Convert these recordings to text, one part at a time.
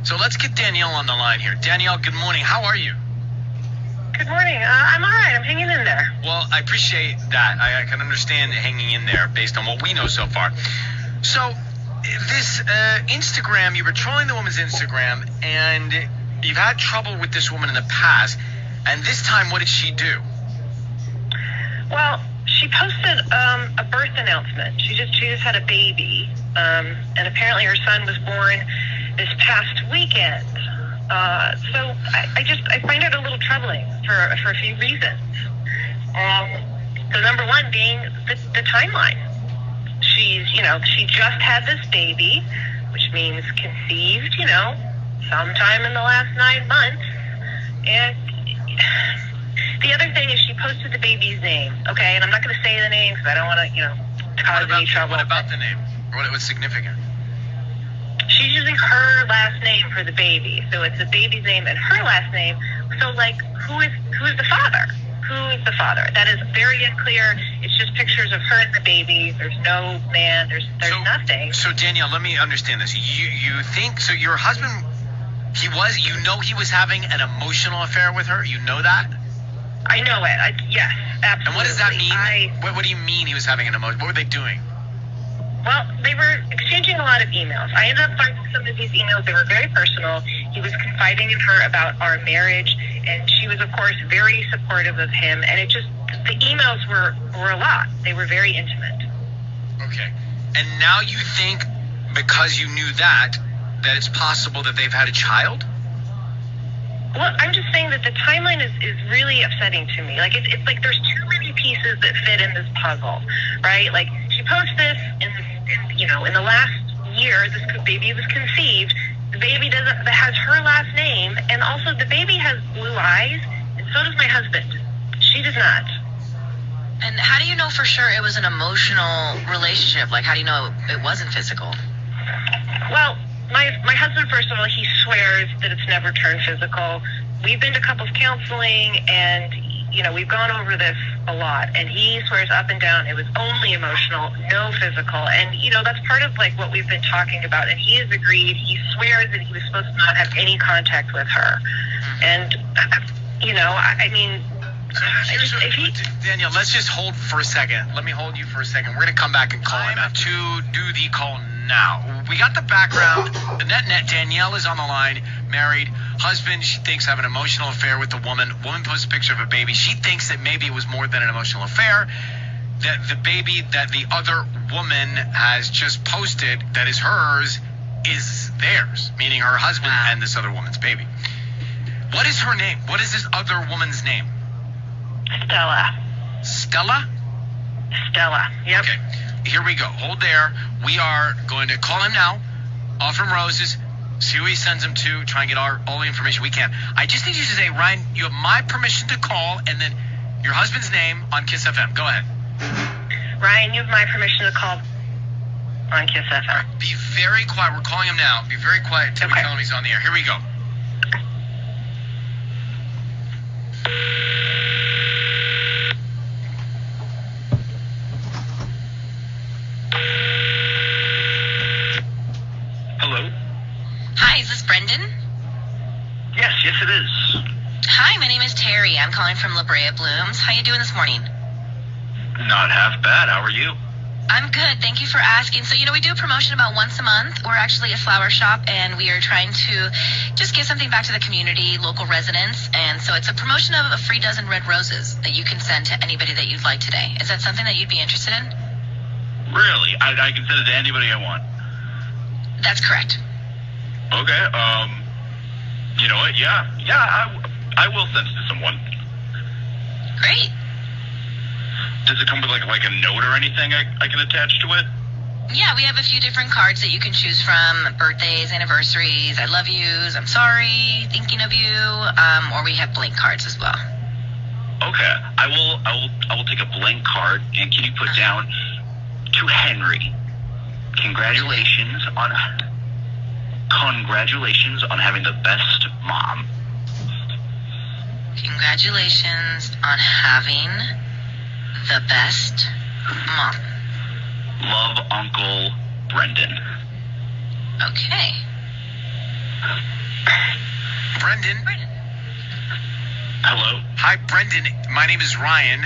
So let's get Danielle on the line here. Danielle, good morning. How are you? Good morning. I'm all right. I'm hanging in there. Well, I appreciate that. I can understand hanging in there based on what we know so far. So this Instagram, you were trolling the woman's Instagram, and you've had trouble with this woman in the past. And this time, what did she do? Well, she posted a birth announcement. She just had a baby, and apparently her son was born this past weekend. So I find it a little troubling for a few reasons. The number one being the timeline. She just had this baby, which means conceived, sometime in the last 9 months. And the other thing is she posted the baby's name, okay? And I'm not going to say the name because I don't want to, cause any trouble. What about the name? What was significant? She's using her last name for the baby. So it's the baby's name and her last name. So, who is the father? Who is the father? That is very unclear. It's just pictures of her and the baby. There's no man. There's nothing. So, Danielle, let me understand this. You think, so your husband, he was having an emotional affair with her? You know that? I know it. Yes, absolutely. And what does that mean? What do you mean he was having an emotion? What were they doing? Well, they were exchanging a lot of emails. I ended up finding some of these emails. They were very personal. He was confiding in her about our marriage, and she was, of course, very supportive of him. And the emails were a lot. They were very intimate. Okay. And now you think, because you knew that it's possible that they've had a child? Well, I'm just saying that the timeline is really upsetting to me. It's like there's too many pieces that fit in this puzzle, right? Like, she posts this in the last year, this baby was conceived. The baby has her last name, and also the baby has blue eyes, and so does my husband. She does not. And how do you know for sure it was an emotional relationship? How do you know it wasn't physical? Well, my husband, first of all, he swears that it's never turned physical. We've been to couples counseling, and we've gone over this a lot, and he swears up and down it was only emotional, no physical. And that's part of what we've been talking about, and he has agreed. He swears that he was supposed to not have any contact with her. And Danielle, let's just hold for a second. Let me hold you for a second. We're going to come back and call him out. To do the call now. We got the background. The net Danielle is on the line, married. Husband, she thinks, have an emotional affair with the woman. Woman posts a picture of a baby. She thinks that maybe it was more than an emotional affair. That the baby that the other woman has just posted that is hers is theirs, meaning her husband and this other woman's baby. What is her name? What is this other woman's name? Stella. Stella? Stella, yep. Okay, here we go. Hold there. We are going to call him now, offer him roses, see who he sends them to, try and get all the information we can. I just need you to say, Ryan, you have my permission to call, and then your husband's name on Kiss FM. Go ahead. Ryan, you have my permission to call on Kiss FM. All right, be very quiet. We're calling him now. Be very quiet until we tell him he's on the air. Here we go. Hello? Hi, is this Brendan? Yes, it is. Hi, my name is Terry. I'm calling from La Brea Blooms. How you doing this morning? Not half bad. How are you? I'm good. Thank you for asking. So, we do a promotion about once a month. We're actually a flower shop, and we are trying to just give something back to the community, local residents. And so it's a promotion of a free dozen red roses that you can send to anybody that you'd like today. Is that something that you'd be interested in? Really? I can send it to anybody I want. That's correct. Okay, you know what? Yeah, I will send it to someone. Great. Does it come with like a note or anything I can attach to it? Yeah, we have a few different cards that you can choose from. Birthdays, anniversaries, I love yous, I'm sorry, thinking of you, or we have blank cards as well. Okay, I will take a blank card, and can you put down to Henry? Congratulations on having the best mom. Congratulations on having the best mom. Love, Uncle Brendan. Okay. Brendan. Hello? Hi, Brendan. My name is Ryan.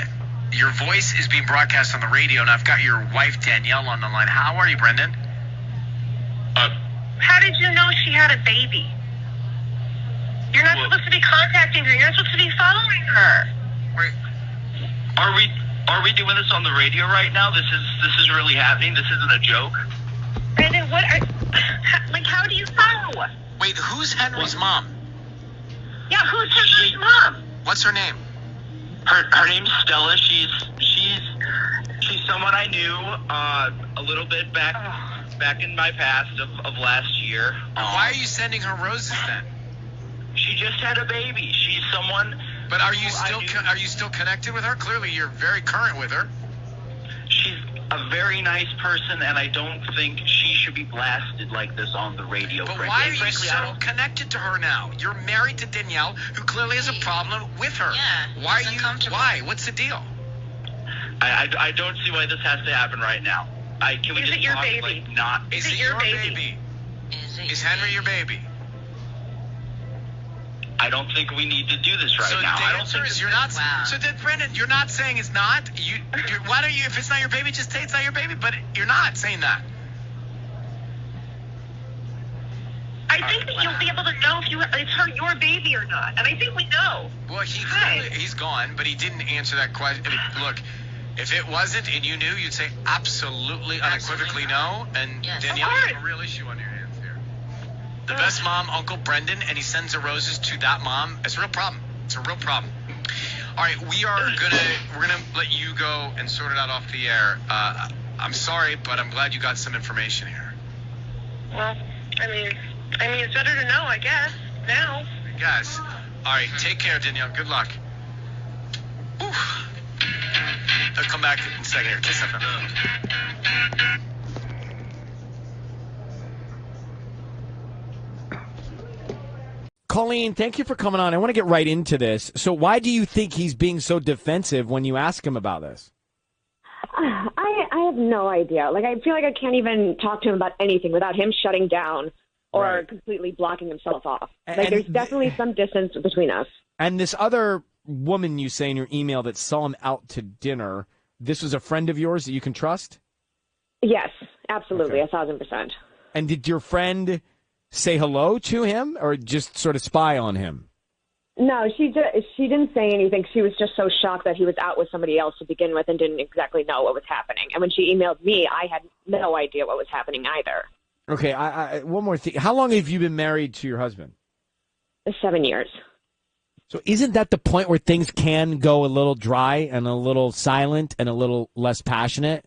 Your voice is being broadcast on the radio, and I've got your wife, Danielle, on the line. How are you, Brendan? How did you know she had a baby? You're not supposed to be contacting her. You're not supposed to be following her. Wait, are we doing this on the radio right now? This is really happening? This isn't a joke? Brandon, how do you know? Wait, who's Henry's mom? Yeah, who's Henry's mom? What's her name? Her name's Stella. She's someone I knew a little bit back in my past of last year. Why are you sending her roses then? She just had a baby. She's someone. But are you still connected with her? Clearly, you're very current with her. She's a very nice person, and I don't think she should be blasted like this on the radio. But frankly. why are you Frankly, so connected to her now? You're married to Danielle, who clearly has a problem with her. Yeah, Why he's are you? uncomfortable. Why? What's the deal? I don't see why this has to happen right now. Can we Is just it your talk, baby? like, not? Is it your your baby? Is Henry your baby? I don't think we need to do this right So now. the I don't answer think is you're not. Wow. So then, Brendan, you're not saying it's not. Why don't you? If it's not your baby, just say it's not your baby. But you're not saying that. I think that you'll be able to know if it's your baby or not. And I think we know. Well, Hi. he's gone, but he didn't answer that question. I mean, look, if it wasn't and you knew, you'd say absolutely, unequivocally no. And Yes. Danielle, Of you course. have a real issue on your hands here. The best mom, Uncle Brendan, and he sends the roses to that mom. It's a real problem. It's a real problem. All right, we're gonna let you go and sort it out off the air. I'm sorry, but I'm glad you got some information here. Well, I mean, it's better to know, I guess, now. Guys, all right, take care, Danielle. Good luck. Whew. I'll come back in a second here. Kiss FM. Colleen, thank you for coming on. I want to get right into this. So why do you think he's being so defensive when you ask him about this? I have no idea. Like, I feel like I can't even talk to him about anything without him shutting down or Right. completely blocking himself off. Like, And there's definitely some distance between us. And this other woman you say in your email that saw him out to dinner, this was a friend of yours that you can trust? Yes, absolutely, Okay. 1,000%. And did your friend say hello to him or just sort of spy on him? No, she didn't say anything. She was just so shocked that he was out with somebody else to begin with and didn't exactly know what was happening. And when she emailed me, I had no idea what was happening either. Okay, I one more thing. How long have you been married to your husband? 7 years. So isn't that the point where things can go a little dry and a little silent and a little less passionate?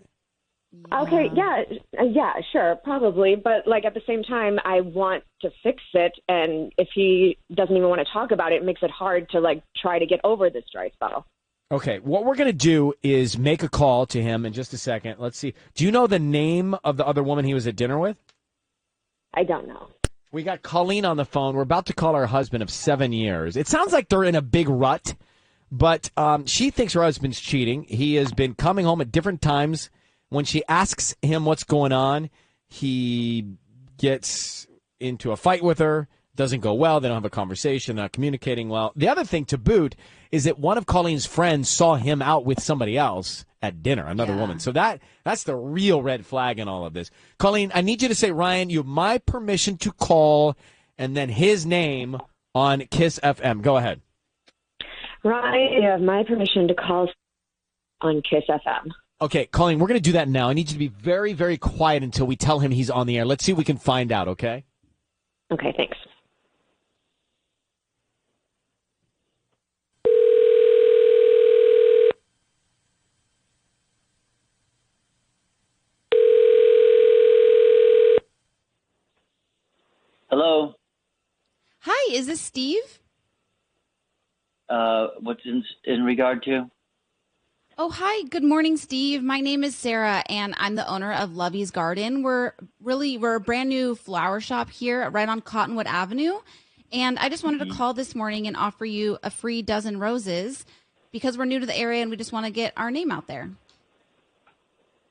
Okay, yeah, sure, probably. But, like, at the same time, I want to fix it. And if he doesn't even want to talk about it, it makes it hard to, like, try to get over this dry spell. Okay, what we're going to do is make a call to him in just a second. Let's see. Do you know the name of the other woman he was at dinner with? I don't know. We got Colleen on the phone. We're about to call her husband of 7 years. It sounds like they're in a big rut, but she thinks her husband's cheating. He has been coming home at different times. When she asks him what's going on, he gets into a fight with her. Doesn't go well. They don't have a conversation. They're not communicating well. The other thing to boot is that one of Colleen's friends saw him out with somebody else at dinner, another woman. So that's the real red flag in all of this. Colleen, I need you to say, Ryan, you have my permission to call, and then his name on Kiss FM. Go ahead. Ryan, you have my permission to call on Kiss FM. Okay, Colleen, we're going to do that now. I need you to be very, very quiet until we tell him he's on the air. Let's see if we can find out, okay? Okay, thanks. Hello. Hi, is this Steve? What's in regard to? Oh, hi. Good morning, Steve. My name is Sarah, and I'm the owner of Lovey's Garden. We're a brand new flower shop here right on Cottonwood Avenue. And I just wanted to call this morning and offer you a free dozen roses because we're new to the area and we just want to get our name out there.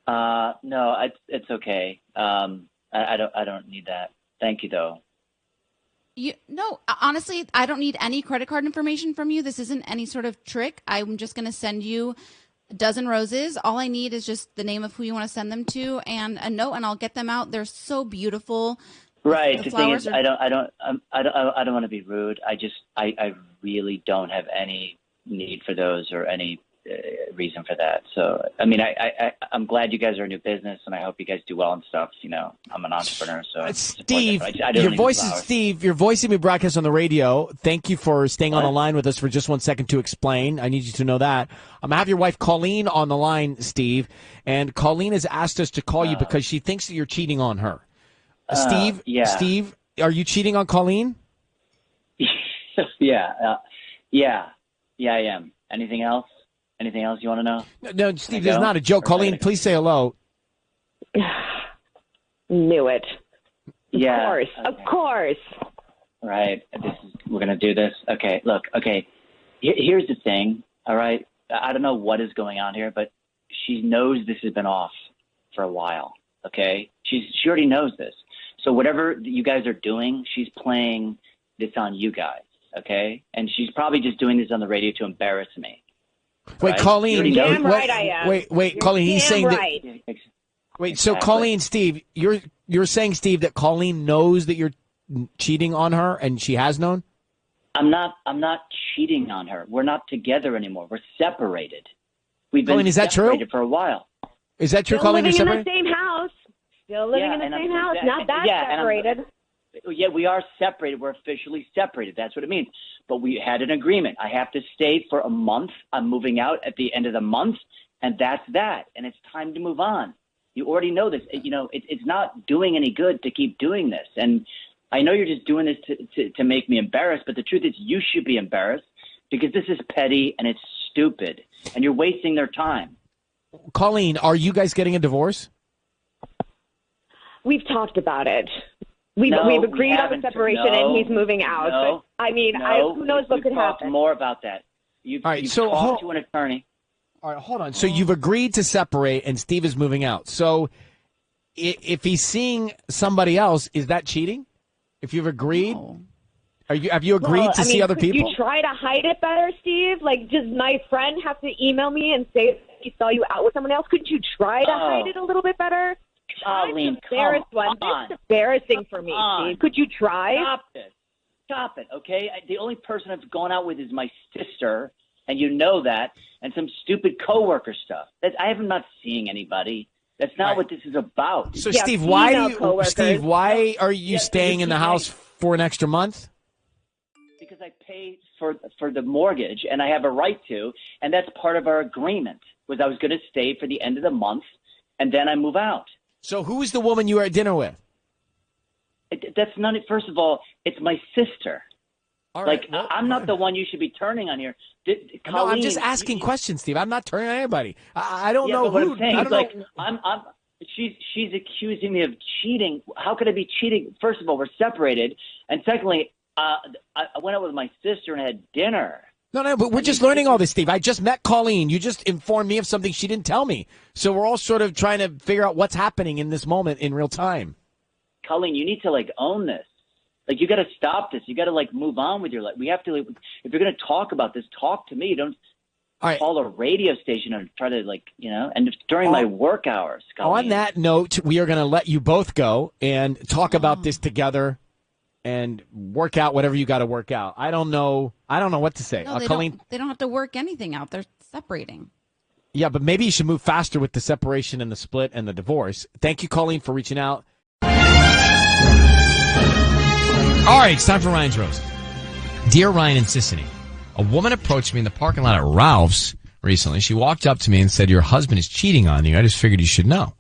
No, it's okay. I don't need that. Thank you, though. No, honestly, I don't need any credit card information from you. This isn't any sort of trick. I'm just going to send you a dozen roses. All I need is just the name of who you want to send them to and a note, and I'll get them out. They're so beautiful. Right. The The thing is, flowers I don't want to be rude. I really don't have any need for those or any reason for that. So, I mean, I'm glad you guys are a new business, and I hope you guys do well and stuff. You know, I'm an entrepreneur, so I support Steve, that, but I don't your need voice is flowers. Steve. Your voice is being broadcast on the radio. Thank you for staying on the line with us for just 1 second to explain. I need you to know that. I'm gonna have your wife Colleen on the line, Steve, and Colleen has asked us to call you because she thinks that you're cheating on her. Steve, yeah. Steve, are you cheating on Colleen? Yeah, I am. Anything else? Anything else you want to know? No, Steve, this is not a joke. Colleen, please say hello. Knew it. Yeah. Of course. Right. We're going to do this. Okay. Look, okay. Here's the thing. All right. I don't know what is going on here, but she knows this has been off for a while. Okay. She already knows this. So whatever you guys are doing, she's playing this on you guys. Okay. And she's probably just doing this on the radio to embarrass me. Wait, Right? Colleen. Damn right I am. Wait, You're Colleen. He's damn saying right. that. Wait, so Exactly. Colleen, Steve, you're saying, Steve, that Colleen knows that you're cheating on her, and she has known. I'm not cheating on her. We're not together anymore. We're separated. We've been Colleen, is that true? separated for a while. Is that true, Still Colleen? living You're in the separated? same house. Still living in the same house. Not that separated. Yeah, we are separated. We're officially separated. That's what it means. But we had an agreement. I have to stay for a month. I'm moving out at the end of the month, and that's that. And it's time to move on. You already know this. You know, it's not doing any good to keep doing this. And I know you're just doing this to make me embarrassed, but the truth is you should be embarrassed because this is petty and it's stupid, and you're wasting their time. Colleen, are you guys getting a divorce? We've talked about it. We've No, agreed we on the haven't. separation, No, and he's moving out. no, but I mean, No, who knows what we've could talked happen? more about that. You've All right, so talked to an attorney. All right, hold on. So you've agreed to separate, and Steve is moving out. So if he's seeing somebody else, is that cheating? If you've agreed, No. have you agreed Well, to see other could people? you try to hide it better, Steve? Like, does my friend have to email me and say he saw you out with someone else? Couldn't you try to hide it a little bit better? Colleen, I'm embarrassed. come on. This is embarrassing for me, Come on. Steve. Could you try? Stop it, okay? The only person I've gone out with is my sister, and you know that, and some stupid coworker stuff. I am not seeing anybody. That's not Right. what this is about. So Yeah, Steve, coworkers. why are you Yeah, staying in the house for an extra month? Because I pay for the mortgage, and I have a right to, and that's part of our agreement, was I was going to stay for the end of the month, and then I move out. So who is the woman you were at dinner with? That's none. First of all, it's my sister. All right, Like, well, I'm not the one you should be turning on here. No, I'm Colleen, just asking questions, Steve. I'm not turning on anybody. I don't Yeah, know but what who. I'm saying I is, don't like, know. she's accusing me of cheating. How could I be cheating? First of all, we're separated, and secondly, I went out with my sister and had dinner. No, but we're just learning all this, Steve. I just met Colleen. You just informed me of something she didn't tell me. So we're all sort of trying to figure out what's happening in this moment in real time. Colleen, you need to own this. Like, you got to stop this. You got to move on with your life. We have to. If you're going to talk about this, talk to me. Don't All right. call a radio station and try to and during my work hours. Colleen. On that note, we are going to let you both go and talk about this together and work out whatever you got to work out. I don't know what to say. No, Colleen, they don't have to work anything out. They're separating. yeah, but maybe you should move faster with the separation and the split and the divorce. Thank you, Colleen, for reaching out. All right, it's time for Ryan's Roast. Dear Ryan and Sissany, a woman approached me in the parking lot at Ralph's recently. She walked up to me and said, your husband is cheating on you. I just figured you should know.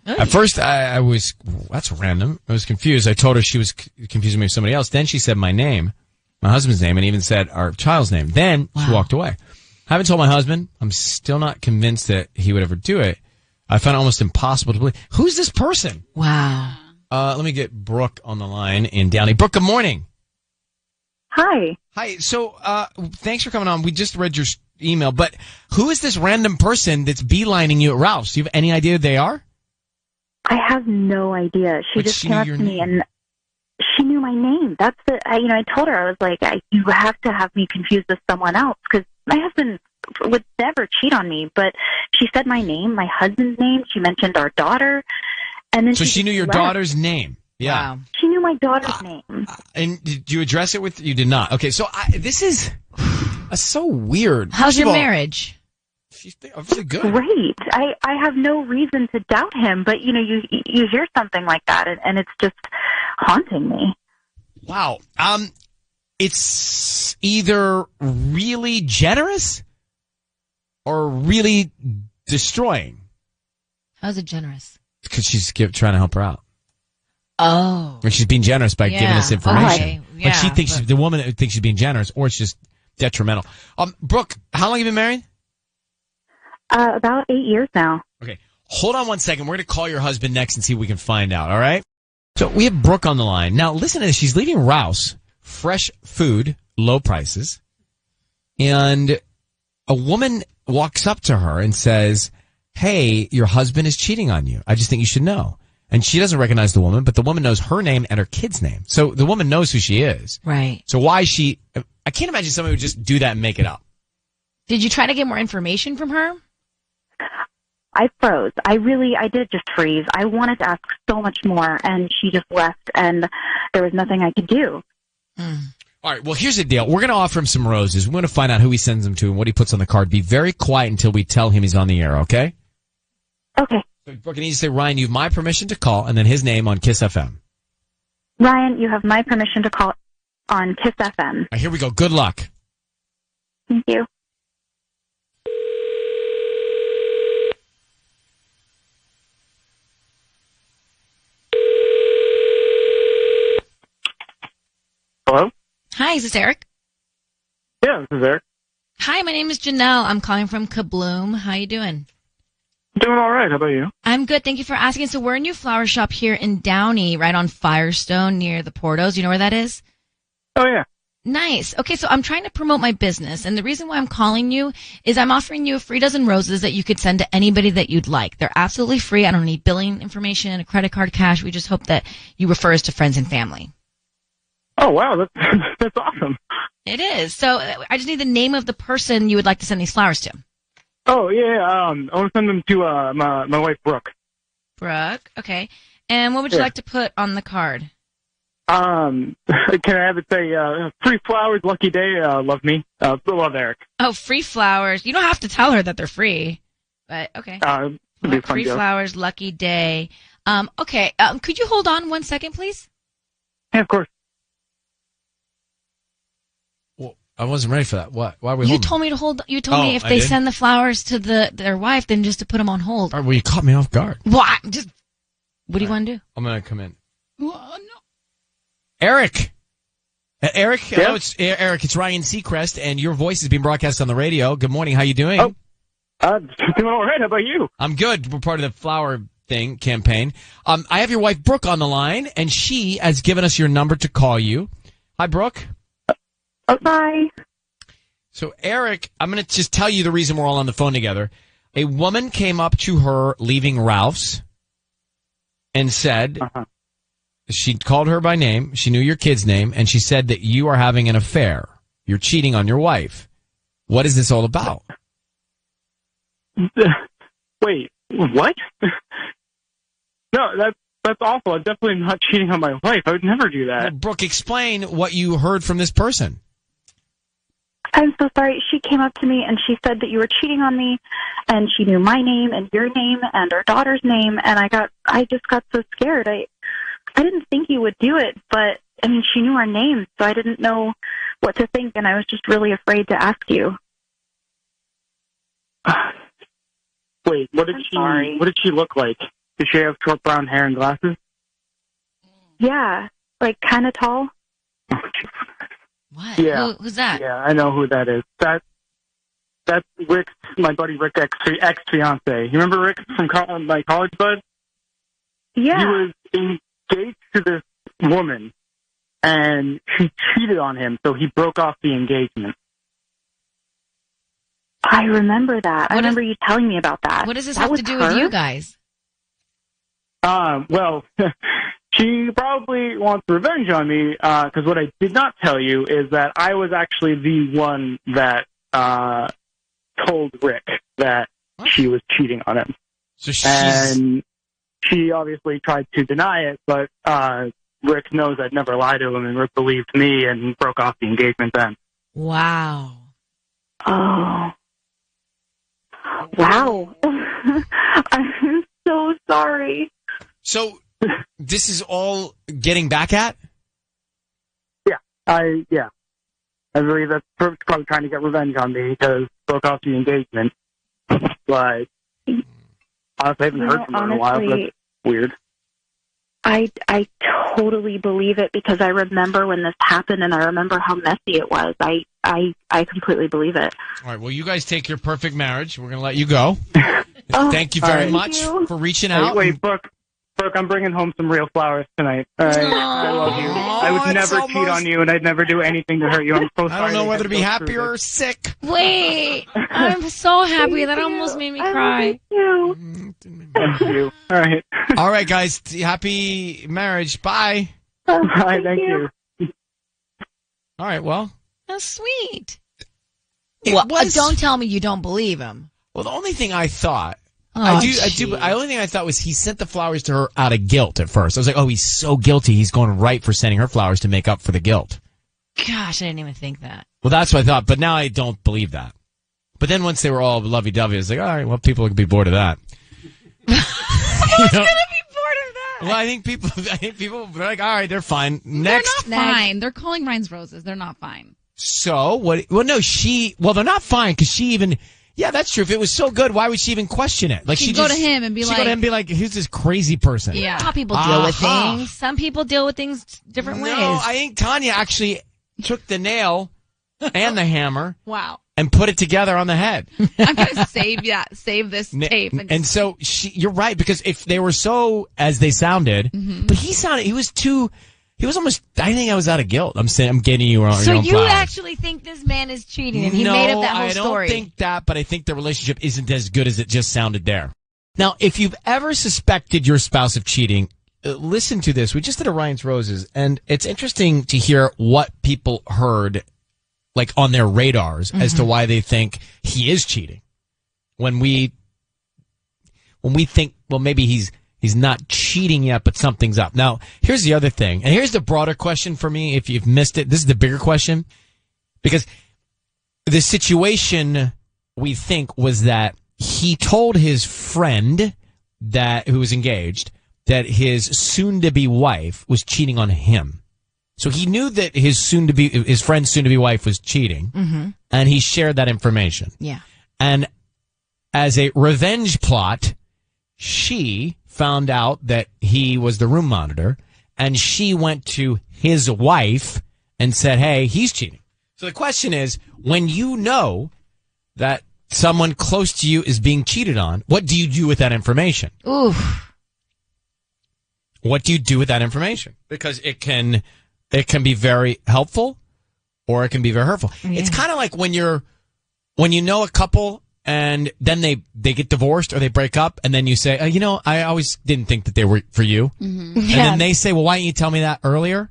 At first, I was, that's random. I was confused. I told her she was confusing me with somebody else. Then she said my name, my husband's name, and even said our child's name. Then she walked away. I haven't told my husband. I'm still not convinced that he would ever do it. I found it almost impossible to believe. Who's this person? Wow. Let me get Brooke on the line in Downey. Brooke, good morning. Hi. Hi. So, thanks for coming on. We just read your email, but who is this random person that's beelining you at Ralph's? Do you have any idea who they are? I have no idea. She But just she came knew up your to me name. and She knew my name. That's I told her, I was like, you have to have me confused with someone else because my husband would never cheat on me. But she said my name, my husband's name. She mentioned our daughter. And then So she knew your left. daughter's name. Yeah. Wow. She knew my daughter's name. And did you address it with? You did not. Okay, so this is so weird. How's First of your all, marriage? She's obviously good. Great. I have no reason to doubt him, but you hear something like that, and it's just haunting me. Wow. It's either really generous or really destroying. How's it generous? Because she's trying to help her out. Oh. Or she's being generous by giving us information. Okay. Yeah, but she thinks the woman thinks she's being generous, or it's just detrimental. Brooke, how long have you been married? About 8 years now. Okay. Hold on one second. We're going to call your husband next and see if we can find out, all right? So we have Brooke on the line. Now, listen to this. She's leaving Rouse, fresh food, low prices, and a woman walks up to her and says, hey, your husband is cheating on you. I just think you should know. And she doesn't recognize the woman, but the woman knows her name and her kid's name. So the woman knows who she is. Right. So why is she... I can't imagine somebody would just do that and make it up. Did you try to get more information from her? I froze. I did just freeze. I wanted to ask so much more, and she just left, and there was nothing I could do. All right, well, here's the deal. We're going to offer him some roses. We're going to find out who he sends them to and what he puts on the card. Be very quiet until we tell him he's on the air, okay? Okay. So, Brooke, I need you to say, Ryan, you have my permission to call, and then his name on Kiss FM. Ryan, you have my permission to call on Kiss FM. All right, here we go. Good luck. Thank you. Hello? Hi, is this Eric? Yeah, this is Eric. Hi, my name is Janelle. I'm calling from Kabloom. How you doing? Doing all right. How about you? I'm good. Thank you for asking. So we're a new flower shop here in Downey, right on Firestone near the Portos. You know where that is? Oh, yeah. Nice. Okay, so I'm trying to promote my business, and the reason why I'm calling you is I'm offering you a free dozen roses that you could send to anybody that you'd like. They're absolutely free. I don't need billing information, a credit card, cash. We just hope that you refer us to friends and family. Oh, wow. That's awesome. It is. So I just need the name of the person you would like to send these flowers to. Oh, yeah. I want to send them to my wife, Brooke. Brooke. Okay. And what would you like to put on the card? Can I have it say, free flowers, lucky day, love me, love Eric. Oh, free flowers. You don't have to tell her that they're free, but okay. It'd be a fun Free joke. flowers, lucky day. Okay. Could you hold on 1 second, please? Yeah, of course. Well, I wasn't ready for that. What? Why are we You holding? told me to hold. You told me if I they did? send the flowers to their wife, then just to put them on hold. All right, well, you caught me off guard. What? What do you want to do? I'm going to come in. No. Eric. Eric, hello, Yeah? it's Eric. It's Ryan Seacrest, and your voice is being broadcast on the radio. Good morning. How you doing? Oh. Doing all right. How about you? I'm good. We're part of the flower thing campaign. I have your wife Brooke on the line, and she has given us your number to call you. Hi, Brooke. Oh, bye. So, Eric, I'm going to just tell you the reason we're all on the phone together. A woman came up to her leaving Ralph's and said, she called her by name, she knew your kid's name, and she said that you are having an affair. You're cheating on your wife. What is this all about? Wait, what? No, that's awful. I'm definitely not cheating on my wife. I would never do Well, that. Brooke, explain what you heard from this person. I'm so sorry. She came up to me and she said that you were cheating on me, and she knew my name and your name and our daughter's name, and I just got so scared. I didn't think you would do it, but I mean, she knew our names, so I didn't know what to think, and I was just really afraid to ask you. Wait, what did I'm sorry. What did she look like? Did she have short brown hair and glasses? Yeah, like kind of tall. What? Yeah. Who's that? Yeah, I know who that is. That's Rick's, my buddy Rick ex fiance. You remember Rick from my college bud? Yeah. He was engaged to this woman, and she cheated on him, so he broke off the engagement. I remember that. I What remember you telling me about that. What does this That have was to do her? with you guys? Well, She probably wants revenge on me, because what I did not tell you is that I was actually the one that told Rick that she was cheating on him. So and she obviously tried to deny it, but Rick knows I'd never lied to him, and Rick believed me and broke off the engagement then. Wow. Oh. Wow. I'm so sorry. So this is all getting back at? Yeah. I believe that's probably trying to get revenge on me because broke off the engagement. But honestly, I haven't heard from her in a while. So that's weird. I totally believe it because I remember when this happened and I remember how messy it was. I completely believe it. All right, well, you guys take your perfect marriage. We're going to let you go. Thank you very much for reaching out. Wait, Brooke, I'm bringing home some real flowers tonight. All right, I love you. I would never cheat on you, and I'd never do anything to hurt you. I'm so sorry. I don't know whether to be happy or sick. Wait, I'm so happy. That almost made me cry. Thank you. All right, guys. Happy marriage. Bye. Bye. Thank you. All right. Well, that's sweet. Don't tell me you don't believe him. Well, the only thing I thought. Oh, The only thing I thought was he sent the flowers to her out of guilt at first. I was like, oh, he's so guilty. He's going right for sending her flowers to make up for the guilt. Gosh, I didn't even think that. Well, that's what I thought, but now I don't believe that. But then once they were all lovey-dovey, I was like, all right, well, people could be bored of that. Who's going to be bored of that? Well, I think people, they're like, all right, they're fine. Next. They're not fine. They're calling Ryan's roses. They're not fine. So, what? Well, no, they're not fine because she even... Yeah, that's true. If it was so good, why would she even question it? Like she'd go to him and be like, "Who's this crazy person?" Yeah, how people deal with things. Some people deal with things different ways. No, I think Tanya actually took the nail and the hammer. Wow. And put it together on the head. I'm gonna save this tape. And so you're right because if they were so as they sounded, but he was almost. I think I was out of guilt. I'm saying I'm getting you on. So you actually think this man is cheating, and he made up that whole story? I don't think that, but I think the relationship isn't as good as it just sounded there. Now, if you've ever suspected your spouse of cheating, listen to this. We just did a Ryan's Roses, and it's interesting to hear what people heard, like on their radars, as to why they think he is cheating. When we think, well, maybe he's not cheating yet, but something's up. Now, here's the other thing. And here's the broader question for me. If you've missed it, this is the bigger question. Because the situation, we think, was that he told his friend who was engaged that his soon-to-be wife was cheating on him. So he knew that his friend's soon-to-be wife was cheating, and he shared that information. Yeah. And as a revenge plot, she found out that he was the room monitor, and she went to his wife and said, hey, he's cheating. So the question is, when you know that someone close to you is being cheated on, what do you do with that information? Oof. What do you do with that information? Because it can be very helpful or it can be very hurtful. Yeah. It's kind of like when you know a couple and then they get divorced or they break up, and then you say, I always didn't think that they were for you. Mm-hmm. And then they say, well, why didn't you tell me that earlier?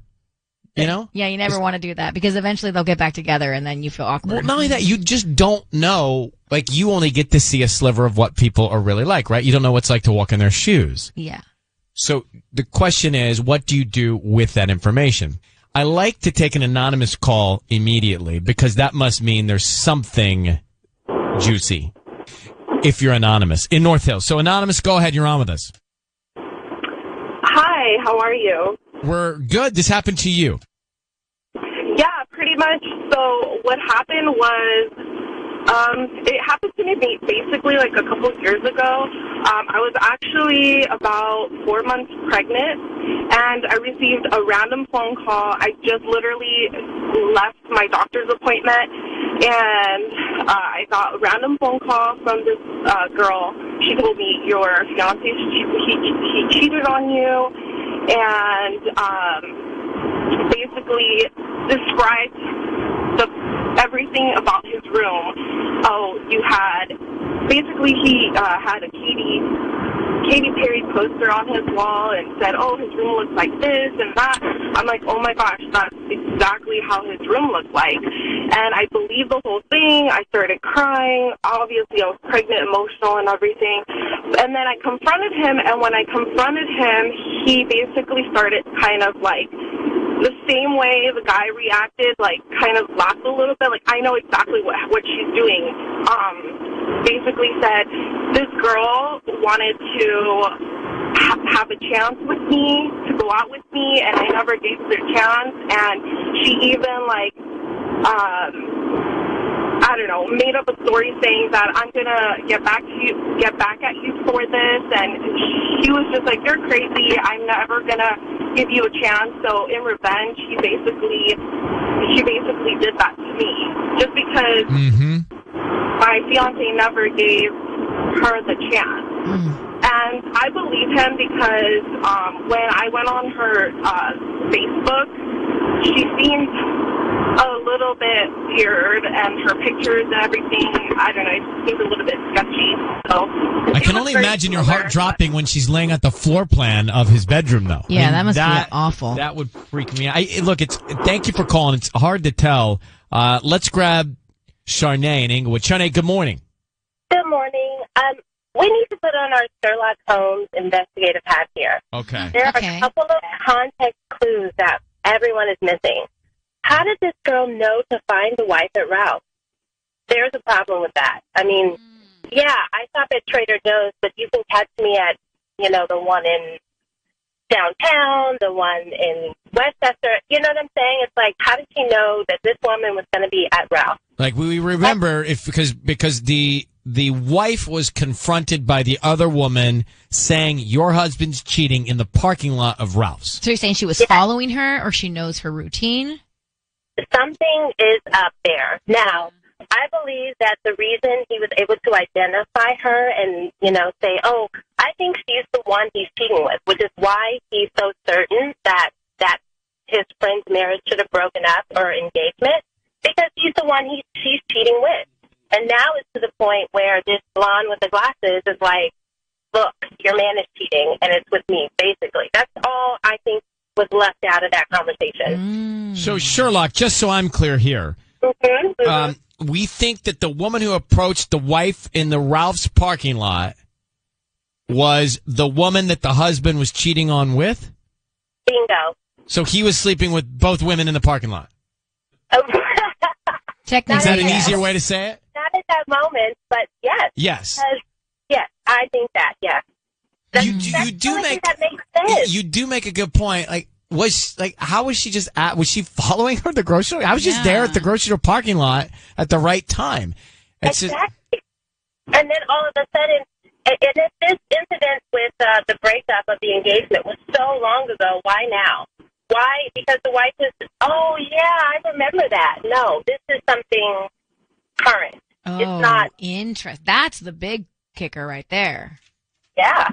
You know? Yeah, you never want to do that because eventually they'll get back together and then you feel awkward. Well, not only that, you just don't know. Like, you only get to see a sliver of what people are really like, right? You don't know what it's like to walk in their shoes. Yeah. So the question is, what do you do with that information? I like to take an anonymous call immediately because that must mean there's something juicy if you're anonymous in North Hills. So anonymous, go ahead. You're on with us. Hi, how are you? We're good. This happened to you. Yeah, pretty much. So what happened was, it happened to me basically like a couple of years ago. I was actually about 4 months pregnant, and I received a random phone call. I just literally left my doctor's appointment, and I got a random phone call from this girl. She told me, your fiancé, he cheated on you, and basically described everything about his room. Oh, he had a kitty Katy Perry poster on his wall and said, oh, his room looks like this and that. I'm like, oh my gosh, that's exactly how his room looked like. And I believed the whole thing. I started crying. Obviously, I was pregnant, emotional, and everything. And then I confronted him, and when I confronted him, he basically started kind of like the same way the guy reacted, like kind of laughed a little bit, like I know exactly what she's doing. Basically said this girl wanted to have a chance with me, to go out with me, and I never gave her a chance. And she even like I don't know, made up a story saying that I'm gonna get back at you for this, and she was just like, you're crazy, I'm never gonna give you a chance. So in revenge, she basically did that to me, just because my fiance never gave her the chance. And I believe him because when I went on her Facebook, she seemed a little bit weird, and her pictures and everything, I don't know, it just seemed a little bit sketchy. So I can only imagine your heart dropping when she's laying at the floor plan of his bedroom, though. Yeah, that must be awful. That would freak me out. Look, thank you for calling. It's hard to tell. Let's grab Charnay in Inglewood. Charnay, good morning. Good morning. We need to put on our Sherlock Holmes investigative hat here. Okay. There are a couple of context clues that everyone is missing. How did this girl know to find the wife at Ralph? There's a problem with that. I mean, yeah, I stop at Trader Joe's, but you can catch me at, the one in downtown, the one in Westchester. You know what I'm saying? It's like, how did she know that this woman was going to be at Ralph? Like, we remember because the wife was confronted by the other woman saying your husband's cheating in the parking lot of Ralph's. So you're saying she was following her, or she knows her routine? Something is up there. Now, I believe that the reason he was able to identify her and, say, oh, I think she's the one he's cheating with, which is why he's so certain that his friend's marriage should have broken up or engagement, because he's the one she's cheating with. And now it's to the point where this blonde with the glasses is like, look, your man is cheating, and it's with me, basically. That's all I think was left out of that conversation. So, Sherlock, just so I'm clear here, we think that the woman who approached the wife in the Ralph's parking lot was the woman that the husband was cheating on with? Bingo. So he was sleeping with both women in the parking lot? Technically, is that an easier way to say it? Not at that moment, but yes. Yes. Yes, I think that, yes. You do make a good point. How was she just was she following her at the grocery store? I was just there at the grocery store parking lot at the right time. Exactly. And then all of a sudden, and if this incident with the breakup of the engagement was so long ago, why now? Why? Because the wife is, oh, yeah, I remember that. No, this is something current. Oh, it's not. That's the big kicker right there. Yeah.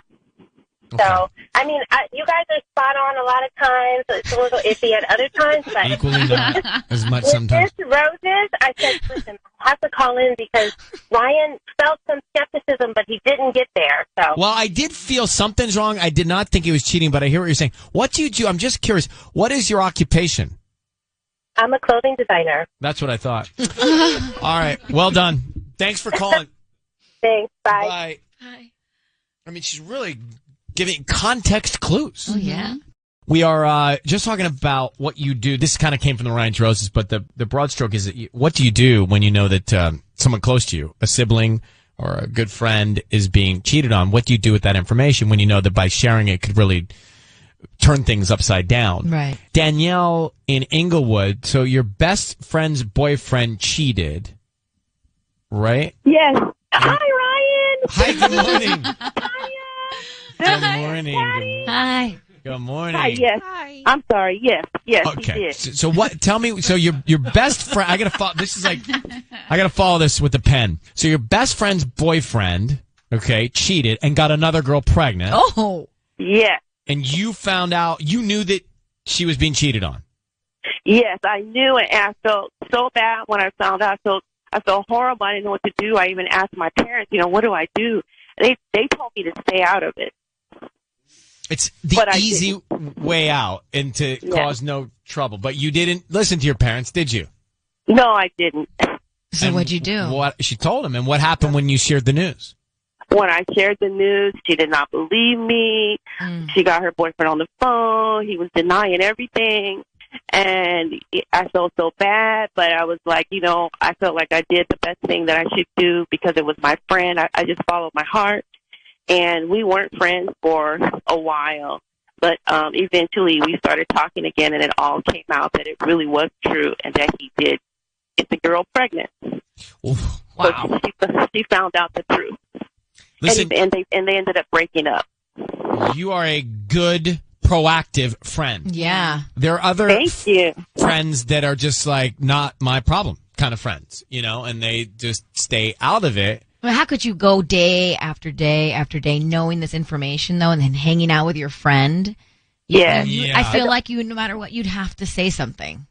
Okay. So, I mean, you guys are spot on a lot of times. It's a little iffy at other times, but equally not as much with sometimes. This Roses, I said, listen, I'll have to call in because Ryan felt some skepticism, but he didn't get there. So, well, I did feel something's wrong. I did not think he was cheating, but I hear what you're saying. What do you do? I'm just curious. What is your occupation? I'm a clothing designer. That's what I thought. All right. Well done. Thanks for calling. Thanks. Bye. Bye. I mean, she's really giving context clues. Oh, yeah. We are just talking about what you do. This kind of came from the Ryan's Roses, but the broad stroke is that what do you do when you know that someone close to you, a sibling or a good friend, is being cheated on? What do you do with that information when you know that by sharing it could really turn things upside down? Right. Danielle in Inglewood, so your best friend's boyfriend cheated, right? Yes. Hi, Ryan. Hi, good morning. Good Hi. morning. Hi. Good morning. Hi, yes. Hi. I'm sorry. Yes, he Okay. did. So what? Tell me. So your best friend. I gotta follow. This is like I gotta follow this with a pen. So your best friend's boyfriend, okay, cheated and got another girl pregnant. Oh. Yes. And you found out. You knew that she was being cheated on. Yes, I knew it, and I felt so bad when I found out. I felt horrible. I didn't know what to do. I even asked my parents, what do I do? They told me to stay out of it. It's the But I easy way out and to cause no trouble. But you didn't listen to your parents, did you? No, I didn't. So And what'd you do? What she told him, and what happened when you shared the news? When I shared the news, she did not believe me. She got her boyfriend on the phone. He was denying everything. And I felt so bad, but I was like, I felt like I did the best thing that I should do because it was my friend. I just followed my heart. And we weren't friends for a while. But eventually we started talking again, and it all came out that it really was true and that he did get the girl pregnant. Oof, wow. So she found out the truth. Listen, and they ended up breaking up. you are a good, proactive friend. Yeah. There are other Thank you. friends that are just like not my problem kind of friends, and they just stay out of it. Well, how could you go day after day after day knowing this information, though, and then hanging out with your friend? Yeah. I feel like no matter what, you'd have to say something.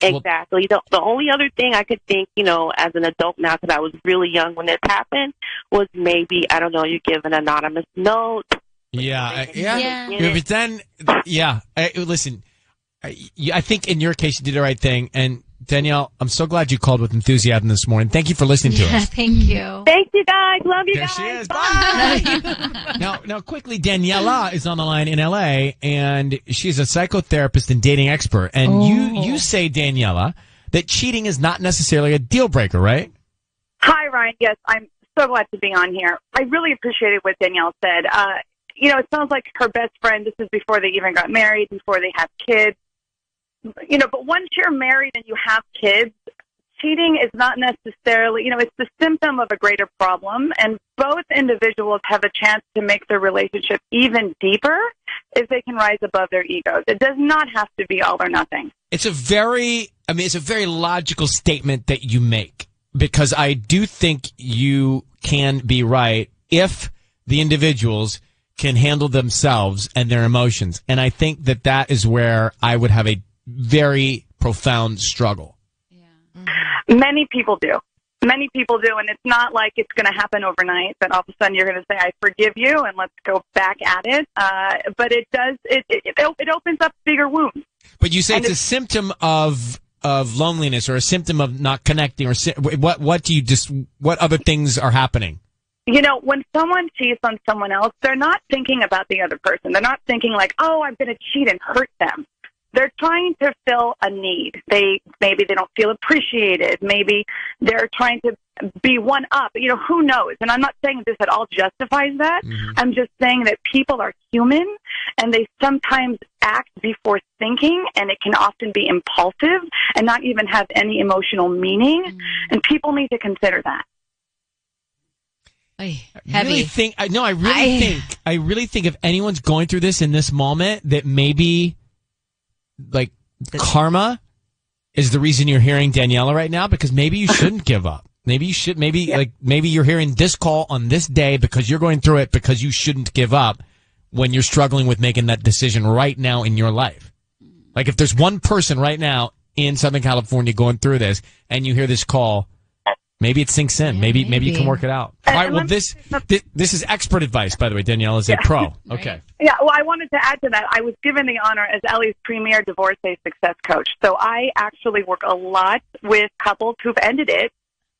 Exactly. The only other thing I could think, as an adult now, because I was really young when this happened, was maybe, I don't know, you give an anonymous note. Yeah. Yeah. But then, listen, I think in your case you did the right thing. And Danielle, I'm so glad you called with enthusiasm this morning. Thank you for listening to us. Thank you. Thank you, guys. Love you There guys. she is. Bye. Now, quickly, Daniela is on the line in L.A., and she's a psychotherapist and dating expert. And you say, Daniela, that cheating is not necessarily a deal breaker, right? Hi, Ryan. Yes, I'm so glad to be on here. I really appreciated what Danielle said. It sounds like her best friend, this is before they even got married, before they have kids. But once you're married and you have kids, cheating is not necessarily, it's the symptom of a greater problem. And both individuals have a chance to make their relationship even deeper if they can rise above their egos. It does not have to be all or nothing. It's a very logical statement that you make, because I do think you can be right if the individuals can handle themselves and their emotions. And I think that is where I would have a very profound struggle. Many people do. Many people do, and it's not like it's going to happen overnight, that all of a sudden you're going to say, I forgive you, and let's go back at it. But it does, it opens up bigger wounds. But you say it's a symptom of loneliness, or a symptom of not connecting, or what other things are happening? When someone cheats on someone else, they're not thinking about the other person. They're not thinking like, oh, I'm going to cheat and hurt them. They're trying to fill a need. Maybe they don't feel appreciated. Maybe they're trying to be one up. Who knows? And I'm not saying this at all justifies that. Mm-hmm. I'm just saying that people are human, and they sometimes act before thinking, and it can often be impulsive and not even have any emotional meaning. Mm-hmm. And people need to consider that. Heavy. I really think if anyone's going through this in this moment, that maybe like karma is the reason you're hearing Daniela right now, because maybe you shouldn't give up. Maybe you should, maybe you're hearing this call on this day because you're going through it, because you shouldn't give up when you're struggling with making that decision right now in your life. Like if there's one person right now in Southern California going through this and you hear this call, maybe it sinks in. Maybe you can work it out. All right. Well, this is expert advice, by the way. Danielle is a pro. Okay. Yeah. Well, I wanted to add to that. I was given the honor as LA's premier divorcee success coach. So I actually work a lot with couples who've ended it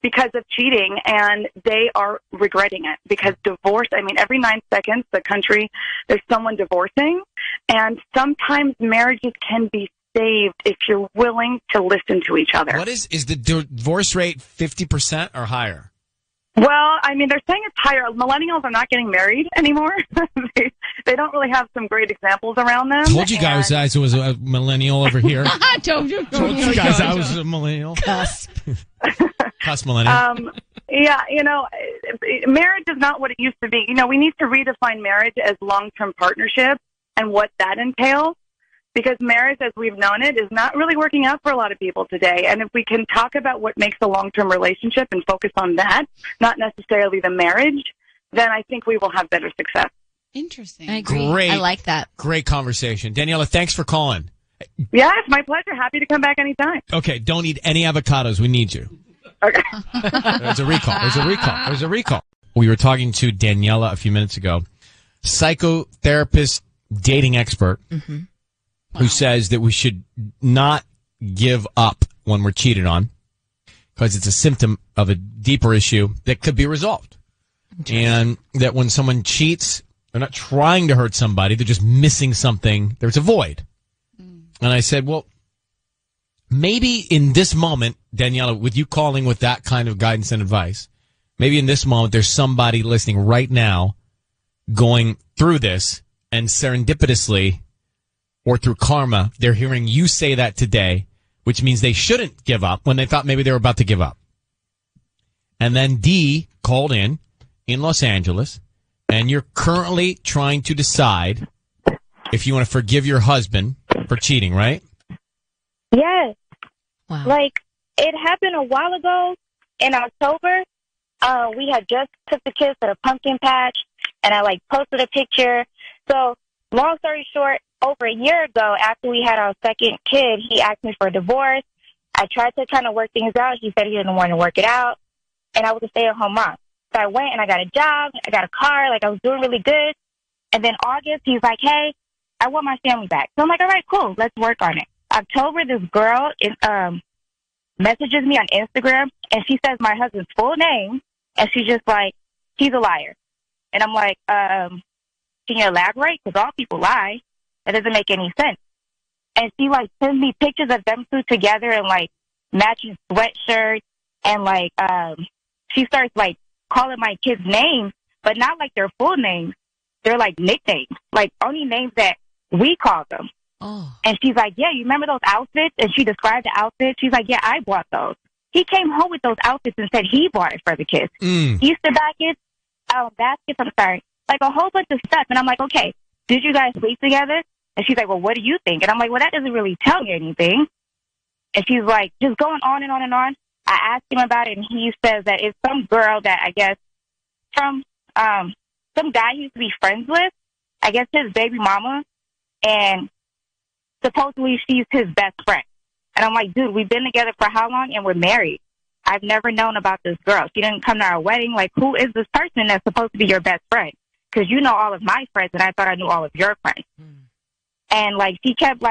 because of cheating, and they are regretting it, because divorce, every 9 seconds, there's someone divorcing, and sometimes marriages can be saved if you're willing to listen to each other. What is the divorce rate 50% or higher? Well, they're saying it's higher. Millennials are not getting married anymore. they don't really have some great examples around them. Told you guys I was a millennial over here. Told you guys I was a millennial. Cusp millennial. Marriage is not what it used to be. We need to redefine marriage as long-term partnership and what that entails. Because marriage, as we've known it, is not really working out for a lot of people today. And if we can talk about what makes a long-term relationship and focus on that, not necessarily the marriage, then I think we will have better success. Interesting. I agree. I like that. Great conversation. Daniela, thanks for calling. Yeah, it's my pleasure. Happy to come back anytime. Okay, don't eat any avocados. We need you. Okay. There's a recall. We were talking to Daniela a few minutes ago, psychotherapist, dating expert who says that we should not give up when we're cheated on because it's a symptom of a deeper issue that could be resolved. And that when someone cheats, they're not trying to hurt somebody, they're just missing something. There's a void. And I said, well, maybe in this moment, Daniela, with you calling with that kind of guidance and advice, maybe in this moment there's somebody listening right now going through this, and serendipitously or through karma, they're hearing you say that today, which means they shouldn't give up when they thought maybe they were about to give up. And then D called in Los Angeles, and you're currently trying to decide if you want to forgive your husband for cheating, right? Yes. Wow. Like, it happened a while ago in October. We had just took the kids to the pumpkin patch, and I, posted a picture. So, long story short, over a year ago, after we had our second kid, he asked me for a divorce. I tried to kind of work things out. He said he didn't want to work it out, and I was a stay-at-home mom. So I went and I got a job. I got a car. I was doing really good. And then August, he's like, hey, I want my family back. So I'm like, all right, cool. Let's work on it. October, this girl messages me on Instagram, and she says my husband's full name, and she's just like, he's a liar. And I'm like, can you elaborate? Because all people lie. That doesn't make any sense. And she, sends me pictures of them two together in, matching sweatshirts, and, she starts, calling my kids names, but not their full names. They're nicknames, only names that we call them. Oh. And she's like, yeah, you remember those outfits? And she described the outfits. She's like, yeah, I bought those. He came home with those outfits and said he bought it for the kids. Easter baskets, a whole bunch of stuff. And I'm like, okay, did you guys sleep together? And she's like, well, what do you think? And I'm like, well, that doesn't really tell me anything. And she's like, just going on and on and on. I asked him about it, and he says that it's some girl that I guess from some guy he used to be friends with, I guess his baby mama, and supposedly she's his best friend. And I'm like, dude, we've been together for how long, and we're married? I've never known about this girl. She didn't come to our wedding. Who is this person that's supposed to be your best friend? Because you know all of my friends, and I thought I knew all of your friends. And, she kept,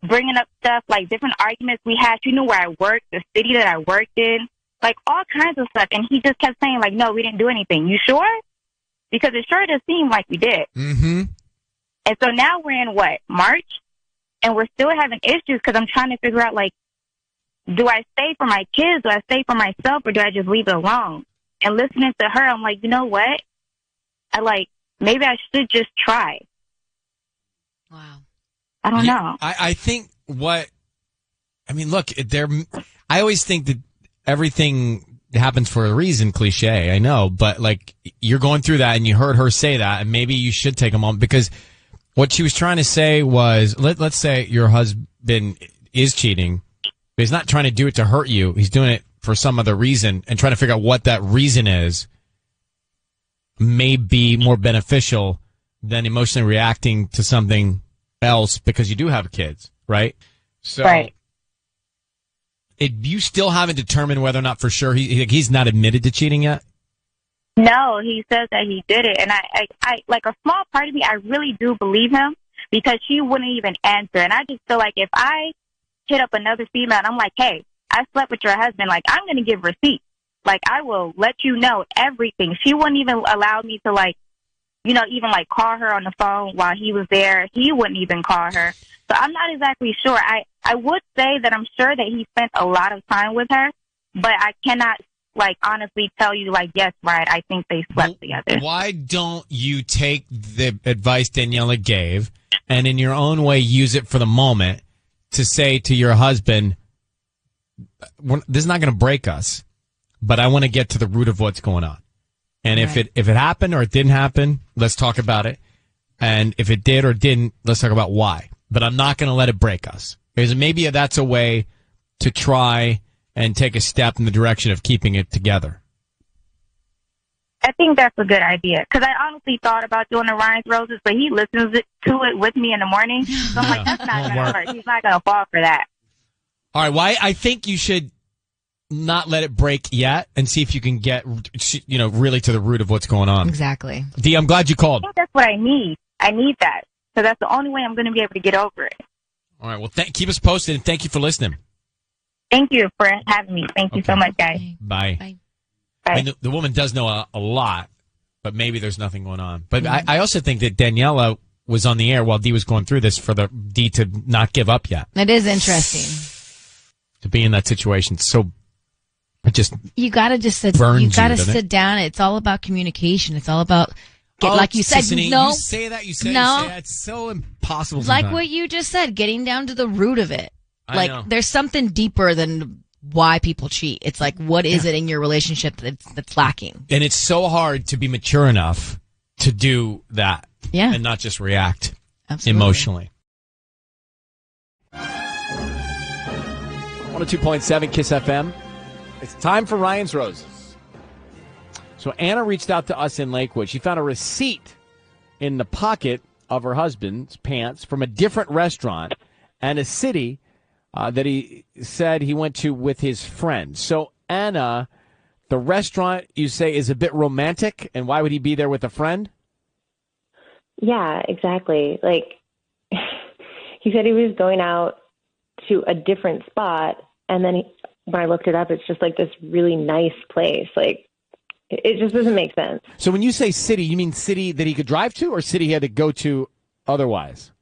bringing up stuff, different arguments we had. She knew where I worked, the city that I worked in, all kinds of stuff. And he just kept saying, no, we didn't do anything. You sure? Because it sure does seem like we did. Mm-hmm. And so now we're in, March? And we're still having issues because I'm trying to figure out, do I stay for my kids? Do I stay for myself? Or do I just leave it alone? And listening to her, I'm like, you know what? Maybe I should just try. Wow. I don't know. I think look, I always think that everything happens for a reason, cliche, I know, but you're going through that and you heard her say that, and maybe you should take a moment, because what she was trying to say was, let's say your husband is cheating, but he's not trying to do it to hurt you. He's doing it for some other reason, and trying to figure out what that reason is may be more beneficial than emotionally reacting to something else, because you do have kids, right? So, right. You still haven't determined whether or not for sure he's not admitted to cheating yet? No, he says that he did it. And I a small part of me, I really do believe him, because she wouldn't even answer. And I just feel like if I hit up another female and I'm like, hey, I slept with your husband, I'm going to give receipts. I will let you know everything. She wouldn't even allow me to even call her on the phone while he was there. He wouldn't even call her. So I'm not exactly sure. I would say that I'm sure that he spent a lot of time with her, but I cannot honestly tell you yes, right, I think they slept together. Why don't you take the advice Daniela gave and in your own way use it for the moment to say to your husband, this is not going to break us, but I want to get to the root of what's going on. And if it happened or it didn't happen, let's talk about it. And if it did or didn't, let's talk about why. But I'm not going to let it break us. Because maybe that's a way to try and take a step in the direction of keeping it together. I think that's a good idea. Because I honestly thought about doing the Ryan's Roses, but he listens to it with me in the morning. So I'm like, that's not going to work. He's not going to fall for that. All right. I think you should not let it break yet and see if you can get, really to the root of what's going on. Exactly. Dee, I'm glad you called. I think that's what I need. I need that. So that's the only way I'm going to be able to get over it. All right. Well, keep us posted, and thank you for listening. Thank you for having me. Thank you so much, guys. Bye. Bye. I mean, the woman does know a lot, but maybe there's nothing going on. But I also think that Daniela was on the air while Dee was going through this for the Dee to not give up yet. It is interesting. To be in that situation. So it just you gotta just sit. burns You gotta doesn't it? sit down. It's all about communication. It's all about like you said. Sissany, No, you say that. You say that. It's so impossible. like sometimes. what you just said, getting down to the root of it. I know. There's something deeper than why people cheat. It's like, what is it in your relationship that's lacking? And it's so hard to be mature enough to do that. Yeah. And not just react emotionally. 102.7 KISS FM. It's time for Ryan's Roses. So Anna reached out to us in Lakewood. She found a receipt in the pocket of her husband's pants from a different restaurant and a city that he said he went to with his friend. So, Anna, the restaurant, you say, is a bit romantic, and why would he be there with a friend? Yeah, exactly. Like, he said he was going out to a different spot, and then when I looked it up, it's just like this really nice place. Like, it just doesn't make sense. So when you say city, you mean city that he could drive to, or city he had to go to otherwise?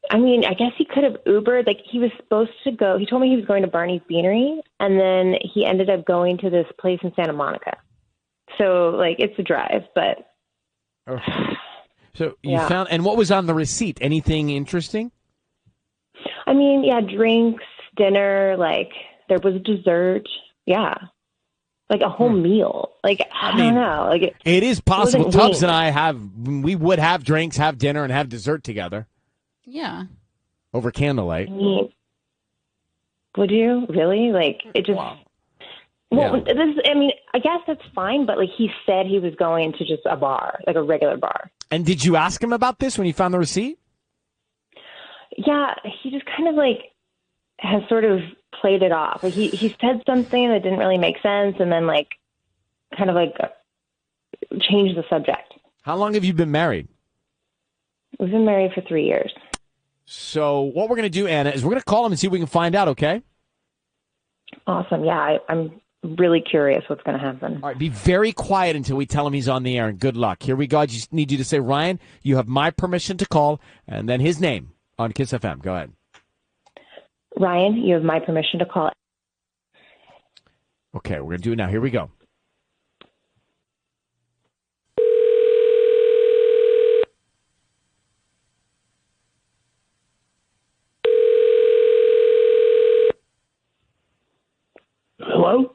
I mean, I guess he could have Ubered. Like, he was supposed to go. He told me he was going to Barney's Beanery, and then he ended up going to this place in Santa Monica. So, like, it's a drive, but... Okay. So you found... And what was on the receipt? Anything interesting? I mean, yeah, drinks, dinner, like, there was dessert. Yeah. Like a whole meal. Like, I don't know. Like, it is possible. wasn't Tubbs wings. and we would have drinks, have dinner, and have dessert together. Yeah. Over candlelight. I mean, would you really? Like, it just. Wow. Well, I mean, I guess that's fine, but like he said he was going to just a bar, like a regular bar. And did you ask him about this when you found the receipt? Yeah, he just kind of like has sort of played it off. Like he said something that didn't really make sense, and then like kind of like changed the subject. How long have you been married? We've been married for 3 years. So what we're going to do, Anna, is we're going to call him and see if we can find out, okay? Awesome. Yeah, I'm really curious what's going to happen. All right, be very quiet until we tell him he's on the air, and good luck. Here we go. I just need you to say, Ryan, you have my permission to call, and then his name on KISS FM. Go ahead. Ryan, you have my permission to call. Okay, we're going to do it now. Here we go. Hello?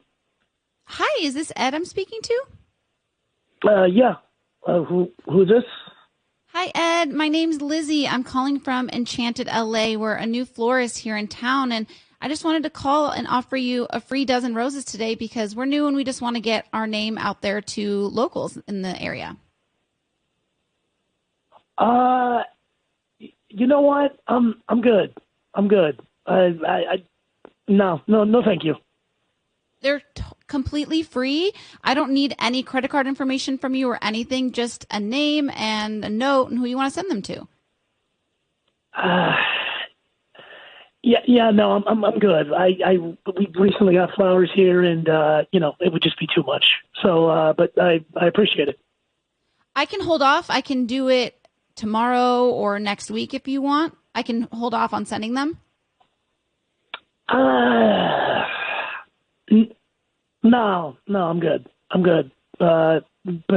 Hi, is this Ed I'm speaking to? Yeah. Who's this? Hi, Ed. My name's Lizzie. I'm calling from Enchanted LA. We're a new florist here in town, and I just wanted to call and offer you a free dozen roses today because we're new and we just want to get our name out there to locals in the area. You know what? I'm good. I'm good. No, thank you. They're completely free. I don't need any credit card information from you or anything, just a name and a note and who you want to send them to. No, I'm good. We recently got flowers here, and it would just be too much. So, but I appreciate it. I can hold off. I can do it tomorrow or next week if you want. I can hold off on sending them. No, I'm good. I'm good. But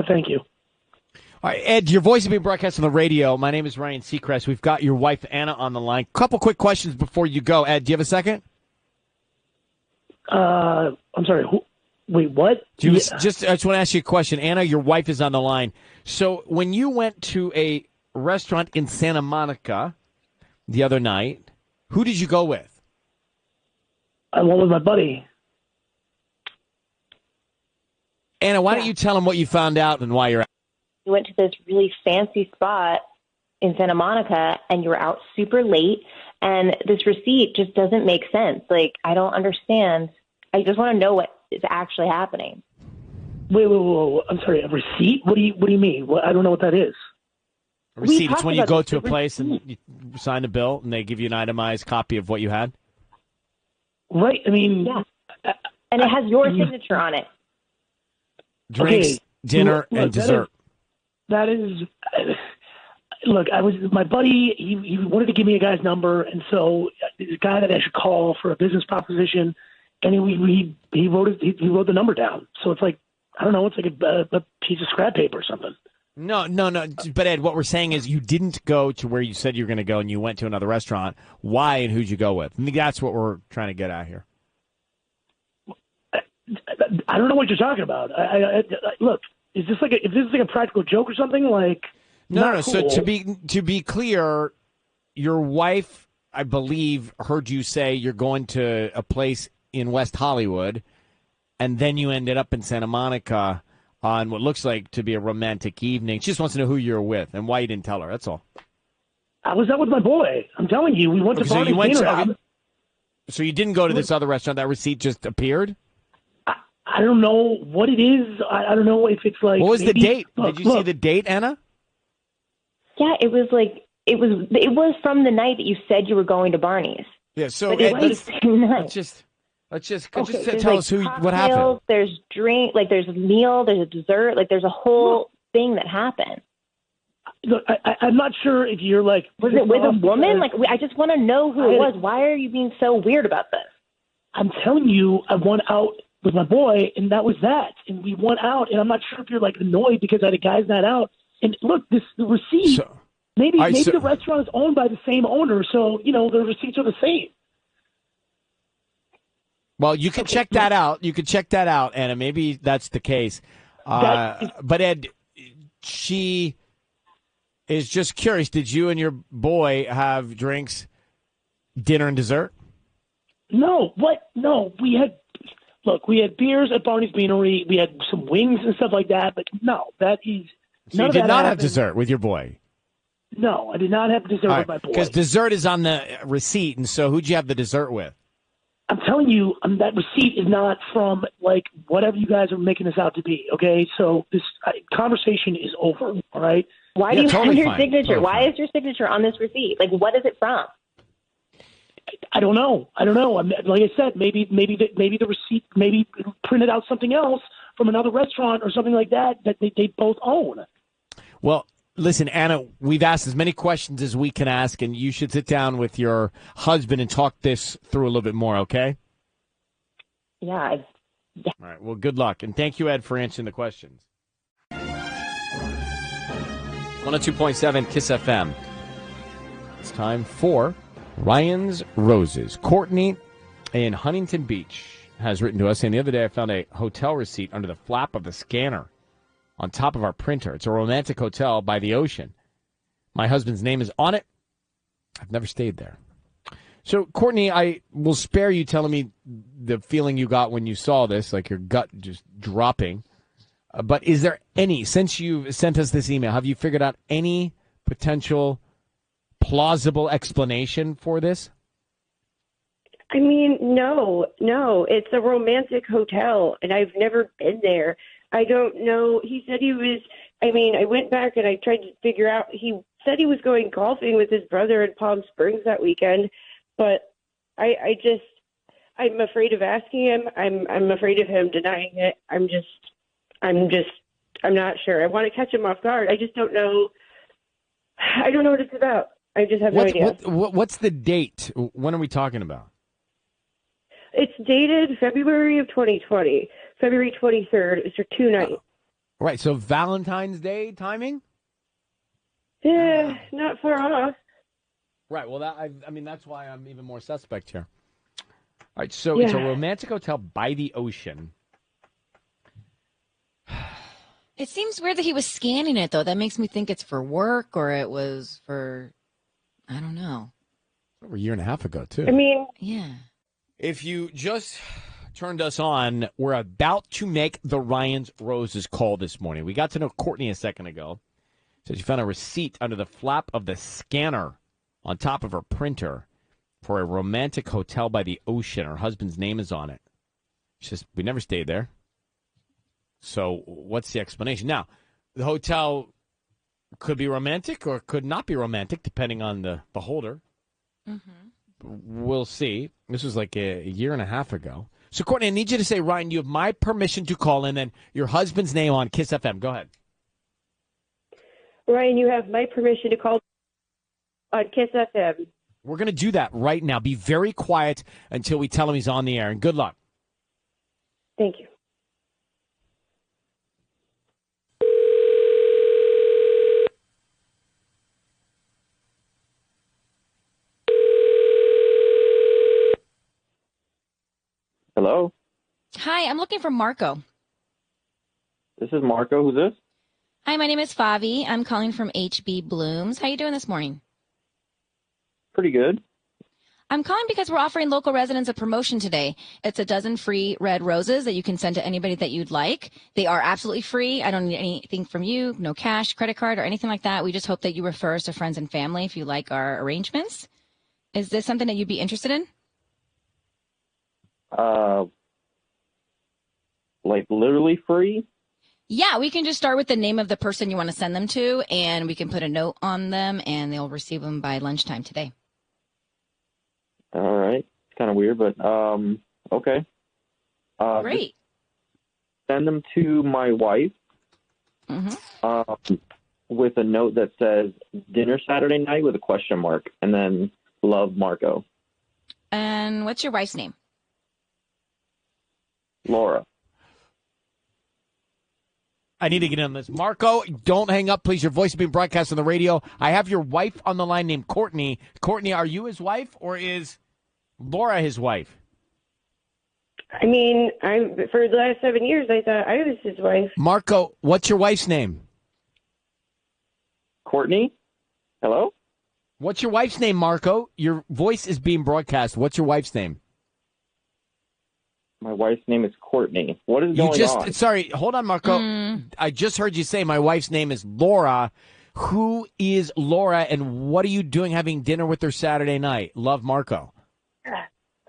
thank you. All right, Ed, your voice is being broadcast on the radio. My name is Ryan Seacrest. We've got your wife, Anna, on the line. Couple quick questions before you go. Ed, do you have a second? I'm sorry. Wait, what? I just want to ask you a question. Anna, your wife is on the line. So when you went to a restaurant in Santa Monica the other night, who did you go with? I went with my buddy. Anna, why don't you tell him what you found out and why you're out? You went to this really fancy spot in Santa Monica and you were out super late, and this receipt just doesn't make sense. Like, I don't understand. I just want to know what is actually happening. Wait. I'm sorry. A receipt? What do you mean? I don't know what that is. A receipt. It's talked when you about go this. to a place and you sign a bill and they give you an itemized copy of what you had. Right. I mean, Yeah. And it has your signature on it. Drinks, Okay. dinner, Look, and dessert. That is. Look, I was my buddy. He wanted to give me a guy's number, and so the guy that I should call for a business proposition, and he wrote the number down. So it's like, I don't know. It's like a piece of scrap paper or something. No. But Ed, what we're saying is you didn't go to where you said you were going to go, and you went to another restaurant. Why and who'd you go with? I think that's what we're trying to get at here. I don't know what you're talking about. Look, is this like a practical joke or something? Like, No. cool. So to be clear, your wife, I believe, heard you say you're going to a place in West Hollywood, and then you ended up in Santa Monica on what looks like to be a romantic evening. She just wants to know who you're with and why you didn't tell her. That's all. I was out with my boy. I'm telling you, we went to Barney's dinner. So you didn't go to this other restaurant. That receipt just appeared? I don't know what it is. I don't know if it's like. What was the date? Look, Did you see the date, Anna? Yeah, it was from the night that you said you were going to Barney's. Yeah, so But it Ed, was the same night. let's just there's, tell like, us what cocktails, happened. There's drink, like there's a meal, there's a dessert, like there's a whole thing that happened. Look, I'm not sure if you're like. Was it with a woman? Like, I just want to know who it was. Why are you being so weird about this? I'm telling you, I went out with my boy, and that was that. And we went out, and I'm not sure if you're like annoyed because I had a guy's night out. And look, the receipt. Maybe the restaurant is owned by the same owner, so the receipts are the same. Well, you can check that out. You can check that out, Anna. Maybe that's the case. But Ed, she is just curious. Did you and your boy have drinks, dinner, and dessert? No. What? No. We had beers at Barney's Beanery. We had some wings and stuff like that. But no, that is. So you did not have dessert with your boy? No, I did not have dessert with my boy. Because dessert is on the receipt, and so who'd you have the dessert with? I'm telling you, that receipt is not from, like, whatever you guys are making this out to be, okay? So this conversation is over, all right? Why do you have your signature? Why is your signature on this receipt? Like, what is it from? I don't know. Like I said, maybe the receipt, maybe printed out something else from another restaurant or something like that they both own. Well, listen, Anna, we've asked as many questions as we can ask, and you should sit down with your husband and talk this through a little bit more, okay? Yeah. All right. Well, good luck. And thank you, Ed, for answering the questions. 102.7 KISS FM. It's time for Ryan's Roses. Courtney in Huntington Beach has written to us, saying the other day I found a hotel receipt under the flap of the scanner on top of our printer. It's a romantic hotel by the ocean. My husband's name is on it. I've never stayed there. So, Courtney, I will spare you telling me the feeling you got when you saw this, like your gut just dropping. But is there any, since you sent us this email, have you figured out any potential plausible explanation for this? I mean, no. It's a romantic hotel, and I've never been there. I don't know. He said he was, I went back and I tried to figure out, he said he was going golfing with his brother in Palm Springs that weekend, but I'm afraid of asking him. I'm afraid of him denying it. I'm not sure. I want to catch him off guard. I just don't know. I don't know what it's about. I just have no idea. What's the date? When are we talking about? It's dated February of 2020, February 23rd. It's for 2 nights. Right, so Valentine's Day timing? Yeah, not far off. Right, well, that's why I'm even more suspect here. All right, so It's a romantic hotel by the ocean. It seems weird that he was scanning it, though. That makes me think it's for work or it was for, I don't know. Over a year and a half ago, too. Yeah. If you just turned us on, we're about to make the Ryan's Roses call this morning. We got to know Courtney a second ago. Says she found a receipt under the flap of the scanner on top of her printer for a romantic hotel by the ocean. Her husband's name is on it. She says, we never stayed there. So what's the explanation? Now, the hotel Could be romantic or could not be romantic, depending on the beholder. We'll see. This was like a year and a half ago. So, Courtney, I need you to say, Ryan, you have my permission to call in and your husband's name on Kiss FM. Go ahead. Ryan, you have my permission to call on Kiss FM. We're going to do that right now. Be very quiet until we tell him he's on the air, and good luck. Thank you. Hello, Hi, I'm looking for Marco. this is Marco. Who's this? Hi, my name is Favi. I'm calling from HB Blooms. How you doing this morning? Pretty good. I'm calling because we're offering local residents a promotion today. It's a dozen free red roses that you can send to anybody that you'd like. They are absolutely free. I don't need anything from you, no cash, credit card, or anything like that. We just hope that you refer us to friends and family if you like our arrangements. Is this something that you'd be interested in? Like literally free? Yeah, we can just start with the name of the person you want to send them to, and we can put a note on them, and they'll receive them by lunchtime today. All right. It's kind of weird, but okay. Great. Send them to my wife with a note that says dinner Saturday night with a question mark, and then love Marco. And what's your wife's name? Laura. I need to get in on this. Marco, don't hang up, please. Your voice is being broadcast on the radio. I have your wife on the line named Courtney. Courtney, are you his wife or is Laura his wife? I mean, for the last 7 years, I thought I was his wife. Marco, what's your wife's name? Courtney? Hello? What's your wife's name, Marco? Your voice is being broadcast. What's your wife's name? My wife's name is Courtney. What is going on? Sorry, hold on, Marco. I just heard you say my wife's name is Laura. Who is Laura, and what are you doing having dinner with her Saturday night? Love, Marco.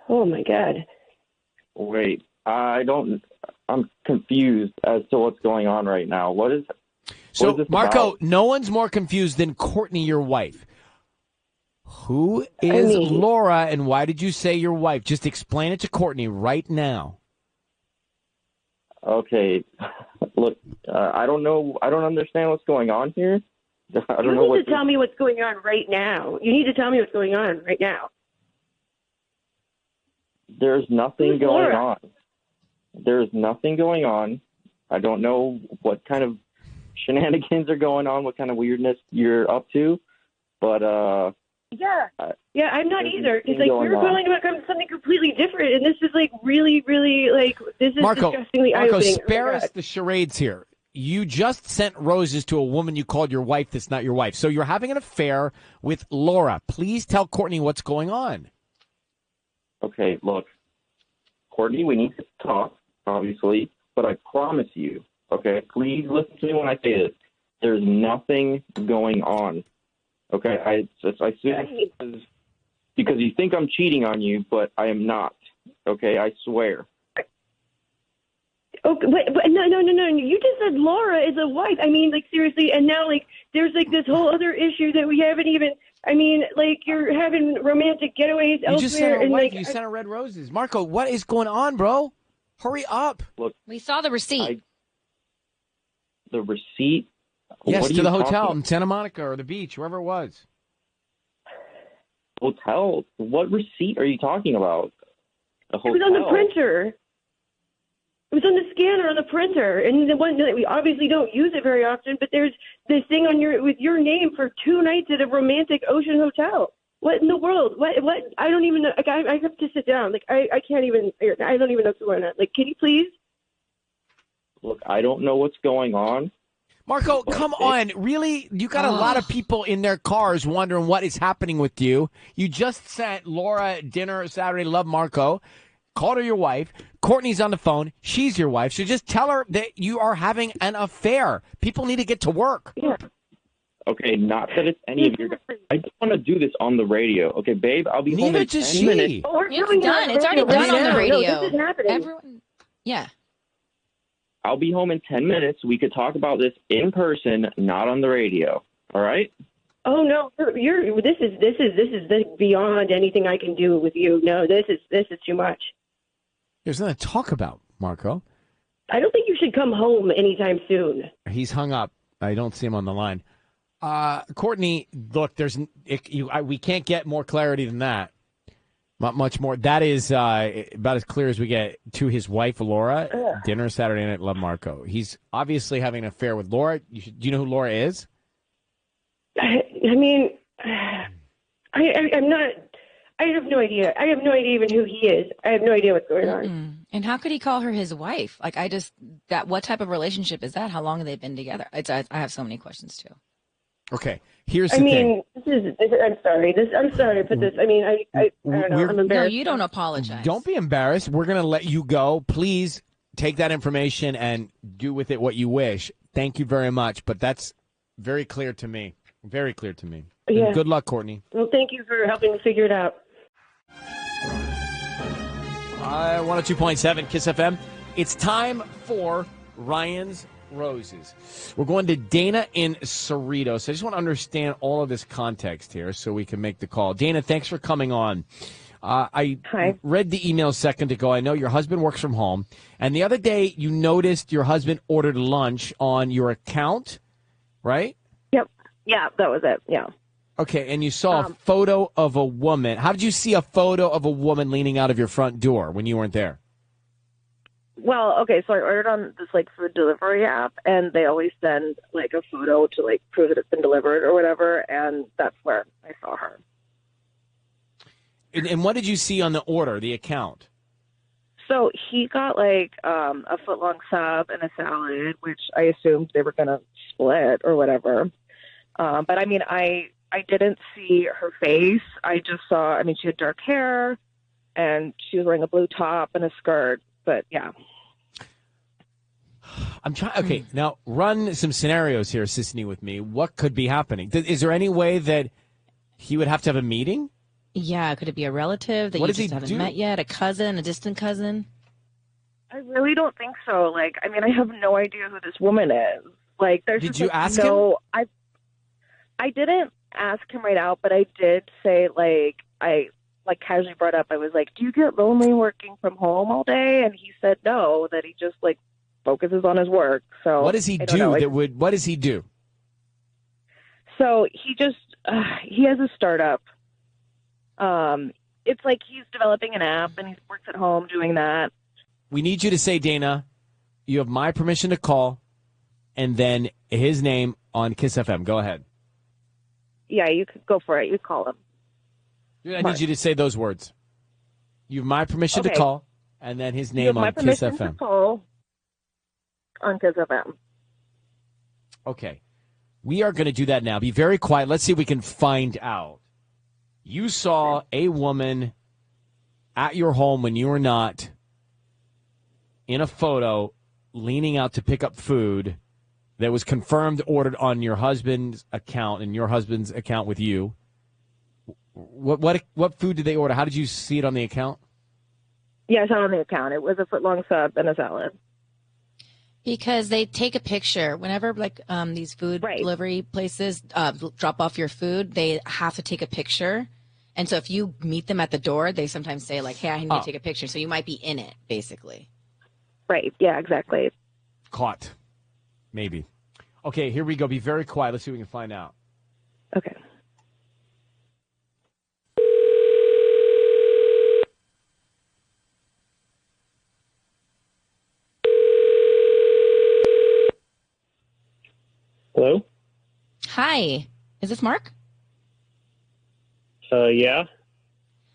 Oh, my God. Wait, I'm confused as to what's going on right now. What is this Marco, about? no one's more confused than Courtney, your wife. Who is Laura, and why did you say your wife? Just explain it to Courtney right now. Okay, look, I don't know. I don't understand what's going on here. I don't know You what. need to tell me what's going on right now. You need to tell me what's going on right now. There's nothing Who's going Laura? on. There's nothing going on. I don't know what kind of shenanigans are going on, what kind of weirdness you're up to, but Yeah. Yeah, I'm not there's either. It's nothing like we going were on. calling about something completely different, and this is like really, really like this is disgustingly Marco, eye-opening. spare Oh my us God. the charades here. You just sent roses to a woman you called your wife that's not your wife. So you're having an affair with Laura. Please tell Courtney what's going on. Okay, look, Courtney, we need to talk, obviously, but I promise you, okay, please listen to me when I say this. There's nothing going on. Okay, I because you think I'm cheating on you, but I am not. Okay, I swear. Okay, but no. You just said Laura is a wife. I mean, like seriously, and now like there's like this whole other issue that we haven't even. I mean, like you're having romantic getaways You just sent elsewhere, her and wife. like You sent her red roses. Marco, what is going on, bro? Hurry up. Look, We saw the receipt. the receipt. Yes, What are to the you hotel talking- in Santa Monica or the beach, wherever it was. Hotel. What receipt are you talking about? A it was on the hotel? printer. It was on the scanner on the printer, and the one that we obviously don't use it very often. But there's this thing on with your name for 2 nights at a romantic ocean hotel. What in the world? What? I don't even know. Like, I have to sit down. Like I can't even. I don't even know what's going on. Like, can you please? Look, I don't know what's going on. Marco, come on. Really? You got a lot of people in their cars wondering what is happening with you. You just sent Laura dinner Saturday. Love, Marco. Called her your wife. Courtney's on the phone. She's your wife. So just tell her that you are having an affair. People need to get to work. Yeah. Okay, not that it's any of your. I just want to do this on the radio. Okay, babe, I'll be home Neither in does 10 she. minutes. Oh, we're It's doing it done. on It's already radio done on the now. radio. No, this isn't happening. Everyone, yeah. I'll be home in 10 minutes. We could talk about this in person, not on the radio. All right? Oh no, this is beyond anything I can do with you. No, this is too much. There's nothing to talk about, Marco. I don't think you should come home anytime soon. He's hung up. I don't see him on the line. Courtney, look, we can't get more clarity than that. Not much more. That is about as clear as we get to his wife, Laura. Ugh. Dinner Saturday night, love Marco. He's obviously having an affair with Laura. Do you know who Laura is? I mean, I'm not. I have no idea. I have no idea even who he is. I have no idea what's going on. And how could he call her his wife? Like, what type of relationship is that? How long have they been together? I have so many questions too. Okay, here's the thing. I'm sorry. I'm sorry, but this. I mean, I don't know. I'm embarrassed. No, you don't apologize. Don't be embarrassed. We're going to let you go. Please take that information and do with it what you wish. Thank you very much. But that's very clear to me. Very clear to me. Yeah. And good luck, Courtney. Well, thank you for helping me figure it out. 102.7 Kiss FM. It's time for Ryan's Roses. We're going to Dana in Cerritos. I just want to understand all of this context here so we can make the call. Dana, thanks for coming on. I read the email a second ago. I know your husband works from home. And the other day, you noticed your husband ordered lunch on your account, right? Yep. Yeah, that was it. Yeah. Okay, and you saw a photo of a woman. How did you see a photo of a woman leaning out of your front door when you weren't there? Well, okay, so I ordered on this like food delivery app, and they always send like a photo to like prove that it's been delivered or whatever, and that's where I saw her. And what did you see on the order, the account? So he got like a foot-long sub and a salad, which I assumed they were going to split or whatever. But I mean, I didn't see her face. I just saw, I mean, she had dark hair, and she was wearing a blue top and a skirt. But yeah. I'm trying. Okay, now run some scenarios here, Sisney, with me. What could be happening? Is there any way that he would have to have a meeting? Yeah, could it be a relative that What you does he just haven't do? met yet? A cousin, a distant cousin? I really don't think so. Like, I mean, I have no idea who this woman is. Like, there's Did just, you like, ask no, him? I didn't ask him right out, but I did say, like, I casually brought up, I was like, do you get lonely working from home all day? And he said no, that he just like focuses on his work. So What does he do what does he do? So he just, he has a startup. It's like he's developing an app and he works at home doing that. We need you to say, Dana, you have my permission to call, and then his name on Kiss FM. Go ahead. Yeah, you could go for it. You call him. I need you to say those words. You have my permission to Okay. call, and then his You name have my on Kiss permission to FM. call on Kiss FM. Okay. We are going to do that now. Be very quiet. Let's see if we can find out. You saw a woman at your home when you were not in a photo leaning out to pick up food that was confirmed ordered on your husband's account and your husband's account with you. What food did they order? How did you see it on the account? Yeah, I saw it on the account. It was a foot-long sub and a salad. Because they take a picture whenever, like, these food delivery places drop off your food. They have to take a picture, and so if you meet them at the door, they sometimes say like, "Hey, I need to take a picture." So you might be in it, basically. Right. Yeah. Exactly. Caught. Maybe. Okay, here we go. Be very quiet. Let's see what we can find out. Okay. Hello? Hi, is this Mark? Yeah.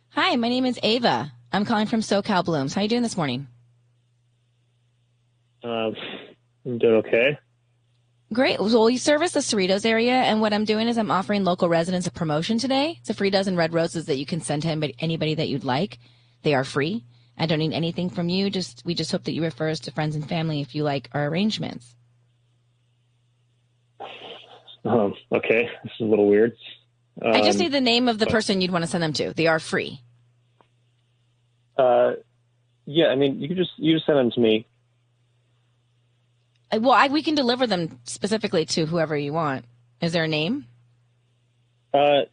Hi, my name is Ava. I'm calling from SoCal Blooms. How you doing this morning? I'm doing okay. Great. Well, we service the Cerritos area, and what I'm doing is I'm offering local residents a promotion today. It's a free dozen red roses that you can send to anybody that you'd like. They are free. I don't need anything from you. We just hope that you refer us to friends and family if you like our arrangements. Okay. This is a little weird. I just need the name of the person you'd want to send them to. They are free. Yeah, I mean, you just send them to me. Well, we can deliver them specifically to whoever you want. Is there a name? No.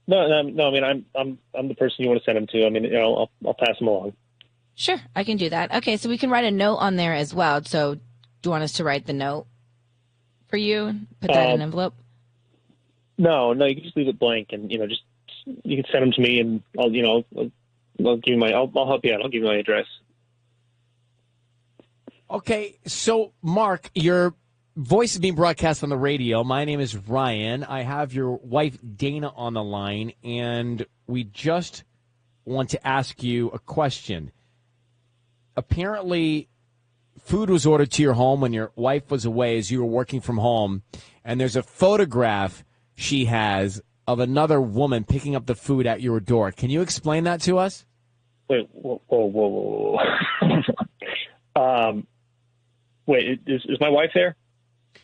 I mean, I'm the person you want to send him to. I mean, I'll pass him along. Sure, I can do that. Okay, so we can write a note on there as well. So, do you want us to write the note for you? Put that in an envelope? No, you can just leave it blank, and you can send them to me, and I'll give you I'll help you out. I'll give you my address. Okay, so Mark, your voice is being broadcast on the radio. My name is Ryan. I have your wife Dana on the line, and we just want to ask you a question. Apparently, food was ordered to your home when your wife was away as you were working from home, and there's a photograph she has of another woman picking up the food at your door. Can you explain that to us? Wait, whoa. Wait, is my wife there?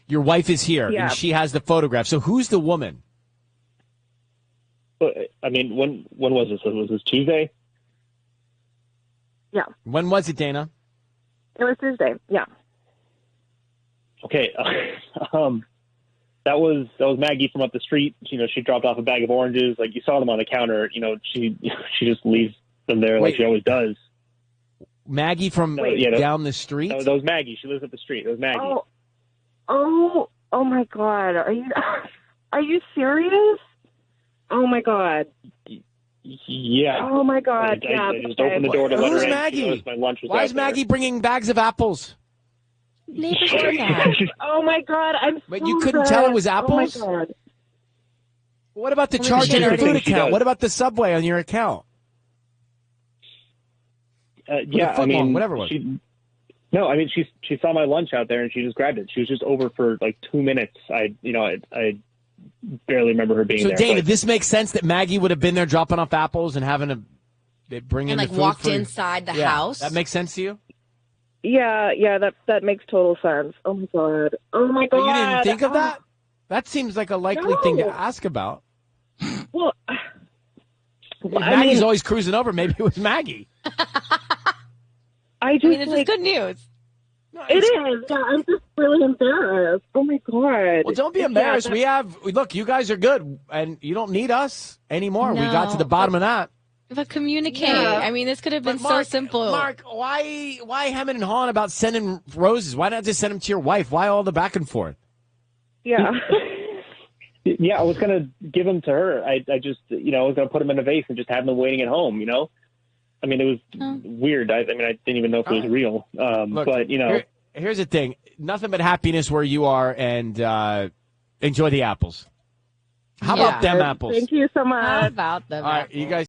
Your wife is here, Yeah. and she has the photograph. So who's the woman? I mean, when was this? Was this Tuesday? Yeah, When was it, Dana? it was Tuesday. Yeah. Okay, that was Maggie from up the street. She dropped off a bag of oranges. Like, you saw them on the counter. She just leaves them there like she always does. Maggie from down the street? That was Maggie. She lives up the street. It was Maggie. Oh my God! Are you serious? Oh my God! Yeah. Oh my God! I just opened the door to let her Who's in. Maggie? She noticed my lunch was Why out is Maggie bringing bags of apples? Neighbors do that. Oh my God! Wait, you couldn't tell it was apples? Oh my God! What about the Well, charge she on your does. food She account? does. What about the Subway on your account? Yeah, the I mean, whatever it was. She saw my lunch out there and she just grabbed it. She was just over for like 2 minutes. I barely remember her being So, there. Dana, but- this makes sense that Maggie would have been there dropping off apples and having to bring in And the like food walked for- inside the Yeah. house. That makes sense to you? Yeah, that makes total sense. Oh my God! Oh my But God! you didn't think of Oh. that? That seems like a likely thing to ask about. Well, If Maggie's always cruising over, maybe it was Maggie. I just this is good news. It is. Yeah, I'm just really embarrassed. Oh my God! Well, don't be embarrassed. Look, you guys are good, and you don't need us anymore. We got to the bottom of that. But communicate. Yeah. I mean, this could have been But Mark, so simple. Mark, why hemming and hawing about sending roses? Why not just send them to your wife? Why all the back and forth? Yeah. Yeah, I was gonna give them to her. I just, I was gonna put them in a vase and just have them waiting at home. I mean, it was weird. I didn't even know if it was real. Look, but here's the thing: nothing but happiness where you are, and enjoy the apples. How about them apples? Thank you so much. How about them All right, you guys.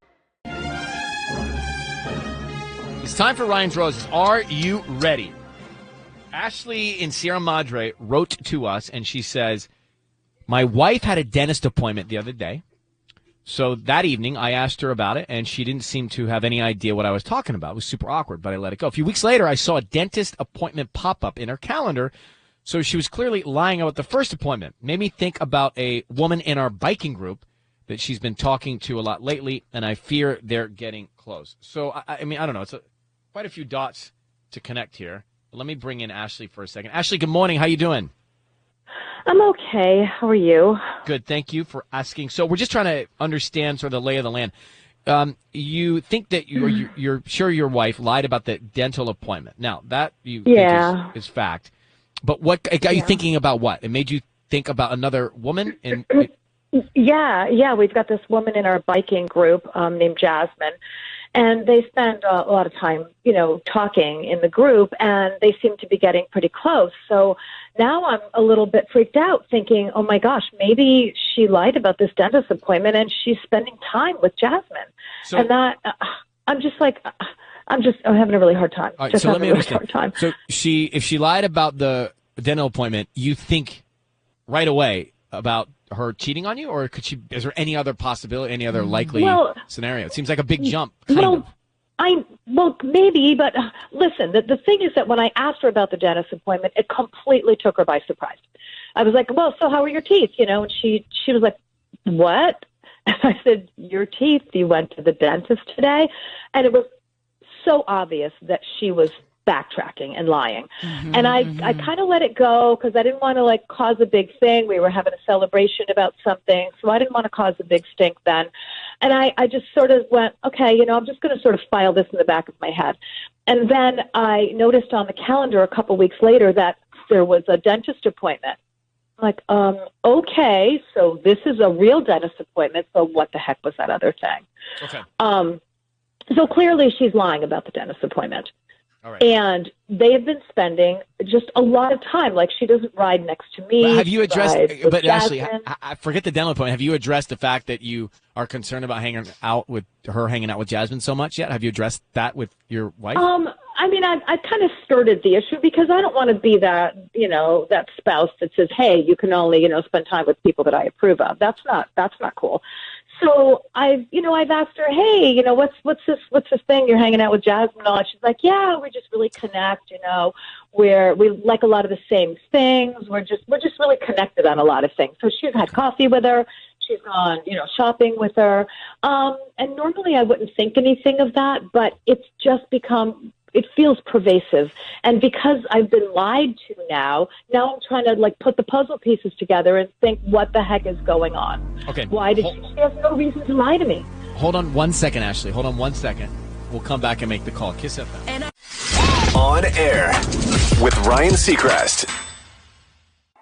It's time for Ryan's Roses. Are you ready? Ashley in Sierra Madre wrote to us, and she says, my wife had a dentist appointment the other day. So that evening, I asked her about it, and she didn't seem to have any idea what I was talking about. It was super awkward, but I let it go. A few weeks later, I saw a dentist appointment pop up in her calendar, so she was clearly lying about the first appointment. Made me think about a woman in our biking group that she's been talking to a lot lately, and I fear they're getting close. So, I mean, I don't know. It's quite a few dots to connect here. Let me bring in Ashley for a second. Ashley, good morning. How you doing? I'm okay. How are you? Good. Thank you for asking. So we're just trying to understand sort of the lay of the land. You think that you're sure your wife lied about the dental appointment. Now, that you think is fact. But what are you thinking about what? It made you think about another woman? Yeah. We've got this woman in our biking group named Jasmine, and they spend a lot of time, talking in the group, and they seem to be getting pretty close. So now I'm a little bit freaked out, thinking, oh my gosh, maybe she lied about this dentist appointment, and she's spending time with Jasmine. So, and that I'm having a really hard time. All right, Just so let having me a really understand. hard time. So if she lied about the dental appointment, you think right away about her cheating on you, or is there any other possibility, any other likely scenario? It seems like a big jump, kind of. Maybe, but listen, the thing is that when I asked her about the dentist appointment, it completely took her by surprise. I was like, well, so how are your teeth? And she was like, what? And I said, your teeth, you went to the dentist today? And it was so obvious that she was backtracking and lying. And I kind of let it go because I didn't want to like cause a big thing. We were having a celebration about something, so I didn't want to cause a big stink then. And I just sort of went, okay, I'm just going to sort of file this in the back of my head. And then I noticed on the calendar a couple weeks later that there was a dentist appointment. I'm like, okay, so this is a real dentist appointment, so what the heck was that other thing? Okay. So clearly she's lying about the dentist appointment. All right. And they have been spending just a lot of time. Like, she doesn't ride next to me. But have you addressed, but Ashley, Jasmine. I forget the dental appointment. Have you addressed the fact that you are concerned about hanging out with Jasmine so much yet? Have you addressed that with your wife? I mean, I kind of skirted the issue because I don't want to be that, that spouse that says, hey, you can only, spend time with people that I approve of. That's not cool. So I've asked her, hey, what's this thing you're hanging out with Jasmine and all? And she's like, yeah, we just really connect, where we like a lot of the same things. We're just really connected on a lot of things. So she's had coffee with her. She's gone, shopping with her. And normally I wouldn't think anything of that, but it's just it feels pervasive. And because I've been lied to now I'm trying to like put the puzzle pieces together and think what the heck is going on. Okay. Why did she have no reason to lie to me? Hold on 1 second, Ashley. Hold on 1 second. We'll come back and make the call. Kiss FM. On air with Ryan Seacrest.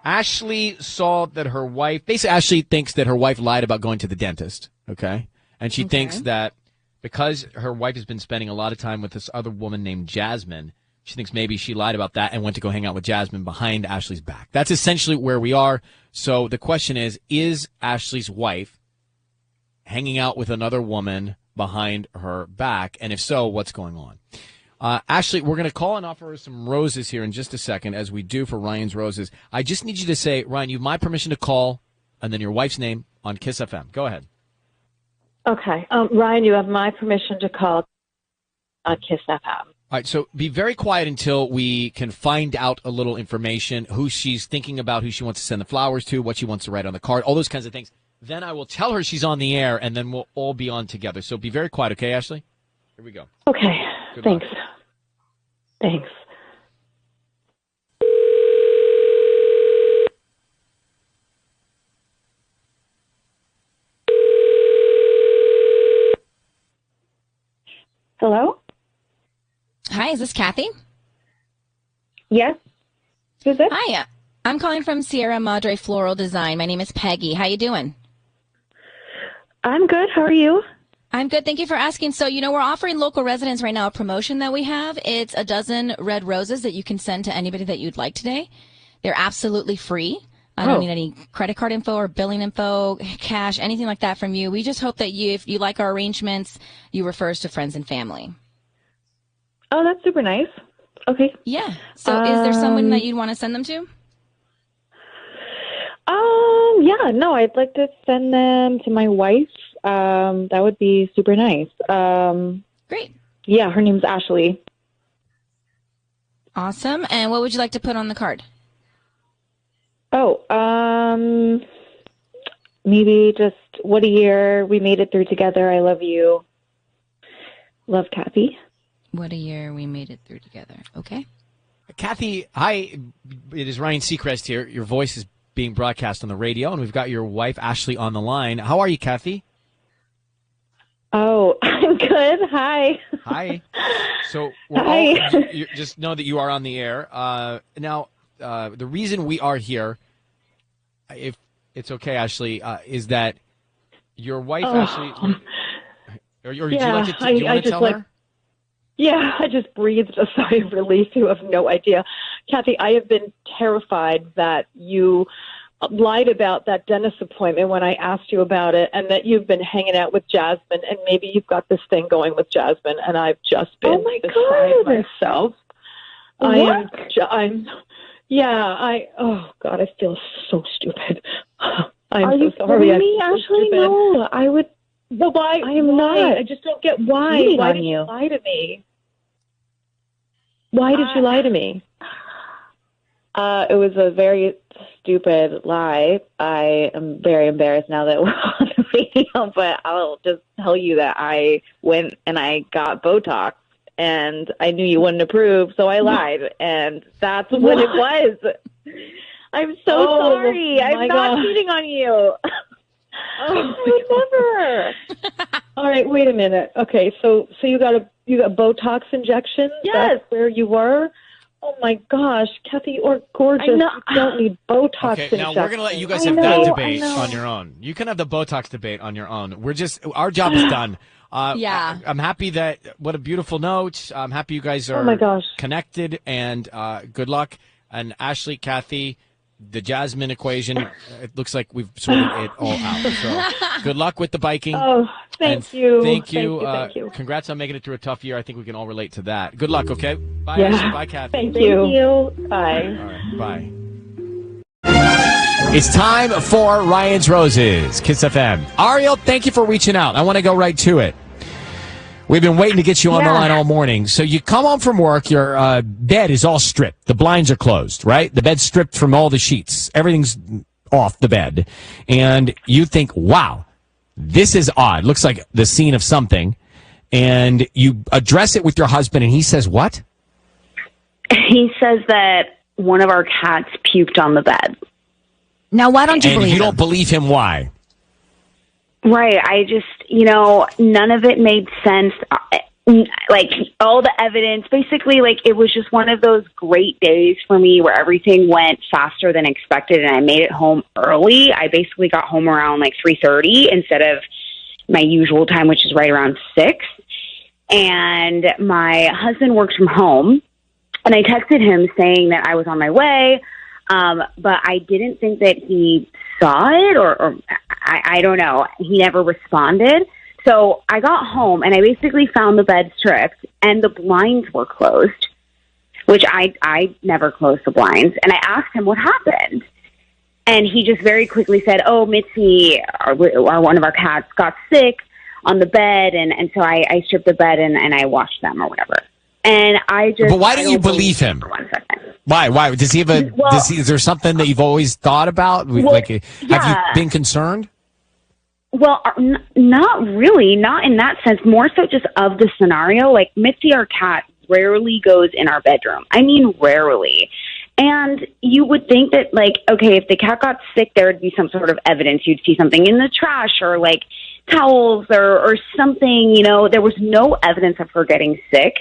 Ashley saw that her wife, basically Ashley thinks that her wife lied about going to the dentist, okay? And she thinks that because her wife has been spending a lot of time with this other woman named Jasmine, she thinks maybe she lied about that and went to go hang out with Jasmine behind Ashley's back. That's essentially where we are. So the question is Ashley's wife hanging out with another woman behind her back? And if so, what's going on? Ashley, we're going to call and offer her some roses here in just a second, as we do for Ryan's Roses. I just need you to say, Ryan, you have my permission to call, and then your wife's name on Kiss FM. Go ahead. Okay. Ryan, you have my permission to call on Kiss FM. All right, so be very quiet until we can find out a little information, who she's thinking about, who she wants to send the flowers to, what she wants to write on the card, all those kinds of things. Then I will tell her she's on the air, and then we'll all be on together. So be very quiet, okay, Ashley? Here we go. Okay. Good Thanks. luck. Thanks. Hello? Hi, is this Kathy? Yes. Who's this? Hi, I'm calling from Sierra Madre Floral Design. My name is Peggy. How you doing? I'm good. How are you? I'm good. Thank you for asking. So, we're offering local residents right now a promotion that we have. It's a dozen red roses that you can send to anybody that you'd like today. They're absolutely free. I don't need any credit card info or billing info, cash, anything like that from you. We just hope that if you like our arrangements, you refer us to friends and family. Oh, that's super nice. Okay. Yeah. So is there someone that you'd want to send them to? Yeah, no, I'd like to send them to my wife. That would be super nice. Great. Yeah, her name's Ashley. Awesome. And what would you like to put on the card? Oh, maybe just what a year. We made it through together. I love you. Love, Kathy. What a year we made it through together. Okay. Kathy, hi. It is Ryan Seacrest here. Your voice is being broadcast on the radio, and we've got your wife, Ashley, on the line. How are you, Kathy? Oh, I'm good. Hi. Hi. So you just know that you are on the air. Now, the reason we are here, if it's okay, Ashley, is that your wife, Ashley, or do you want to tell her? Yeah, I just breathed a sigh of relief. You have no idea. Kathy, I have been terrified that you lied about that dentist appointment when I asked you about it, and that you've been hanging out with Jasmine, and maybe you've got this thing going with Jasmine, and I've just been beside myself. Oh God, I feel so stupid. Are you sorry. kidding me, Ashley? No, I would. But why? I am not. I just don't get why. Why did you lie to me? Why did you lie to me? It was a very stupid lie. I am very embarrassed now that we're on the radio, but I'll just tell you that I went and I got Botox, and I knew you wouldn't approve, so I lied, and that's what it was. I'm so sorry. I'm not cheating on you. I would never. All right, wait a minute. Okay, so you got Botox injections? Yes. That's where you were? Oh my gosh, Kathy, you are gorgeous. I know. You don't need Botox Okay, injections. now we're gonna let you guys have that debate on your own. You can have the Botox debate on your own. Our job is done. Yeah. I'm happy that, what a beautiful note. I'm happy you guys are Oh my gosh. connected, and good luck. And Ashley, Kathy, the Jasmine equation, it looks like we've sorted it all out. So good luck with the biking. Oh, thank you. Thank you. Thank you. Congrats on making it through a tough year. I think we can all relate to that. Good luck, okay? Bye, Yeah. Ashley. Bye, Kathy. Thank you. Bye. All right, bye. It's time for Ryan's Roses, Kiss FM. Ariel, thank you for reaching out. I want to go right to it. We've been waiting to get you on the line all morning. So you come home from work, your bed is all stripped. The blinds are closed, right? The bed's stripped from all the sheets. Everything's off the bed. And you think, wow, this is odd. Looks like the scene of something. And you address it with your husband, and he says what? He says that one of our cats puked on the bed. Now, why don't you and believe you him? don't believe him. Why? Right. I just, none of it made sense. Like, all the evidence, basically, like, it was just one of those great days for me where everything went faster than expected, and I made it home early. I basically got home around, like, 3:30 instead of my usual time, which is right around 6. And my husband works from home, and I texted him saying that I was on my way, but I didn't think that he saw it, or I don't know. He never responded. So I got home, and I basically found the bed stripped, and the blinds were closed, which I never closed the blinds. And I asked him what happened. And he just very quickly said, oh, Mitzi, or one of our cats, got sick on the bed, and so I stripped the bed and I washed them or whatever. And I just... But why don't you believe him? For 1 second. Why? Does he have a... is there something that you've always thought about? Have you been concerned? Well, not really. Not in that sense. More so just of the scenario. Like, Mitzi, our cat, rarely goes in our bedroom. I mean, rarely. And you would think that, like, okay, if the cat got sick, there would be some sort of evidence. You'd see something in the trash or, like, towels or something, There was no evidence of her getting sick.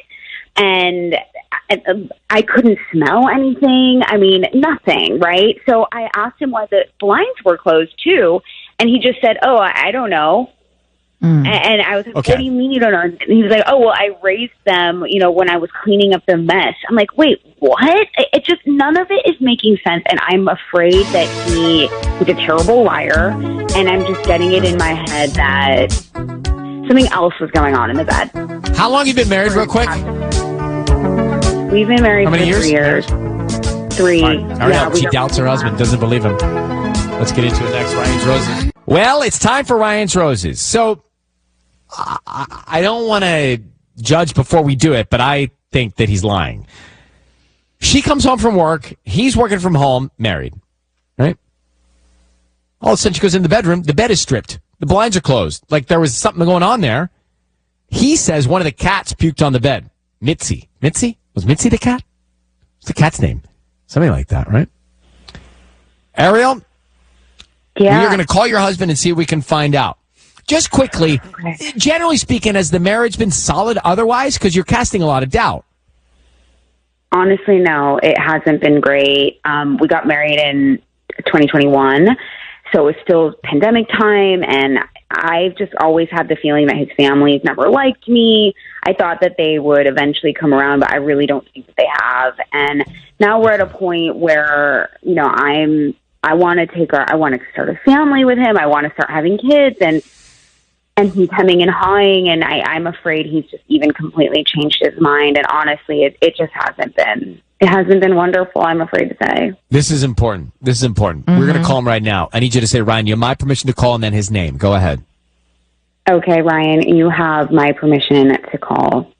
And I couldn't smell anything. I mean, nothing, right? So I asked him why the blinds were closed, too. And he just said, oh, I don't know. And I was like, Okay. what do you mean you don't know? And he was like, oh, well, I raised them, when I was cleaning up the mess. I'm like, wait, what? It just, none of it is making sense. And I'm afraid that he's a terrible liar. And I'm just getting it in my head that something else was going on in the bed. How long have you been married, real quick? We've been married How many for years? 3 years. 3. Ariel, she doubts her husband, doesn't believe him. Let's get into it next. Ryan's Roses. Well, it's time for Ryan's Roses. So I don't want to judge before we do it, but I think that he's lying. She comes home from work. He's working from home, married, right? All of a sudden, she goes in the bedroom. The bed is stripped. The blinds are closed. Like there was something going on there. He says one of the cats puked on the bed. Mitzi. Mitzi? Was Mitzi the cat? What's the cat's name? Something like that, right? Ariel? Yeah. We're going to call your husband and see if we can find out. Just quickly, generally speaking, has the marriage been solid otherwise? Because you're casting a lot of doubt. Honestly, no, it hasn't been great. We got married in 2021, so it's still pandemic time, and I've just always had the feeling that his family's never liked me. I thought that they would eventually come around, but I really don't think that they have. And now we're at a point where, I want to start a family with him. I want to start having kids, and he's hemming and hawing, and I'm afraid he's just even completely changed his mind. And honestly, it just hasn't been wonderful, I'm afraid to say. This is important. Mm-hmm. We're going to call him right now. I need you to say, Ryan, you have my permission to call and then his name. Go ahead. Okay, Ryan, you have my permission to call.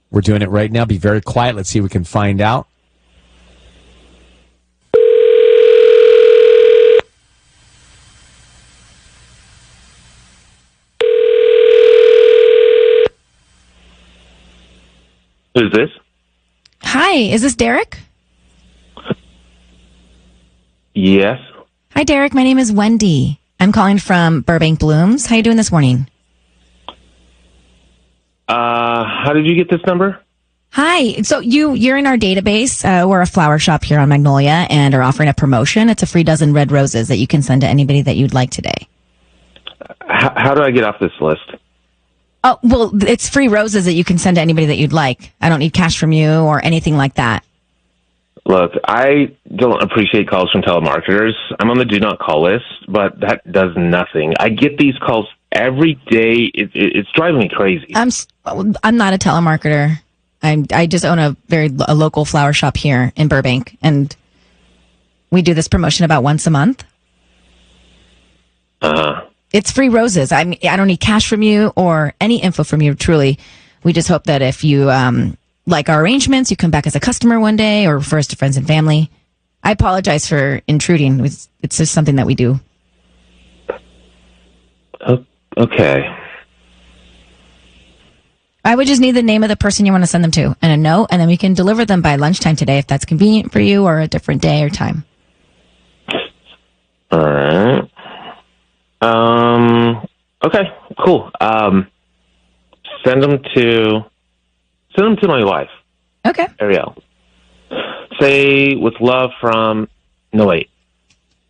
We're doing it right now. Be very quiet. Let's see if we can find out. Who's this? Hi, is this Derek? Yes. Hi, Derek. My name is Wendy. I'm calling from Burbank Blooms. How you doing this morning? How did you get this number? Hi. So you're in our database. We're a flower shop here on Magnolia and are offering a promotion. It's a free dozen red roses that you can send to anybody that you'd like today. How do I get off this list? Oh, well, it's free roses that you can send to anybody that you'd like. I don't need cash from you or anything like that. Look, I don't appreciate calls from telemarketers. I'm on the do not call list, but that does nothing. I get these calls every day. It's driving me crazy. I'm not a telemarketer. I just own a local flower shop here in Burbank, and we do this promotion about once a month. It's free roses. I don't need cash from you or any info from you, truly. We just hope that if you like our arrangements, you come back as a customer one day or refer us to friends and family. I apologize for intruding. It's just something that we do. Okay. I would just need the name of the person you want to send them to and a note, and then we can deliver them by lunchtime today if that's convenient for you or a different day or time. All right. Okay, cool. Send them to my wife. Okay. Ariel. Say with love from. No, wait.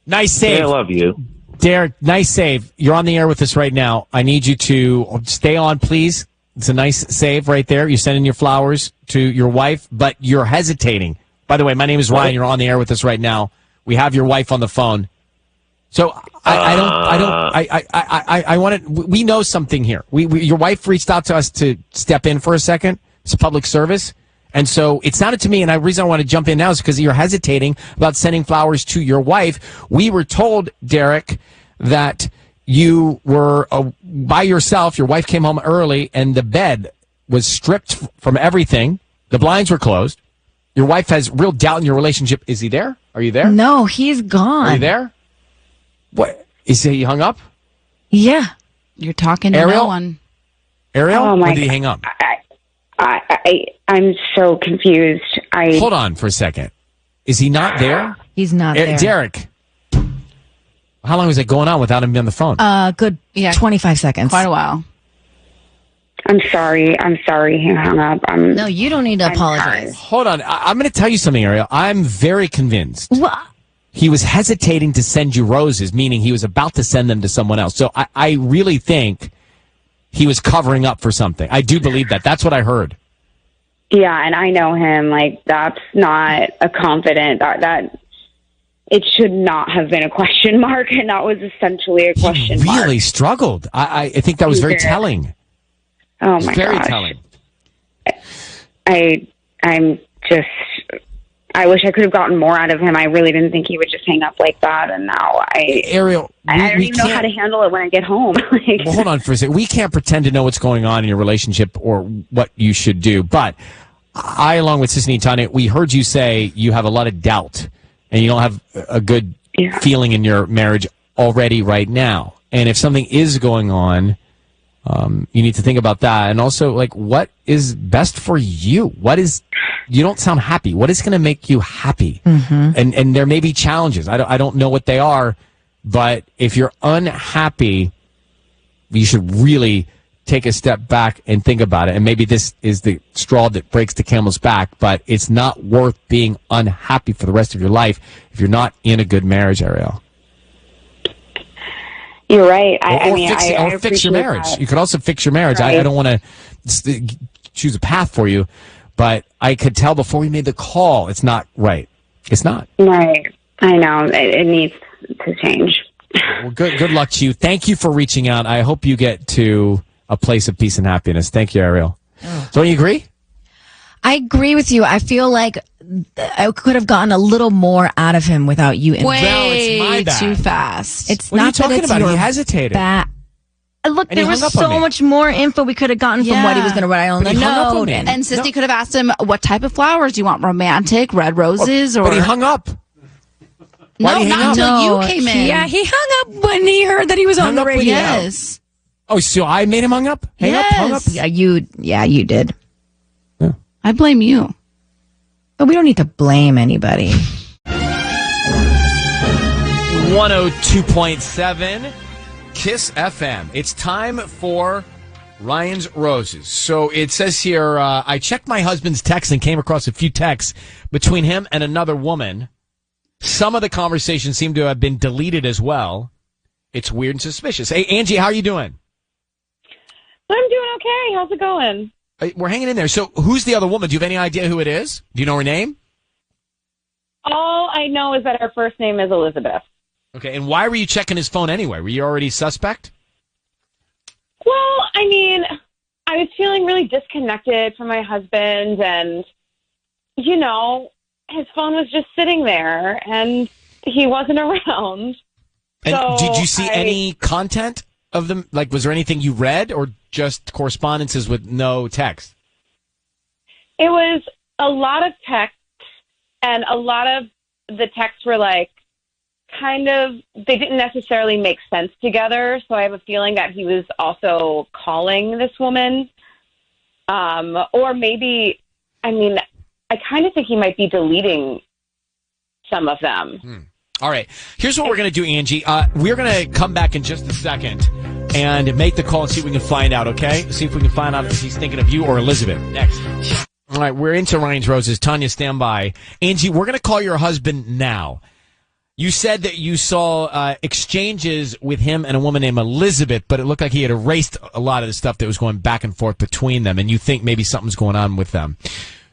Nice save. Say I love you. Derek, nice save. You're on the air with us right now. I need you to stay on, please. It's a nice save right there. You're sending your flowers to your wife, but you're hesitating. By the way, my name is Ryan. You're on the air with us right now. We have your wife on the phone. So I want to. We know something here. Your wife reached out to us to step in for a second. It's a public service, and so it sounded to me. And the reason I want to jump in now is because you're hesitating about sending flowers to your wife. We were told, Derek, that you were by yourself. Your wife came home early, and the bed was stripped from everything. The blinds were closed. Your wife has real doubt in your relationship. Is he there? Are you there? No, he's gone. Are you there? What? Is he hung up? Yeah. You're talking to Ariel? no one. Ariel? Oh, my Or did he hang up? I'm so confused. Hold on for a second. Is he not there? He's not there. Derek, how long was it going on without him on the phone? Good 25 seconds. Quite a while. I'm sorry he hung up. No, you don't need to apologize. Hold on. I'm going to tell you something, Ariel. I'm very convinced. What? He was hesitating to send you roses, meaning he was about to send them to someone else. So I really think he was covering up for something. I do believe that. That's what I heard. Yeah, and I know him. Like, that's not a confident, that it should not have been a question mark, and that was essentially a question He mark. really struggled. I think that was He very did. telling. Oh, my Very gosh. telling. I wish I could have gotten more out of him. I really didn't think he would just hang up like that, and now Ariel, I don't even know how to handle it when I get home. Like, well, hold on for a second. We can't pretend to know what's going on in your relationship or what you should do. But I, along with Sissany and Tanya, we heard you say you have a lot of doubt and you don't have a good feeling in your marriage already right now. And if something is going on, you need to think about that. And also, like, what is best for you? You don't sound happy. What is going to make you happy? Mm-hmm. And there may be challenges. I don't know what they are, but if you're unhappy, you should really take a step back and think about it. And maybe this is the straw that breaks the camel's back, but it's not worth being unhappy for the rest of your life if you're not in a good marriage, Ariel. you're right. I Or fix your marriage. That. You could also fix your marriage. Right. I don't want to choose a path for you, but I could tell before we made the call, it's not right. It's not. Right. I know. It needs to change. Well, good luck to you. Thank you for reaching out. I hope you get to a place of peace and happiness. Thank you, Ariel. Don't you agree? I agree with you. I feel like I could have gotten a little more out of him without you. Way too fast. It's What are not you talking that it's about? your He hesitated. Look, And he there was hung up on so me. much more info we could have gotten from what he was going to write on But the he hung up on note. me. And And Sissy could have asked him, what type of flowers do you want? Romantic, red roses, or... But he hung up. Why No, did he hang not up? until you came in. Yeah, he hung up when he heard that he was on Hung the up when radio. you- Oh, so I made him hung up? Hung up? Yeah, you did. I blame you. But we don't need to blame anybody. 102.7 Kiss FM. It's time for Ryan's Roses. So it says here, I checked my husband's text and came across a few texts between him and another woman. Some of the conversations seem to have been deleted as well. It's weird and suspicious. Hey, Angie, how are you doing? I'm doing okay. How's it going? We're hanging in there. So who's the other woman? Do you have any idea who it is? Do you know her name? All I know is that her first name is Elizabeth. Okay, and why were you checking his phone anyway? Were you already suspect? Well, I mean, I was feeling really disconnected from my husband, and, you know, his phone was just sitting there, and he wasn't around. And so did you see any content of them? Like, was there anything you read, or just correspondences with no text? It was a lot of text, and a lot of the texts were like, they didn't necessarily make sense together. So I have a feeling that he was also calling this woman. Or maybe, I mean, I kind of think he might be deleting some of them. All right. Here's what we're going to do, Angie. We're going to come back in just a second and make the call and see if we can find out, okay? See if we can find out if he's thinking of you or Elizabeth. Next. All right. We're into Ryan's Roses. Tanya, stand by. Angie, we're going to call your husband now. You said that you saw exchanges with him and a woman named Elizabeth, but it looked like he had erased a lot of the stuff that was going back and forth between them, and you think maybe something's going on with them.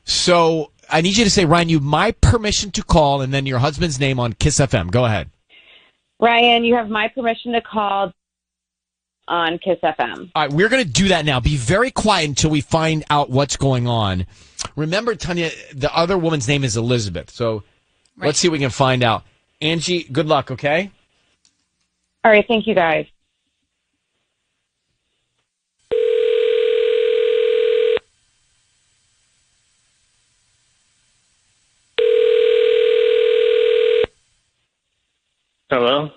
So I need you to say, Ryan, you have my permission to call, and then your husband's name on Kiss FM. Go ahead. Ryan, you have my permission to call on Kiss FM. All right, we're going to do that now. Be very quiet until we find out what's going on. Remember, Tanya, the other woman's name is Elizabeth, so let's see if we can find out. Angie, good luck, okay? All right, thank you, guys. Hello?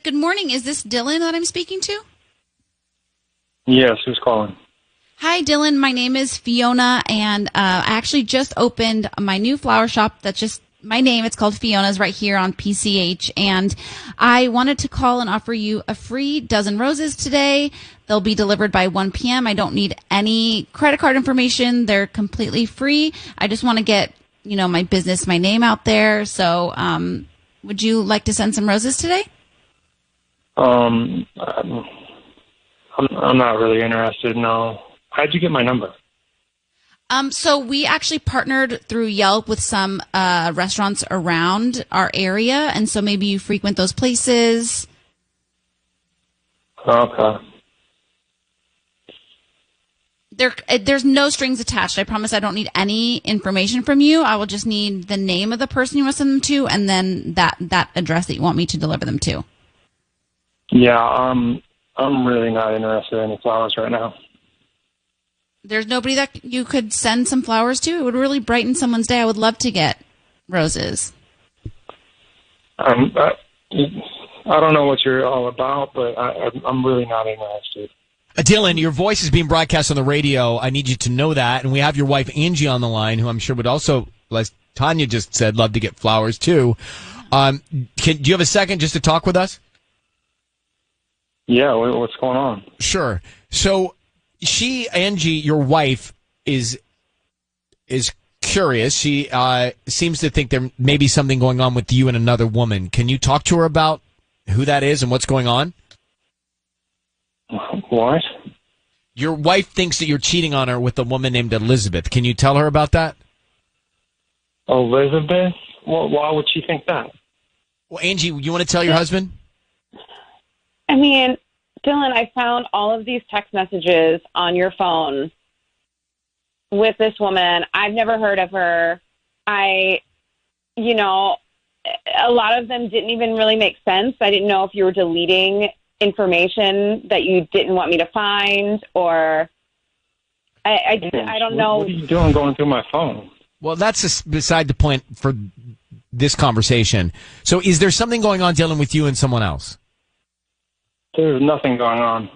Good morning. Is this Dylan that I'm speaking to? Yes, who's calling? Hi, Dylan. My name is Fiona, and I actually just opened my new flower shop that's just my name. It's called Fiona's right here on PCH, and I wanted to call and offer you a free dozen roses today. They'll be delivered by 1 p.m. I don't need any credit card information. They're completely free. I just want to get, my business, my name out there. So, would you like to send some roses today? I'm not really interested, no. How'd you get my number? So we actually partnered through Yelp with some restaurants around our area, and so maybe you frequent those places. Okay. There's no strings attached. I promise I don't need any information from you. I will just need the name of the person you want to send them to, and then that address that you want me to deliver them to. Yeah, I'm really not interested in any flowers right now. There's nobody that you could send some flowers to? It would really brighten someone's day. I would love to get roses. I don't know what you're all about, but I'm really not interested. Dylan, your voice is being broadcast on the radio. I need you to know that. And we have your wife, Angie, on the line, who I'm sure would also, as Tanya just said, love to get flowers, too. Do you have a second just to talk with us? Yeah, what's going on? Sure. So Angie, your wife, is curious. She seems to think there may be something going on with you and another woman. Can you talk to her about who that is and what's going on? What? Your wife thinks that you're cheating on her with a woman named Elizabeth. Can you tell her about that? Elizabeth? Well, why would she think that? Well, Angie, you want to tell your husband? I mean, Dylan, I found all of these text messages on your phone with this woman. I've never heard of her. A lot of them didn't even really make sense. I didn't know if you were deleting information that you didn't want me to find, or I don't know. What are you doing going through my phone? Well, that's beside the point for this conversation. So is there something going on, Dylan, with you and someone else? There's nothing going on.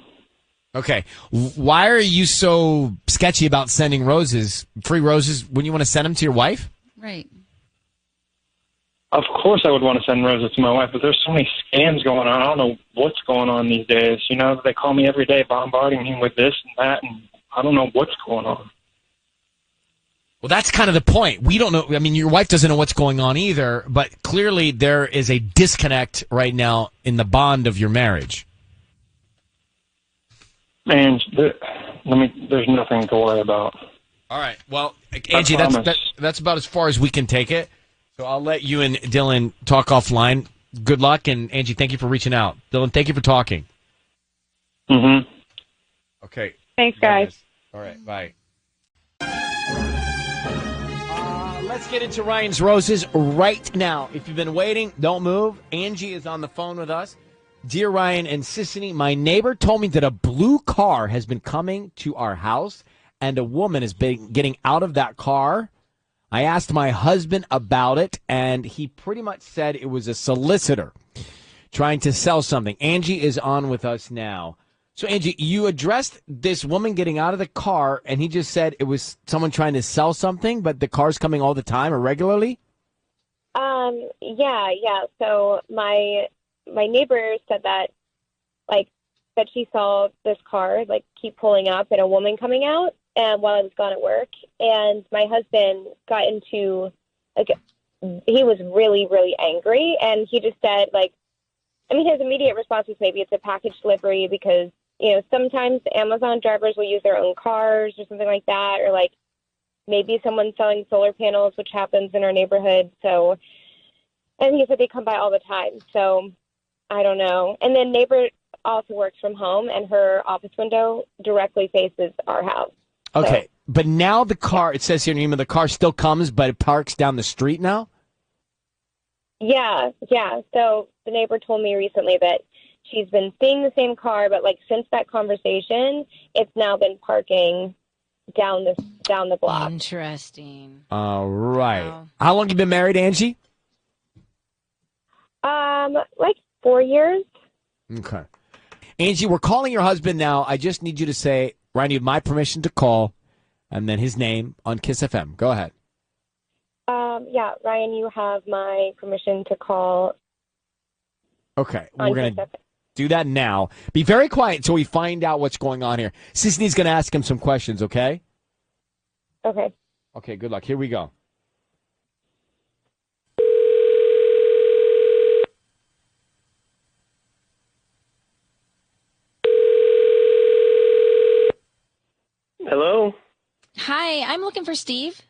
Okay. Why are you so sketchy about sending free roses, when you want to send them to your wife? Right. Of course, I would want to send roses to my wife, but there's so many scams going on. I don't know what's going on these days. You know, they call me every day, bombarding me with this and that, and I don't know what's going on. Well, that's kind of the point. We don't know. I mean, your wife doesn't know what's going on either, but clearly there is a disconnect right now in the bond of your marriage. And there's nothing to worry about. All right. Well, Angie, that's about as far as we can take it. So I'll let you and Dylan talk offline. Good luck, and Angie, thank you for reaching out. Dylan, thank you for talking. Mm-hmm. Okay. Thanks, guys. All right. Bye. Let's get into Ryan's Roses right now. If you've been waiting, don't move. Angie is on the phone with us. Dear Ryan and Sissany, my neighbor told me that a blue car has been coming to our house, and a woman has been getting out of that car. I asked my husband about it, and he pretty much said it was a solicitor trying to sell something. Angie is on with us now. So, Angie, you addressed this woman getting out of the car, and he just said it was someone trying to sell something, but the car's coming all the time or regularly? Yeah. So my neighbor said that, that she saw this car, keep pulling up and a woman coming out, and while I was gone at work, and my husband got into, he was really, really angry, and he just said, his immediate response was maybe it's a package delivery because, sometimes Amazon drivers will use their own cars or something like that, or maybe someone's selling solar panels, which happens in our neighborhood. So, and he said they come by all the time. So I don't know. And then neighbor also works from home, and her office window directly faces our house. Okay, but now the car, it says here in your email, the car still comes, but it parks down the street now? Yeah. So the neighbor told me recently that she's been seeing the same car, but since that conversation, it's now been parking down the block. Interesting. All right. Wow. How long have you been married, Angie? 4 years. Okay. Angie, we're calling your husband now. I just need you to say, Ryan, you have my permission to call, and then his name on Kiss FM. Go ahead. Yeah, Ryan, you have my permission to call. Okay, we're going to do that now. Be very quiet until we find out what's going on here. Sisney's going to ask him some questions, okay? Okay. Okay, good luck. Here we go. Hello? Hi, I'm looking for Steve.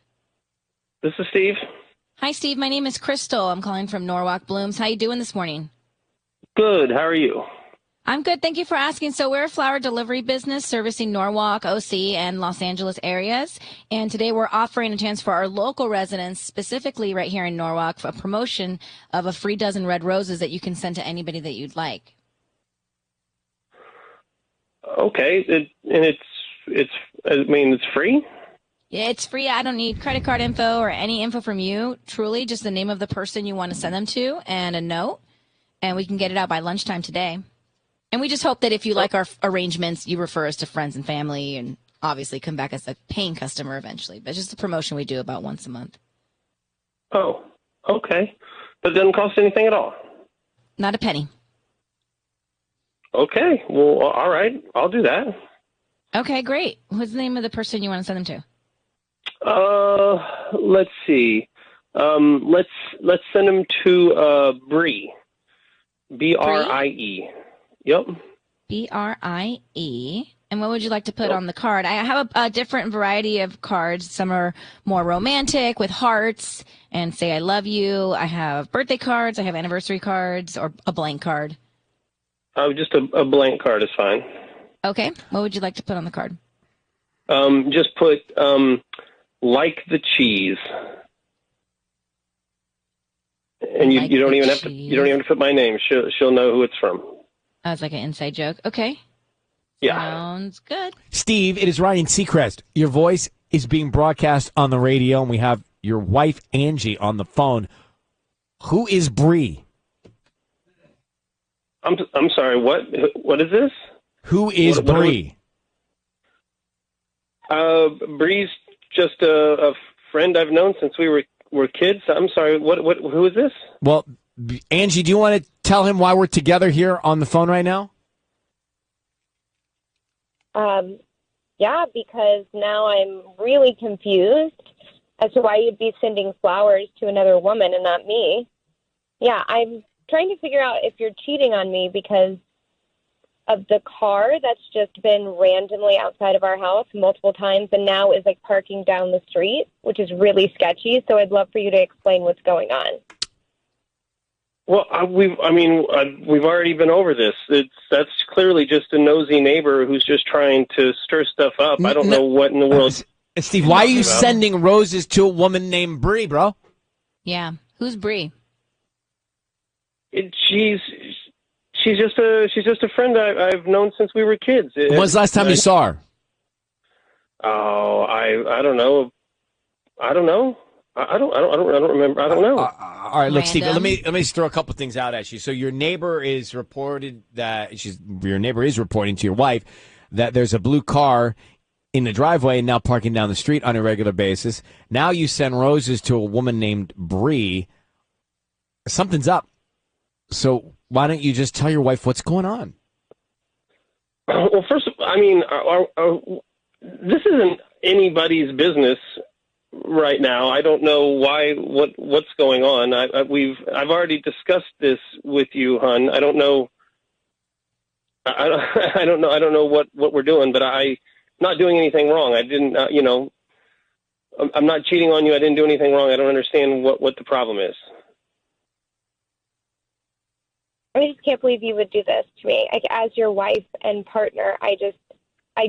This is Steve. Hi, Steve. My name is Crystal. I'm calling from Norwalk Blooms. How you doing this morning? Good. How are you? I'm good. Thank you for asking. So we're a flower delivery business servicing Norwalk, OC, and Los Angeles areas. And today we're offering a chance for our local residents, specifically right here in Norwalk, for a promotion of a free dozen red roses that you can send to anybody that you'd like. Okay. It's free? Yeah, it's free. I don't need credit card info or any info from you. Truly, just the name of the person you want to send them to and a note. And we can get it out by lunchtime today. And we just hope that if you like our arrangements, you refer us to friends and family and obviously come back as a paying customer eventually. But just a promotion we do about once a month. Oh, okay. But it doesn't cost anything at all? Not a penny. Okay. Well, all right. I'll do that. Okay, great. What's the name of the person you want to send them to? Let's see. Let's send them to Bree. Brie. Yep. Brie. And what would you like to put on the card? I have a different variety of cards. Some are more romantic with hearts and say I love you. I have birthday cards. I have anniversary cards or a blank card. Just a blank card is fine. Okay. What would you like to put on the card? Just put like the cheese. And you don't even have to put my name. She'll know who it's from. That's like an inside joke. Okay. Yeah. Sounds good. Steve, it is Ryan Seacrest. Your voice is being broadcast on the radio, and we have your wife, Angie, on the phone. Who is Bree? I'm sorry, what is this? Who is Bree? Bree's just a friend I've known since we were kids. I'm sorry. Who is this? Well, Angie, do you want to tell him why we're together here on the phone right now? Yeah, because now I'm really confused as to why you'd be sending flowers to another woman and not me. Yeah, I'm trying to figure out if you're cheating on me because of the car that's just been randomly outside of our house multiple times and now is like parking down the street, which is really sketchy. So I'd love for you to explain what's going on. Well, we've already been over this. That's clearly just a nosy neighbor who's just trying to stir stuff up. I don't know what in the world. Steve, why are you sending roses to a woman named Bree, bro? Yeah, who's Bree? She's just a friend I've known since we were kids. When was the last time you saw her? Oh, I don't know. I don't remember. I don't know. All right, look, Steve. Let me just throw a couple things out at you. So your neighbor is reporting to your wife that there's a blue car in the driveway and now parking down the street on a regular basis. Now you send roses to a woman named Bree. Something's up. So why don't you just tell your wife what's going on? Well, first, this isn't anybody's business right now. I don't know what's going on. I've already discussed this with you, hon. I don't know. I don't know what we're doing, but I'm not doing anything wrong. I didn't, I'm not cheating on you. I didn't do anything wrong. I don't understand what the problem is. I just can't believe you would do this to me. Like, as your wife and partner, I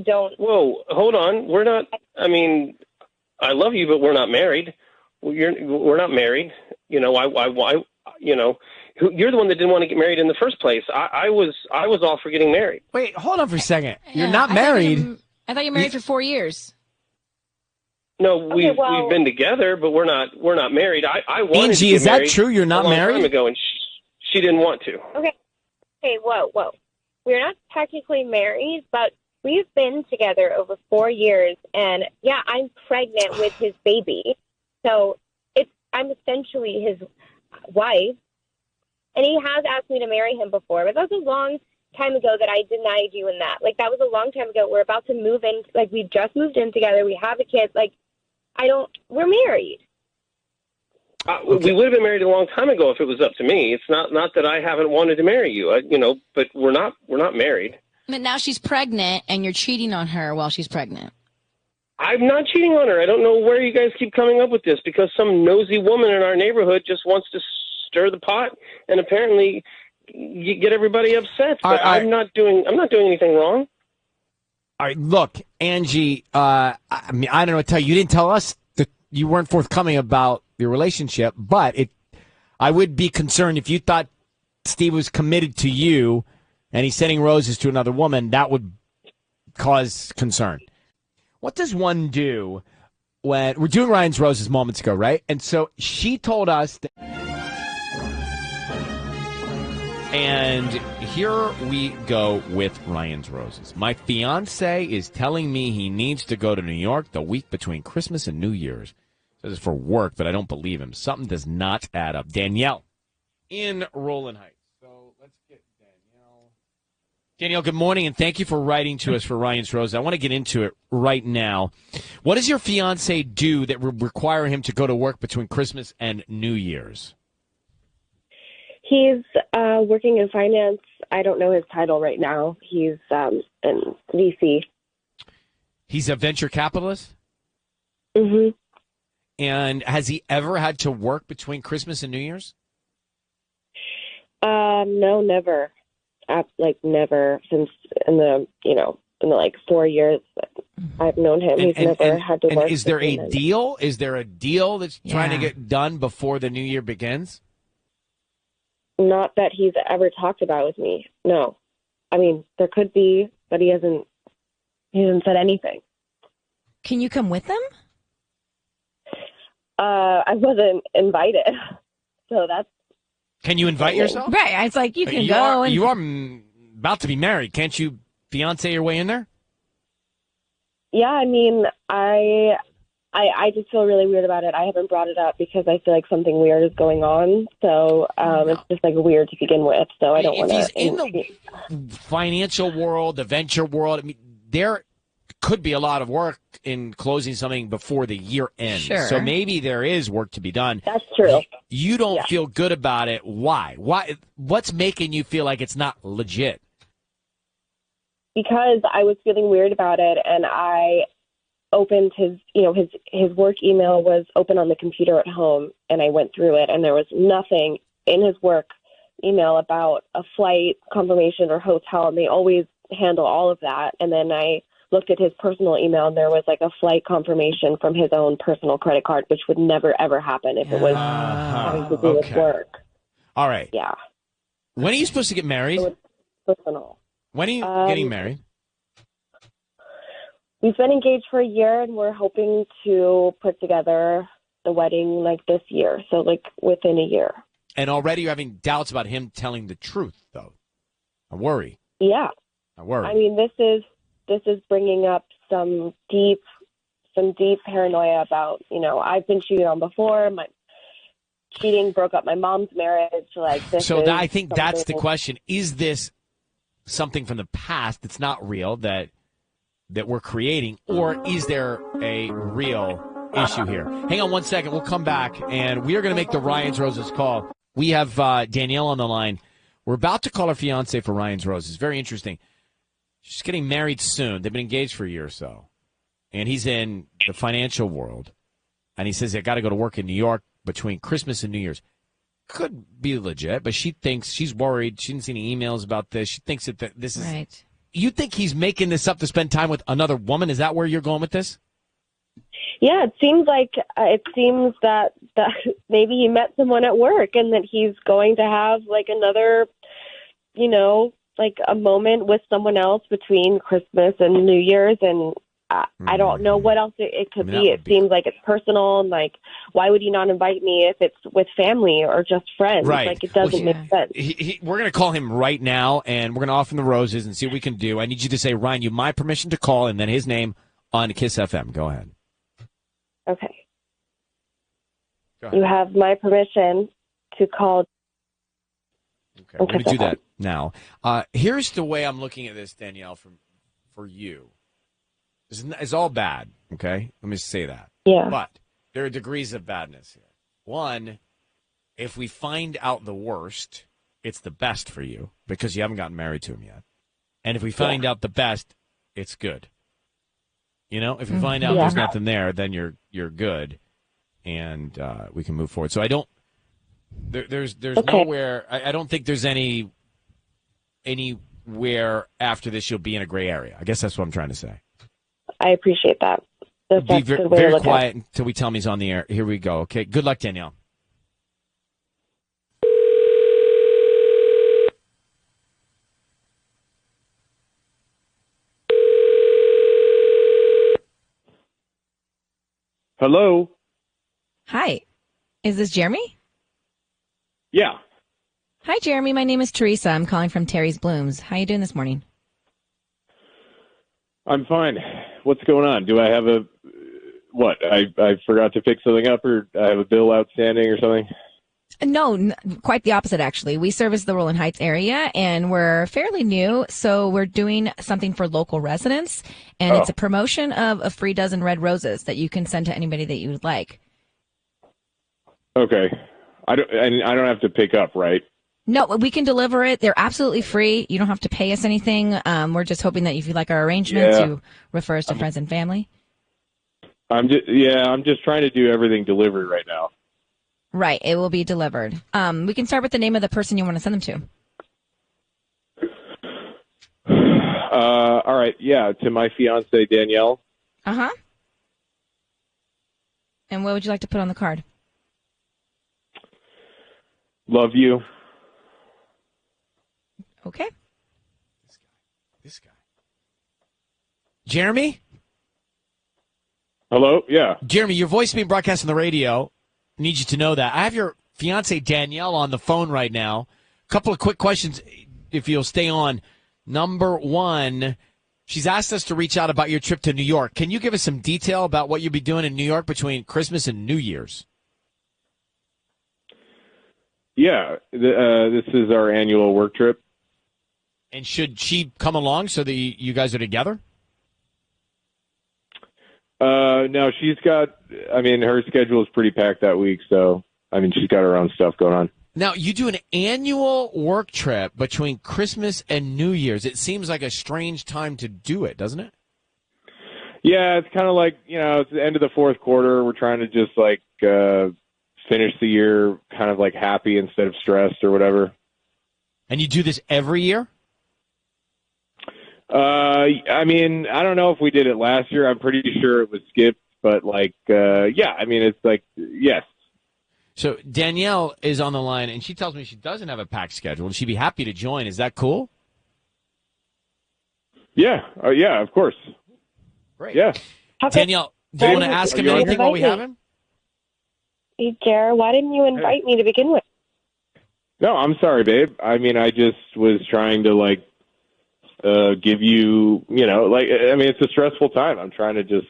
don't. Whoa, hold on. We're not, I love you, but we're not married. We're not married. You're the one that didn't want to get married in the first place. I was all for getting married. Wait, hold on for a second. You're not married. I thought you were married for 4 years. No, we've been together, but we're not married. I wanted Angie, to get is that married true? You're not a long married? time ago, and she didn't want to. Okay, whoa. We're not technically married, but we've been together over 4 years, and yeah, I'm pregnant with his baby. So I'm essentially his wife, and he has asked me to marry him before, but that was a long time ago that I denied you in that. Like, that was a long time ago. We're about to move in. Like, we just moved in together. We have a kid. Like, we're married. We would have been married a long time ago if it was up to me. It's not that I haven't wanted to marry you, but we're not married. But now she's pregnant, and you're cheating on her while she's pregnant. I'm not cheating on her. I don't know where you guys keep coming up with this because some nosy woman in our neighborhood just wants to stir the pot, and apparently you get everybody upset. But I'm not doing anything wrong. All right, look, Angie. I don't know what to tell you. You didn't tell us that you weren't forthcoming about your relationship, but I would be concerned if you thought Steve was committed to you and he's sending roses to another woman. That would cause concern. What does one do when we're doing Ryan's roses moments ago, right? And so she told us that, and here we go with Ryan's roses. My fiance is telling me he needs to go to New York the week between Christmas and New Year's. Says it's for work, but I don't believe him. Something does not add up. Danielle in Roland Heights. So let's get Danielle. Danielle, good morning, and thank you for writing to us for Ryan's Rose. I want to get into it right now. What does your fiance do that would require him to go to work between Christmas and New Year's? He's working in finance. I don't know his title right now. He's in VC. He's a venture capitalist? Mm-hmm. And has he ever had to work between Christmas and New Year's? No, never. Never since in the 4 years I've known him. He's never had to work. And is there a deal? Is there a deal that's trying to get done before the new year begins? Not that he's ever talked about with me. No. I mean, there could be, but he hasn't said anything. Can you come with them? I wasn't invited. So that's... Can you invite yourself? Right. It's like you can go. You are about to be married. Can't you fiance your way in there? Yeah, I mean, I just feel really weird about it. I haven't brought it up because I feel like something weird is going on. So it's just like weird to begin with. So I don't want to. If he's in the financial world, the venture world, I mean, there could be a lot of work in closing something before the year ends. Sure. So maybe there is work to be done. That's true. You don't feel good about it. Why? What's making you feel like it's not legit? Because I was feeling weird about it, and I opened his work email was open on the computer at home, and I went through it, and there was nothing in his work email about a flight confirmation or hotel, and they always handle all of that. And then I looked at his personal email, and there was like a flight confirmation from his own personal credit card, which would never, ever happen if it was having to do with work. All right. Yeah. When are you supposed to get married? Personal. When are you getting married? We've been engaged for a year, and we're hoping to put together the wedding like this year, so like within a year. And already you're having doubts about him telling the truth, though. I worry. Yeah. I worry. I mean, this is bringing up some deep paranoia about, I've been cheated on before. My cheating broke up my mom's marriage. Like this. So is I think that's the something- question. Is this something from the past that's not real that we're creating, or is there a real issue here? Hang on one second. We'll come back, and we are going to make the Ryan's Roses call. We have Danielle on the line. We're about to call her fiance for Ryan's Roses. Very interesting. She's getting married soon. They've been engaged for a year or so. And he's in the financial world. And he says, I got to go to work in New York between Christmas and New Year's. Could be legit, but she thinks, she's worried. She didn't see any emails about this. She thinks that this is... Right. You think he's making this up to spend time with another woman? Is that where you're going with this? Yeah, it seems that maybe he met someone at work, and that he's going to have like another, like a moment with someone else between Christmas and New Year's, and I don't know what else it could be. It seems like it's personal, and like, why would he not invite me if it's with family or just friends? Right. Like, it doesn't make sense. We're going to call him right now, and we're going to offer him the roses and see what we can do. I need you to say, Ryan, you have my permission to call, and then his name on Kiss FM. Go ahead. Okay. You have my permission to call. Okay, we're going to do that now. Here's the way I'm looking at this, Danielle, for you. It's all bad, okay? Let me just say that. Yeah. But there are degrees of badness here. One, if we find out the worst, it's the best for you because you haven't gotten married to him yet. And if we find out the best, it's good. If we find out there's nothing there, then you're good, and we can move forward. So I don't. There's nowhere. I don't think there's anywhere after this you'll be in a gray area. I guess that's what I'm trying to say. I appreciate that. That's Be a good way to very look quiet at it. until we tell him he's on the air. Here we go. Okay. Good luck, Danielle. Hello. Hi. Is this Jeremy? Yeah. Hi, Jeremy. My name is Teresa. I'm calling from Terry's Blooms. How you doing this morning? I'm fine. What's going on? Do I have what? I forgot to pick something up, or I have a bill outstanding or something? No, quite the opposite, actually. We service the Rolling Heights area, and we're fairly new, so we're doing something for local residents, and it's a promotion of a free dozen red roses that you can send to anybody that you would like. Okay. I don't have to pick up, right? No, we can deliver it. They're absolutely free. You don't have to pay us anything. We're just hoping that if you like our arrangements, you refer us to friends and family. I'm just trying to do everything delivery right now. Right. It will be delivered. We can start with the name of the person you want to send them to. All right. Yeah. To my fiance, Danielle. Uh-huh. And what would you like to put on the card? Love you. Okay. This guy. Jeremy? Hello? Yeah. Jeremy, your voice is being broadcast on the radio. I need you to know that. I have your fiance Danielle on the phone right now. A couple of quick questions, if you'll stay on. Number one, she's asked us to reach out about your trip to New York. Can you give us some detail about what you'll be doing in New York between Christmas and New Year's? Yeah, this is our annual work trip. And should she come along so that you guys are together? No, she's got, her schedule is pretty packed that week, so, she's got her own stuff going on. Now, you do an annual work trip between Christmas and New Year's. It seems like a strange time to do it, doesn't it? Yeah, it's kind of like, it's the end of the fourth quarter. We're trying to just, finish the year kind of, happy instead of stressed or whatever. And you do this every year? I don't know if we did it last year. I'm pretty sure it was skipped, but it's yes. So Danielle is on the line, and she tells me she doesn't have a packed schedule, and she'd be happy to join. Is that cool? Yeah. Yeah, of course. Great. Yeah. Danielle, do you want to ask him anything while we have him? Hey, Jer, why didn't you invite me to begin with? No, I'm sorry, babe. I just was trying to, give you, it's a stressful time. I'm trying to just,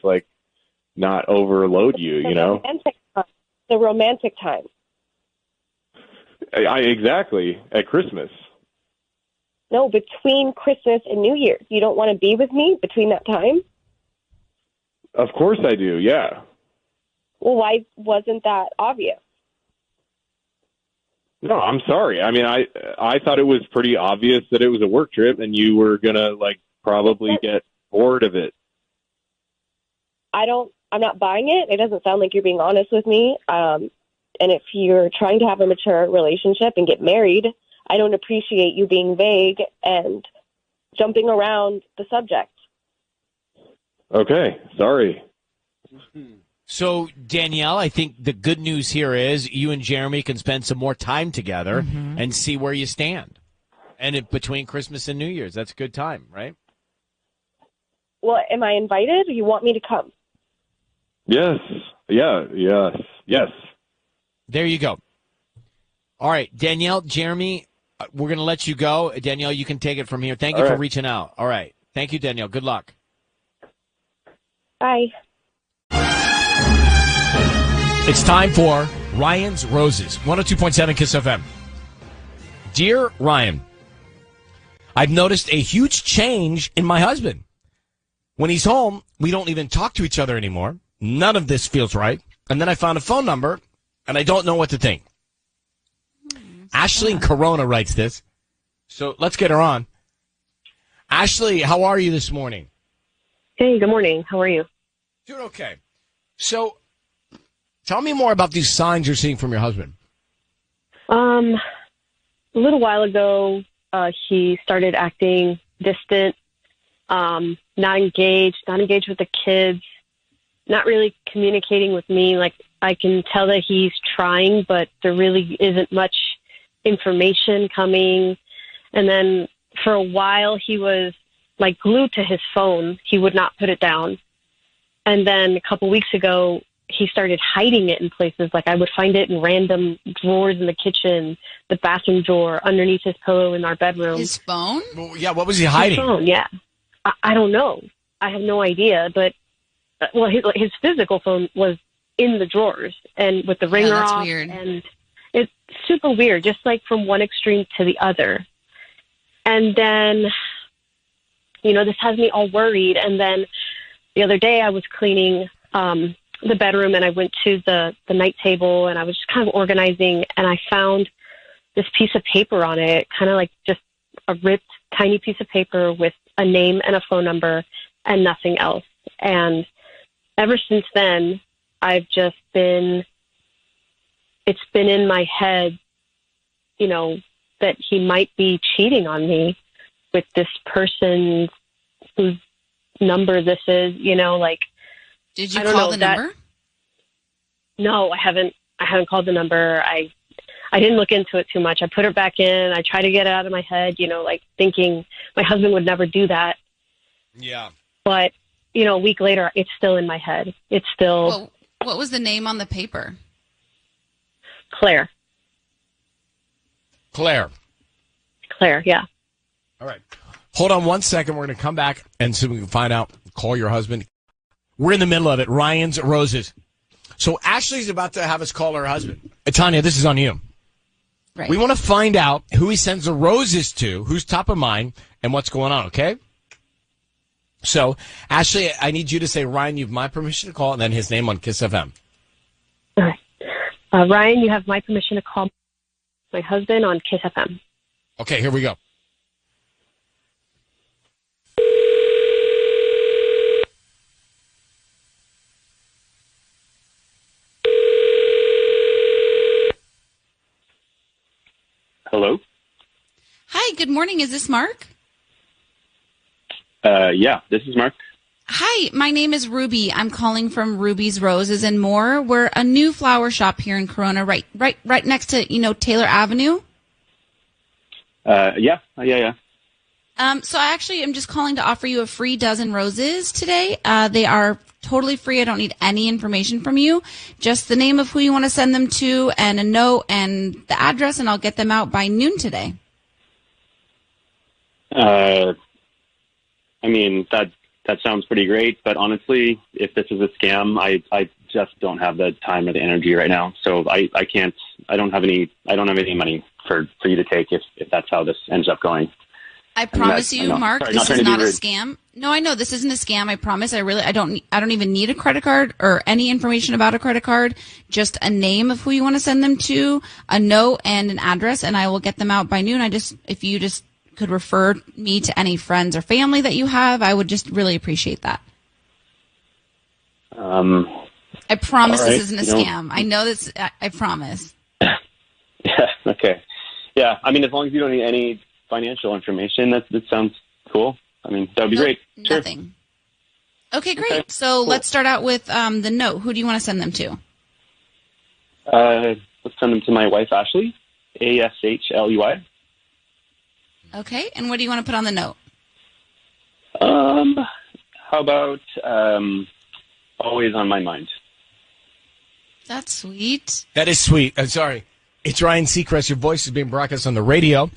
not overload you, The romantic time. Exactly, at Christmas. No, between Christmas and New Year's. You don't want to be with me between that time? Of course I do, yeah. Well, why wasn't that obvious? No, I'm sorry. I thought it was pretty obvious that it was a work trip and you were going to, probably get bored of it. I'm not buying it. It doesn't sound like you're being honest with me. And if you're trying to have a mature relationship and get married, I don't appreciate you being vague and jumping around the subject. Okay, sorry. So, Danielle, I think the good news here is you and Jeremy can spend some more time together and see where you stand. And between Christmas and New Year's, that's a good time, right? Well, am I invited? You want me to come? Yes. Yeah. Yes. Yes. There you go. All right, Danielle, Jeremy, we're going to let you go. Danielle, you can take it from here. Thank you for reaching out. All right. Thank you, Danielle. Good luck. Bye. It's time for Ryan's Roses, 102.7 KISS FM. Dear Ryan, I've noticed a huge change in my husband. When he's home, we don't even talk to each other anymore. None of this feels right. And then I found a phone number, and I don't know what to think. Ashley in Corona writes this. So let's get her on. Ashley, how are you this morning? Hey, good morning. How are you? Doing okay. So tell me more about these signs you're seeing from your husband. A little while ago, he started acting distant, not engaged with the kids, not really communicating with me. Like, I can tell that he's trying, but there really isn't much information coming. And then for a while, he was like glued to his phone. He would not put it down. And then a couple weeks ago, he started hiding it in places. Like, I would find it in random drawers in the kitchen, the bathroom drawer, underneath his pillow in our bedroom. His phone? Well, yeah, what was he hiding? His phone, yeah. I don't know. I have no idea. But, well, his physical phone was in the drawers and with the ringer that's off. Weird. And it's super weird, just like from one extreme to the other. And then, this has me all worried. And then the other day I was cleaning the bedroom, and I went to the night table, and I was just kind of organizing, and I found this piece of paper on it, kind of like just a ripped tiny piece of paper with a name and a phone number and nothing else. And ever since then, it's been in my head, that he might be cheating on me with this person whose number this is, Did you call the number? No, I haven't called the number. I didn't look into it too much. I put it back in. I tried to get it out of my head, thinking my husband would never do that. Yeah. But, a week later, it's still in my head. It's still... Well, what was the name on the paper? Claire, Claire, yeah. all right. Hold on one second. We're going to come back and see if we can find out. Call your husband. We're in the middle of it. Ryan's Roses. So Ashley's about to have us call her husband. Tanya, this is on you. Right. We want to find out who he sends the roses to, who's top of mind, and what's going on, okay? So, Ashley, I need you to say, Ryan, you have my permission to call, and then his name on Kiss FM. All right. Ryan, you have my permission to call my husband on Kiss FM. Okay, here we go. Hello? Hi, good morning. Is this Mark? Yeah, this is Mark. Hi, my name is Ruby. I'm calling from Ruby's Roses and More. We're a new flower shop here in Corona, right next to, Taylor Avenue. Yeah. So I actually am just calling to offer you a free dozen roses today. They are totally free. I don't need any information from you. Just the name of who you want to send them to and a note and the address, and I'll get them out by noon today. I mean, that sounds pretty great, but honestly, if this is a scam, I just don't have the time or the energy right now. So I don't have any money for you to take if that's how this ends up going. I promise you, Mark, this is not a scam. No, I know this isn't a scam. I promise. I don't even need a credit card or any information about a credit card. Just a name of who you want to send them to, a note, and an address, and I will get them out by noon. If you just could refer me to any friends or family that you have, I would just really appreciate that. I promise right, this isn't a scam. I know this. I promise. Yeah. Okay. Yeah. I mean, as long as you don't need any financial information, that sounds cool. I mean, that would be great. Sure. Nothing. Okay, great. Okay, So cool. let's start out with the note. Who do you want to send them to? Let's send them to my wife, Ashley. Ashley. Okay, and what do you want to put on the note? How about always on my mind? That's sweet. That is sweet. I'm sorry. It's Ryan Seacrest. Your voice is being broadcast on the radio.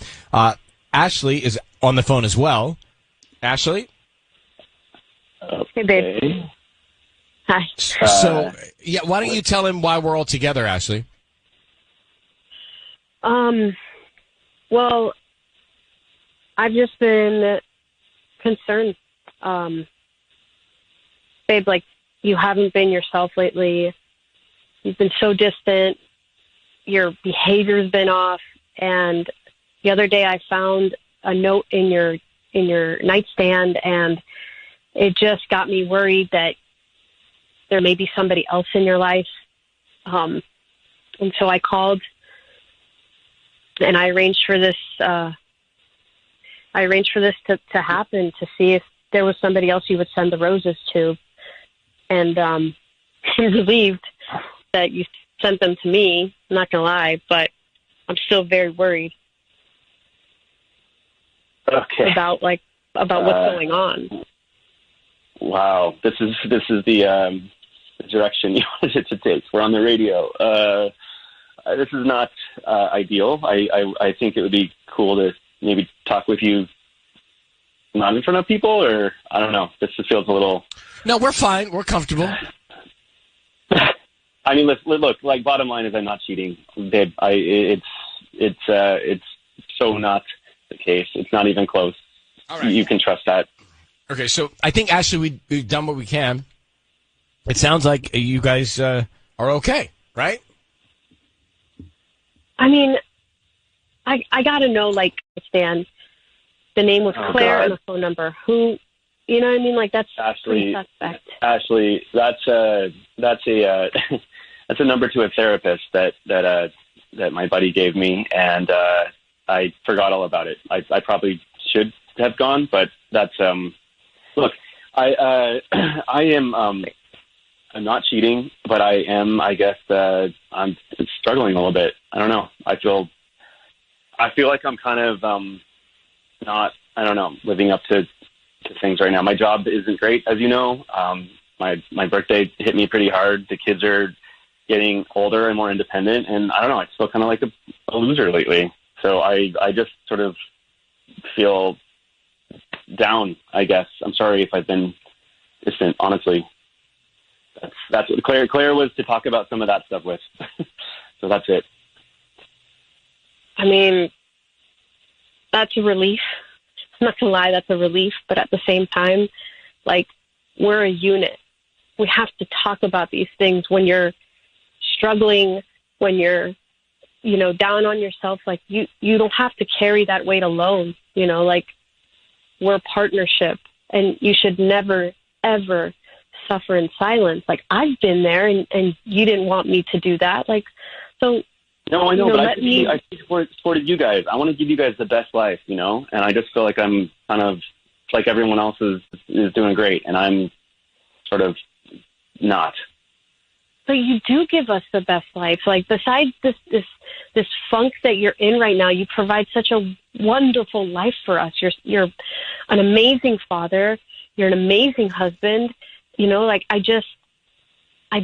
Ashley is on the phone as well. Ashley? Hey, babe. Hi. So, yeah, why don't you tell him why we're all together, Ashley? Well, I've just been concerned. Babe, like, you haven't been yourself lately. You've been so distant. Your behavior's been off. And the other day I found a note in your nightstand, and it just got me worried that there may be somebody else in your life. And so I called and I arranged for this to happen, to see if there was somebody else you would send the roses to. And I'm relieved that you sent them to me. I'm not going to lie, but I'm still very worried. Okay. About what's going on. Wow, this is the direction you wanted it to take. We're on the radio. This is not ideal. I think it would be cool to maybe talk with you, not in front of people, or I don't know. This just feels a little. No, we're fine. We're comfortable. I mean, look. Like, bottom line is, I'm not cheating, babe. It's so not the case. It's not even close. All right. You can trust that. Okay, so I think, Ashley, we've done what we can. It sounds like you guys are okay, right? I mean, I got to know, like, Stan, the name was Claire and the phone number. Who, you know what I mean? Like, that's Ashley. pretty suspect. Ashley, that's a that's a number to a therapist that my buddy gave me, and I forgot all about it. I probably should have gone, but that's look, I am I'm not cheating, but I am, I guess, I'm struggling a little bit. I don't know. I feel like I'm kind of not, I don't know, living up to things right now. My job isn't great, as you know. My birthday hit me pretty hard. The kids are getting older and more independent, and I don't know, I feel kind of like a loser lately. So I just sort of feel down, I guess. I'm sorry if I've been distant, honestly. That's what Claire was to talk about some of that stuff with. So that's it. I mean, that's a relief. I'm not going to lie, that's a relief. But at the same time, like, we're a unit. We have to talk about these things when you're struggling, when you're, down on yourself. Like, you don't have to carry that weight alone. Like, we're a partnership, and you should never, ever suffer in silence. Like, I've been there, and you didn't want me to do that. Like, so. No, I know, but I supported you guys. I want to give you guys the best life, and I just feel like I'm kind of like everyone else is doing great, and I'm sort of not. But you do give us the best life. Like, besides this funk that you're in right now, you provide such a wonderful life for us. You're an amazing father. You're an amazing husband. Like, I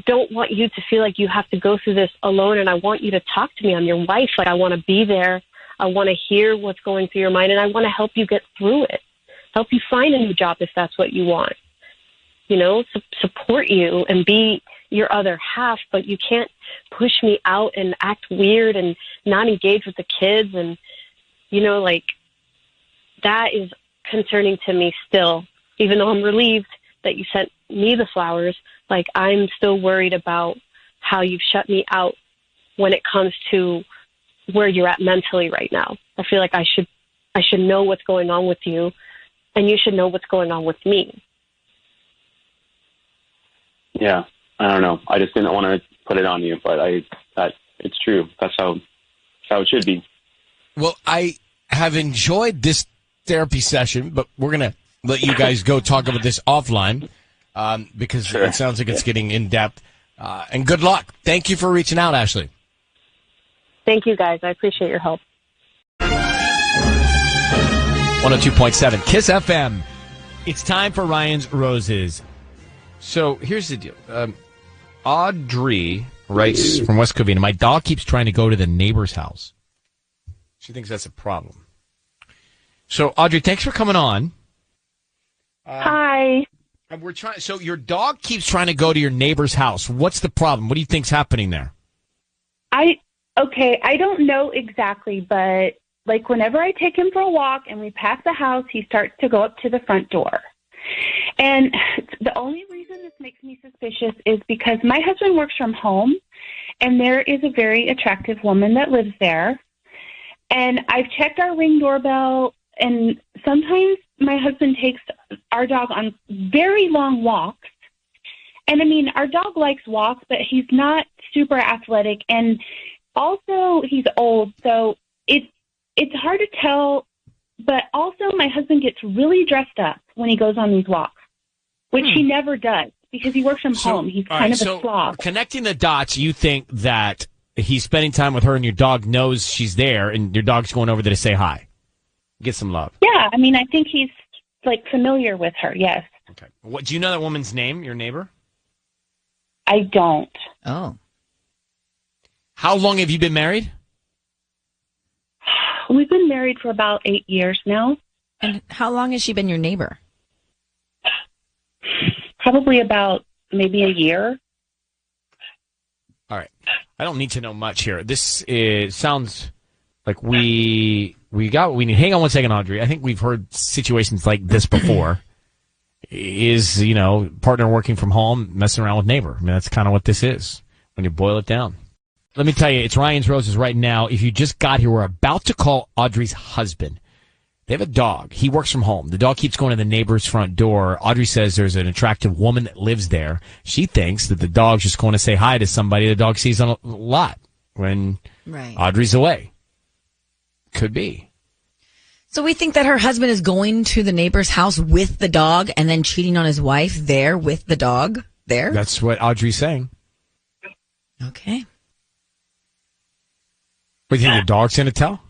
don't want you to feel like you have to go through this alone, and I want you to talk to me. I'm your wife. Like, I want to be there. I want to hear what's going through your mind, and I want to help you get through it. Help you find a new job if that's what you want. Support you and be your other half, but you can't push me out and act weird and not engage with the kids. And, like, that is concerning to me still, even though I'm relieved that you sent me the flowers. Like, I'm still worried about how you've shut me out when it comes to where you're at mentally right now. I feel like I should know what's going on with you, and you should know what's going on with me. Yeah, I don't know. I just didn't want to put it on you, but it's true. That's how it should be. Well, I have enjoyed this therapy session, but we're going to let you guys go talk about this offline because it sounds like it's getting in-depth. And good luck. Thank you for reaching out, Ashley. Thank you, guys. I appreciate your help. 102.7 KISS FM. It's time for Ryan's Roses. So here's the deal. Audrey writes from West Covina, my dog keeps trying to go to the neighbor's house. She thinks that's a problem. So, Audrey, thanks for coming on. Hi. We're trying. So your dog keeps trying to go to your neighbor's house. What's the problem? What do you think's happening there? I don't know exactly, but like whenever I take him for a walk and we pass the house, he starts to go up to the front door. And the only reason this makes me suspicious is because my husband works from home, and there is a very attractive woman that lives there. And I've checked our Ring doorbell, and sometimes my husband takes our dog on very long walks. And I mean, our dog likes walks, but he's not super athletic. And also he's old, so it's hard to tell. But also my husband gets really dressed up when he goes on these walks, which he never does because he works from home. He's kind of a slob. Connecting the dots, you think that he's spending time with her and your dog knows she's there and your dog's going over there to say hi. Get some love. Yeah, I mean, I think he's like familiar with her, yes. Okay. What, do you know that woman's name, your neighbor? I don't. Oh. How long have you been married? We've been married for about 8 years now. And how long has she been your neighbor? Probably about maybe a year. All right. I don't need to know much here. This sounds like we got what we need. Hang on one second, Audrey. I think we've heard situations like this before. Is, partner working from home, messing around with neighbor. I mean, that's kind of what this is when you boil it down. Let me tell you, it's Ryan's Roses right now. If you just got here, we're about to call Audrey's husband. They have a dog. He works from home. The dog keeps going to the neighbor's front door. Audrey says there's an attractive woman that lives there. She thinks that the dog's just going to say hi to somebody the dog sees on a lot when Audrey's away. Could be. So we think that her husband is going to the neighbor's house with the dog and then cheating on his wife there with the dog there? That's what Audrey's saying. Okay. What do you think the dog's going to tell?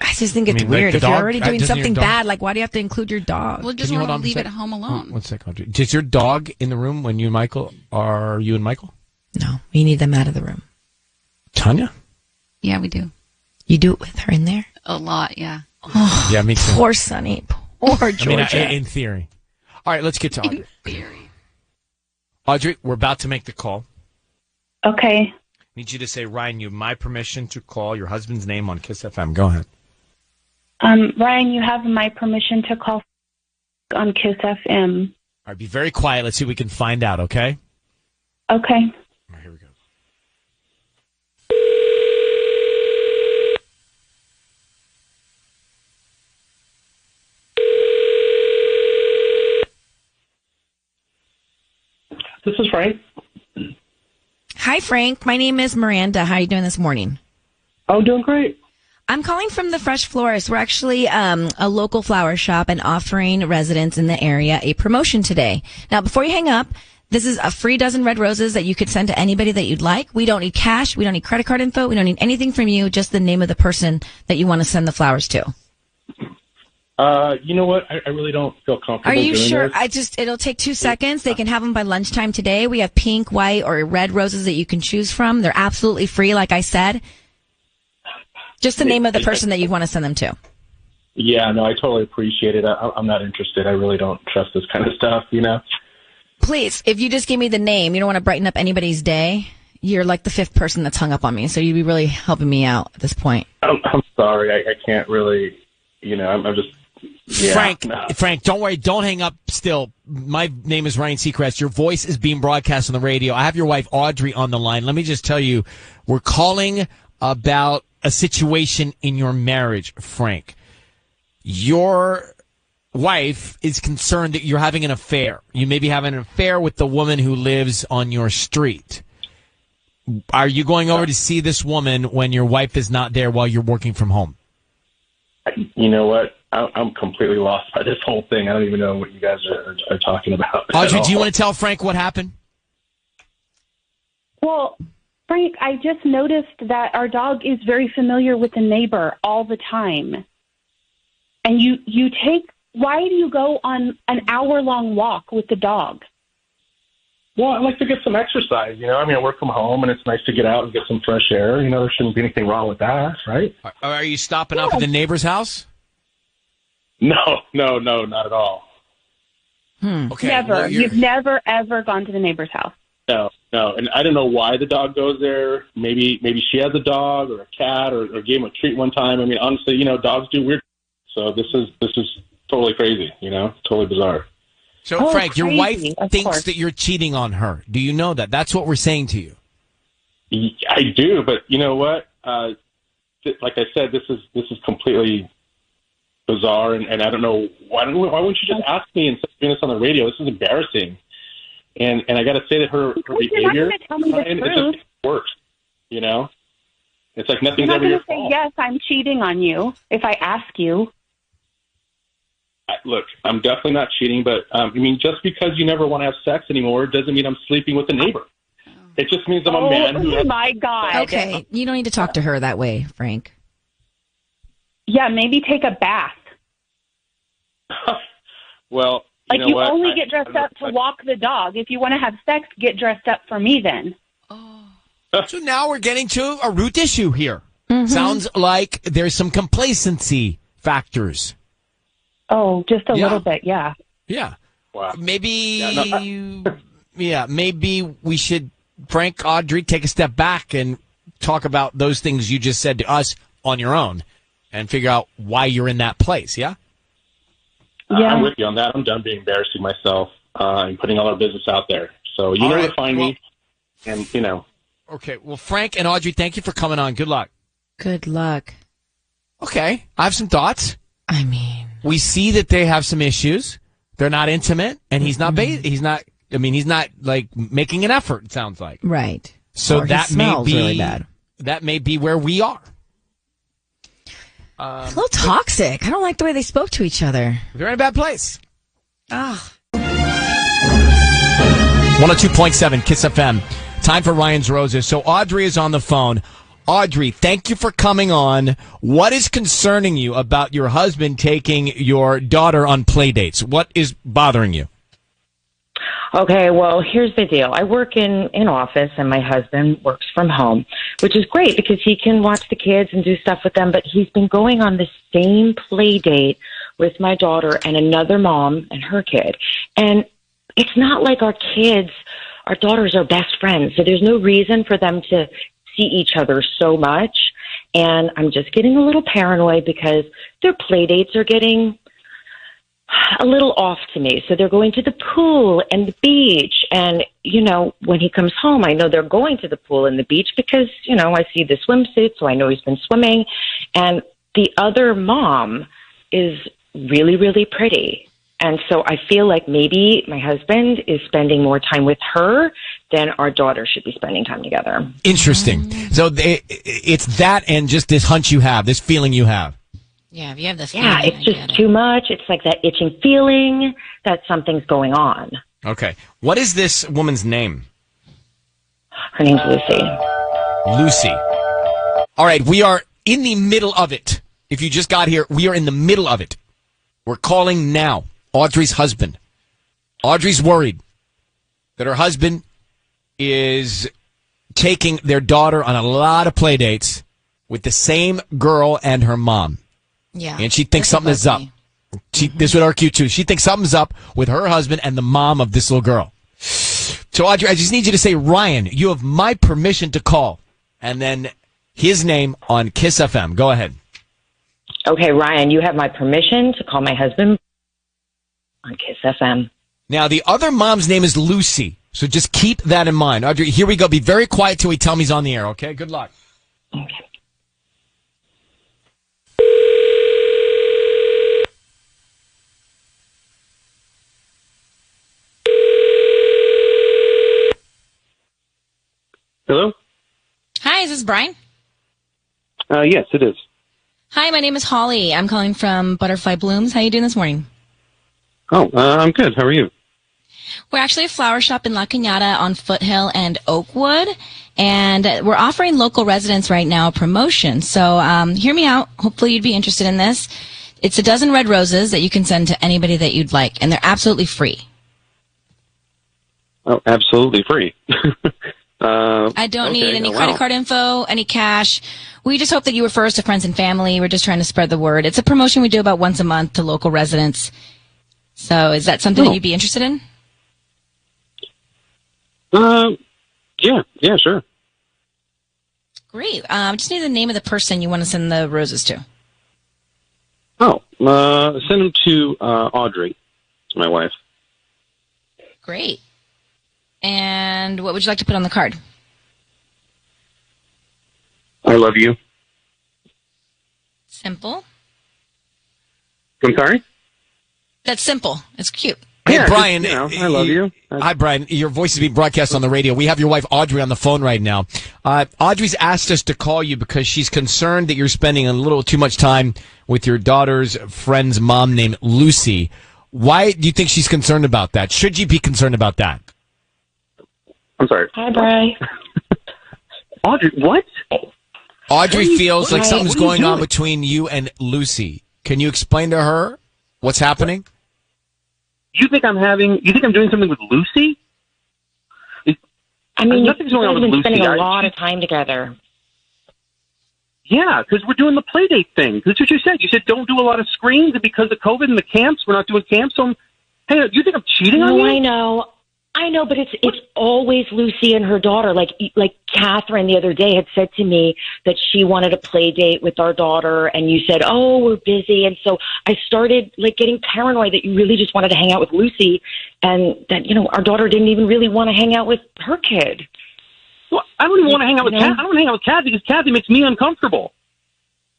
I just think it's weird. If you're already doing something bad, like, why do you have to include your dog? Well, just want to leave it home alone. One second, Audrey. Is your dog in the room when you and Michael are you and Michael? No, we need them out of the room. Tanya? Yeah, we do. You do it with her in there? A lot, yeah. Oh, yeah, me too. Poor Sonny. Or Georgia. In theory. All right, let's get to Audrey. Audrey, we're about to make the call. Okay. Need you to say, Ryan, you have my permission to call your husband's name on Kiss FM. Go ahead. Ryan, you have my permission to call on Kiss FM. All right, be very quiet. Let's see if we can find out, okay? Okay. All right, here we go. This is Frank. Hi, Frank. My name is Miranda. How are you doing this morning? Oh, doing great. I'm calling from the Fresh Florist. We're actually a local flower shop and offering residents in the area a promotion today. Now, before you hang up, this is a free dozen red roses that you could send to anybody that you'd like. We don't need cash. We don't need credit card info. We don't need anything from you, just the name of the person that you want to send the flowers to. You know what? I really don't feel comfortable. Are you doing sure? this. It'll take 2 seconds. They can have them by lunchtime today. We have pink, white, or red roses that you can choose from. They're absolutely free, like I said. Just the name of the person that you want to send them to. Yeah, no, I totally appreciate it. I'm not interested. I really don't trust this kind of stuff, you know? Please, if you just give me the name, you don't want to brighten up anybody's day. You're like the 5th person that's hung up on me, so you'd be really helping me out at this point. I'm sorry. I can't really, you know, I'm just... Yeah, Frank, don't worry. Don't hang up still. My name is Ryan Seacrest. Your voice is being broadcast on the radio. I have your wife, Audrey, on the line. Let me just tell you, we're calling about a situation in your marriage, Frank. Your wife is concerned that you're having an affair. You may be having an affair with the woman who lives on your street. Are you going over to see this woman when your wife is not there while you're working from home? You know what? I'm completely lost by this whole thing. I don't even know what you guys are talking about. Audrey, do you want to tell Frank what happened? Well, Frank, I just noticed that our dog is very familiar with the neighbor all the time. And why do you go on an hour-long walk with the dog? Well, I like to get some exercise, you know. I mean, I work from home, and it's nice to get out and get some fresh air. You know, there shouldn't be anything wrong with that, right? Are you stopping off at the neighbor's house? No, not at all. Okay. Never. Well, You've never, ever gone to the neighbor's house. No. And I don't know why the dog goes there. Maybe she has a dog or a cat or gave him a treat one time. I mean, honestly, you know, dogs do weird. So this is totally crazy, you know, totally bizarre. So, Frank, crazy, your wife thinks course. that you're cheating on her. Do you know that? That's what we're saying to you. I do, but you know what? Like I said, this is completely bizarre, and I don't know why wouldn't you just ask me instead of doing this on the radio? This is embarrassing, and I got to say that her behavior You're not going to tell me the it truth. just works. You know, it's like nothing's You're not ever going your to say, fault. yes, I'm cheating on you if I ask you. Look, I'm definitely not cheating, but I mean, just because you never want to have sex anymore doesn't mean I'm sleeping with a neighbor. It just means I'm a man who. Oh my God! Okay, you don't need to talk to her that way, Frank. Yeah, maybe take a bath. Well, Like know you what? only get dressed up to walk the dog. If you want to have sex, get dressed up for me then. So now we're getting to a root issue here. Sounds like there's some complacency factors. Oh, just a little bit, yeah. Yeah. Wow. Maybe, maybe we should, Frank, Audrey, take a step back and talk about those things you just said to us on your own and figure out why you're in that place, yeah? Yeah. I'm with you on that. I'm done being embarrassing myself and putting all our business out there. So you know where to find me, and, you know. Okay, well, Frank and Audrey, thank you for coming on. Good luck. Good luck. Okay, I have some thoughts. I mean, we see that they have some issues. They're not intimate, and he's not like making an effort, it sounds like. Right. So Or he that may smells be really bad. That may be where we are. It's a little toxic. I don't like the way they spoke to each other. They're in a bad place. Ah. 102.7 Kiss FM. Time for Ryan's Roses. So Audrey is on the phone. Audrey, thank you for coming on. What is concerning you about your husband taking your daughter on play dates? What is bothering you? Okay, well, here's the deal. I work in office, and my husband works from home, which is great because he can watch the kids and do stuff with them, but he's been going on the same play date with my daughter and another mom and her kid. And it's not like our daughters are best friends. So there's no reason for them to see each other so much. And I'm just getting a little paranoid because their play dates are getting a little off to me. So they're going to the pool and the beach. And, when he comes home, I know they're going to the pool and the beach because, I see the swimsuit, so I know he's been swimming. And the other mom is really, really pretty. And so I feel like maybe my husband is spending more time with her than our daughter should be spending time together. Interesting. So it's that and just this hunch you have, this feeling you have. Yeah, if you have this Yeah, feeling, it's just too much. It's like that itching feeling that something's going on. Okay. What is this woman's name? Her name's Lucy. Lucy. All right, we are in the middle of it. If you just got here, we are in the middle of it. We're calling now Audrey's husband. Audrey's worried that her husband is taking their daughter on a lot of play dates with the same girl and her mom. Yeah. And she thinks something is up. This would argue too. She thinks something's up with her husband and the mom of this little girl. So Audrey, I just need you to say, Ryan, you have my permission to call. And then his name on Kiss FM. Go ahead. Okay, Ryan, you have my permission to call my husband on Kiss FM. Now, the other mom's name is Lucy. So just keep that in mind. Audrey, here we go. Be very quiet till we tell me he's on the air, okay? Good luck. Okay. Hello? Hi, is this Brian? Yes, it is. Hi, my name is Holly. I'm calling from Butterfly Blooms. How you doing this morning? Oh, I'm good. How are you? We're actually a flower shop in La Cañada on Foothill and Oakwood, and we're offering local residents right now a promotion. So hear me out. Hopefully you'd be interested in this. It's a dozen red roses that you can send to anybody that you'd like, and they're absolutely free. Oh, absolutely free. I don't need any credit card info, any cash. We just hope that you refer us to friends and family. We're just trying to spread the word. It's a promotion we do about once a month to local residents. So is that something that you'd be interested in? Yeah, sure. Great. Just need the name of the person you want to send the roses to. Oh, send them to Audrey, my wife. Great. And what would you like to put on the card? I love you. Simple. I'm sorry? That's simple. It's cute. Hey, Yeah, Brian. just, I love you. Hi, Brian. Your voice is being broadcast on the radio. We have your wife, Audrey, on the phone right now. Audrey's asked us to call you because she's concerned that you're spending a little too much time with your daughter's friend's mom named Lucy. Why do you think she's concerned about that? Should you be concerned about that? I'm sorry. Hi, Brian. Audrey, what? Audrey feels like something's what are you going on doing? between you and Lucy. Can you explain to her what's happening? You think I'm doing something with Lucy? I mean, nothing's going on you've with been Lucy. spending a lot of time together. Yeah, because we're doing the play date thing. That's what you said. You said don't do a lot of screens, and because of COVID and the camps, we're not doing camps. So, hey, do you think I'm cheating on you? I know, but it's always Lucy and her daughter. Like Catherine the other day had said to me that she wanted a play date with our daughter, and you said, "Oh, we're busy," and so I started getting paranoid that you really just wanted to hang out with Lucy, and that our daughter didn't even really want to hang out with her kid. Well, I don't even want to hang out with Kathy. I don't want to hang out with Kathy because Kathy makes me uncomfortable.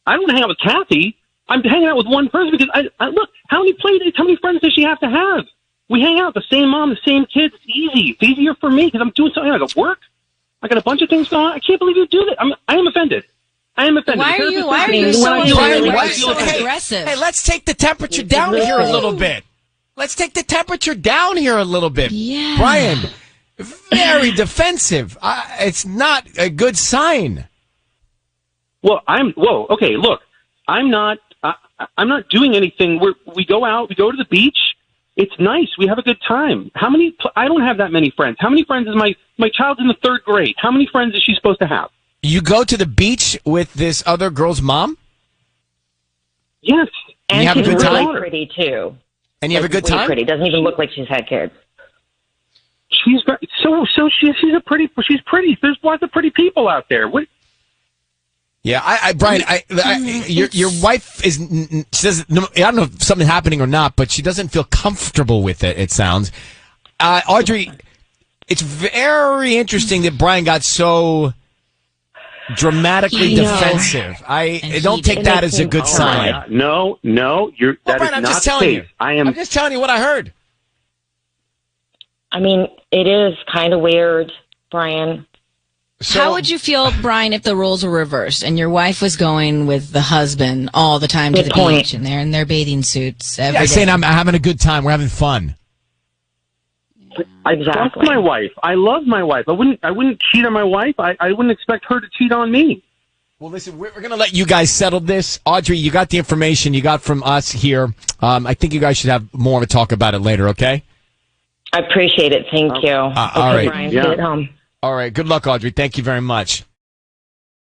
I don't want to hang out with Kathy. I'm hanging out with one person because I look, how many play dates, how many friends does she have to have? We hang out, the same mom, the same kids. It's easy. It's easier for me because I'm doing something. I got work. I got a bunch of things going on. I can't believe you do that. I am offended. I am offended. Why are you so aggressive? Hey, let's take the temperature down here a little bit. Let's take the temperature down here a little bit. Yeah. Brian, very defensive. It's not a good sign. Well, okay, look, I'm not doing anything. We go out, we go to the beach. It's nice. We have a good time. I don't have that many friends. How many friends is my child's in the 3rd grade? How many friends is she supposed to have? You go to the beach with this other girl's mom? Yes. And you have a she's good really time? pretty too. And you have a good Way time? Pretty. Doesn't even look like she's had kids. She's very, she's a pretty. She's pretty. There's lots of pretty people out there. What? Yeah, Brian, your wife is. She doesn't. I don't know if something's happening or not, but she doesn't feel comfortable with it. It sounds. Audrey, it's very interesting that Brian got so dramatically defensive. I don't take that as a good sign. No, you're. Well, that Brian, is I'm not just the telling case. you. I'm just telling you what I heard. I mean, it is kind of weird, Brian. How would you feel, Brian, if the roles were reversed and your wife was going with the husband all the time to the beach and they're in their bathing suits every day? Saying I'm having a good time. We're having fun. I trust my wife. I love my wife. I wouldn't cheat on my wife. I wouldn't expect her to cheat on me. Well, listen, we're going to let you guys settle this. Audrey, you got the information you got from us here. I think you guys should have more of a talk about it later, okay? I appreciate it. Thank you. All right. Brian, get it home. All right. Good luck, Audrey. Thank you very much.